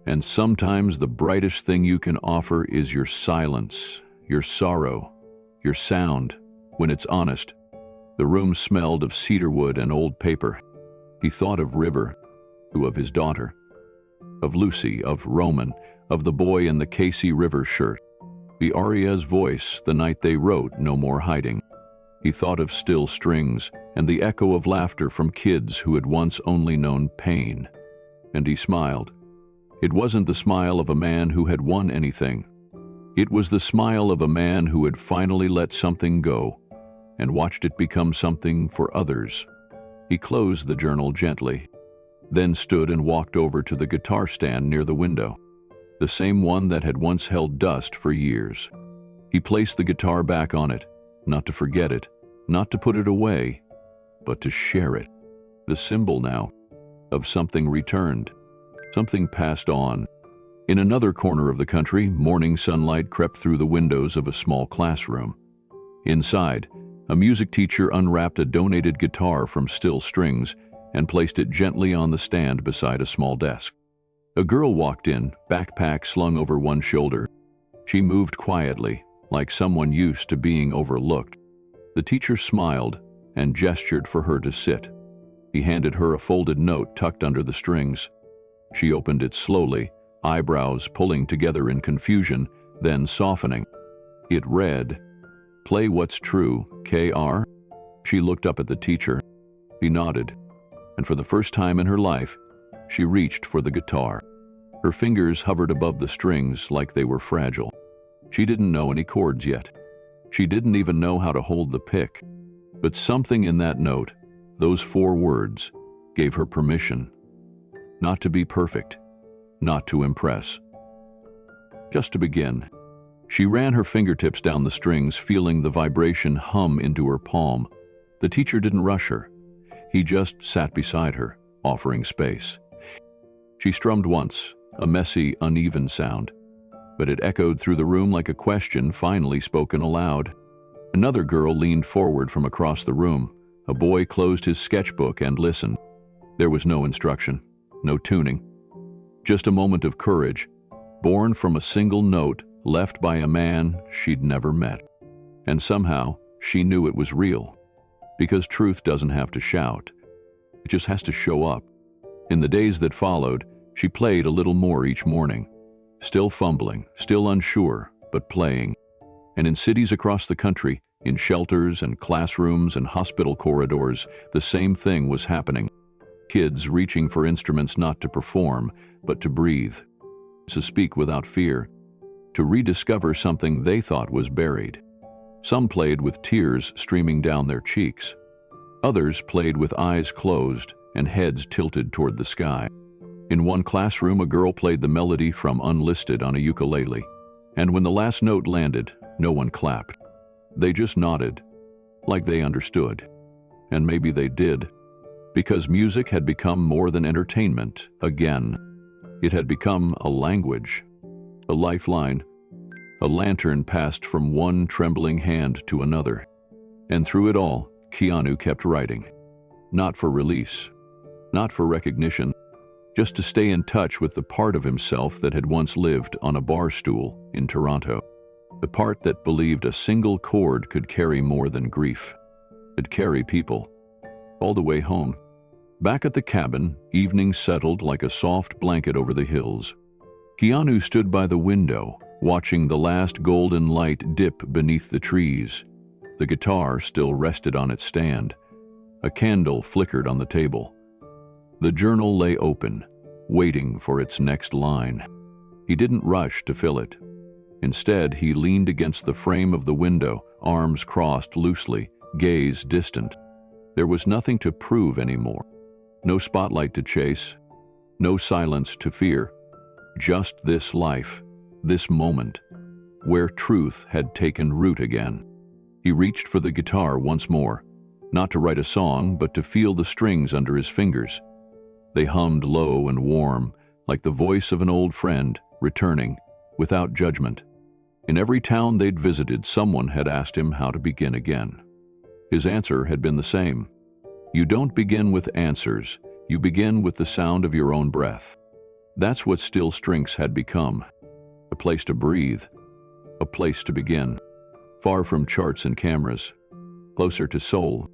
"And sometimes the brightest thing you can offer is your silence, your sorrow, your sound, when it's honest." The room smelled of cedarwood and old paper. He thought of River, of his daughter, of Lucy, of Roman, of the boy in the Casey River shirt, the Aria's voice the night they wrote No More Hiding. He thought of still strings and the echo of laughter from kids who had once only known pain. And he smiled. It wasn't the smile of a man who had won anything. It was the smile of a man who had finally let something go and watched it become something for others. He closed the journal gently, then stood and walked over to the guitar stand near the window, the same one that had once held dust for years. He placed the guitar back on it, not to forget it, not to put it away, but to share it. The symbol now of something returned, something passed on. In another corner of the country, morning sunlight crept through the windows of a small classroom. Inside, a music teacher unwrapped a donated guitar from still strings and placed it gently on the stand beside a small desk. A girl walked in, backpack slung over one shoulder. She moved quietly, like someone used to being overlooked. The teacher smiled and gestured for her to sit. He handed her a folded note tucked under the strings. She opened it slowly, eyebrows pulling together in confusion, then softening. It read, "Play what's true, K.R." She looked up at the teacher. He nodded, and for the first time in her life, she reached for the guitar. Her fingers hovered above the strings like they were fragile. She didn't know any chords yet. She didn't even know how to hold the pick. But something in that note, those 4 words, gave her permission. Not to be perfect, not to impress. Just to begin. She ran her fingertips down the strings, feeling the vibration hum into her palm. The teacher didn't rush her. He just sat beside her, offering space. She strummed once, a messy, uneven sound, but it echoed through the room like a question finally spoken aloud. Another girl leaned forward from across the room, A boy closed his sketchbook and listened. There was no instruction, no tuning. Just a moment of courage, born from a single note left by a man she'd never met. And somehow, she knew it was real. Because truth doesn't have to shout. It just has to show up. In the days that followed, she played a little more each morning. Still fumbling, still unsure, but playing. And in cities across the country, in shelters and classrooms and hospital corridors, the same thing was happening. Kids reaching for instruments not to perform, but to breathe. To speak without fear. To rediscover something they thought was buried. Some played with tears streaming down their cheeks. Others played with eyes closed and heads tilted toward the sky. In one classroom, a girl played the melody from Unlisted on a ukulele. And when the last note landed, no one clapped. They just nodded, like they understood. And maybe they did, because music had become more than entertainment again. It had become a language, a lifeline, a lantern passed from one trembling hand to another. And through it all, Keanu kept writing. Not for release, not for recognition, just to stay in touch with the part of himself that had once lived on a bar stool in Toronto. The part that believed a single chord could carry more than grief. It'd carry people, all the way home. Back at the cabin, evening settled like a soft blanket over the hills. Keanu stood by the window, watching the last golden light dip beneath the trees. The guitar still rested on its stand. A candle flickered on the table. The journal lay open, waiting for its next line. He didn't rush to fill it. Instead, he leaned against the frame of the window, arms crossed loosely, gaze distant. There was nothing to prove anymore. No spotlight to chase, no silence to fear. Just this life, this moment, where truth had taken root again. He reached for the guitar once more, not to write a song, but to feel the strings under his fingers. They hummed low and warm, like the voice of an old friend, returning, without judgment. In every town they'd visited, someone had asked him how to begin again. His answer had been the same. You don't begin with answers, you begin with the sound of your own breath. That's what Still Strings had become. A place to breathe, a place to begin. Far from charts and cameras, closer to soul.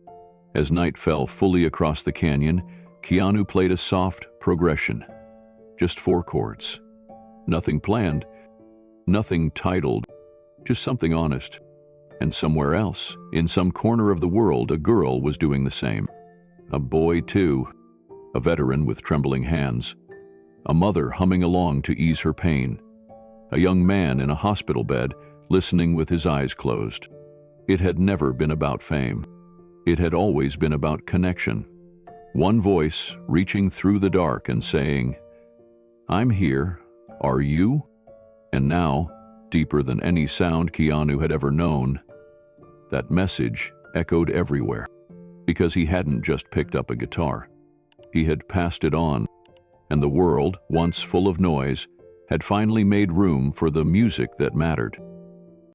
As night fell fully across the canyon, Keanu played a soft progression. Just 4 chords. Nothing planned, nothing titled, just something honest. And somewhere else, in some corner of the world, a girl was doing the same. A boy, too. A veteran with trembling hands. A mother humming along to ease her pain. A young man in a hospital bed, listening with his eyes closed. It had never been about fame. It had always been about connection. One voice reaching through the dark and saying, "I'm here. Are you?" And now, deeper than any sound Keanu had ever known, that message echoed everywhere. Because he hadn't just picked up a guitar. He had passed it on, and the world, once full of noise, had finally made room for the music that mattered.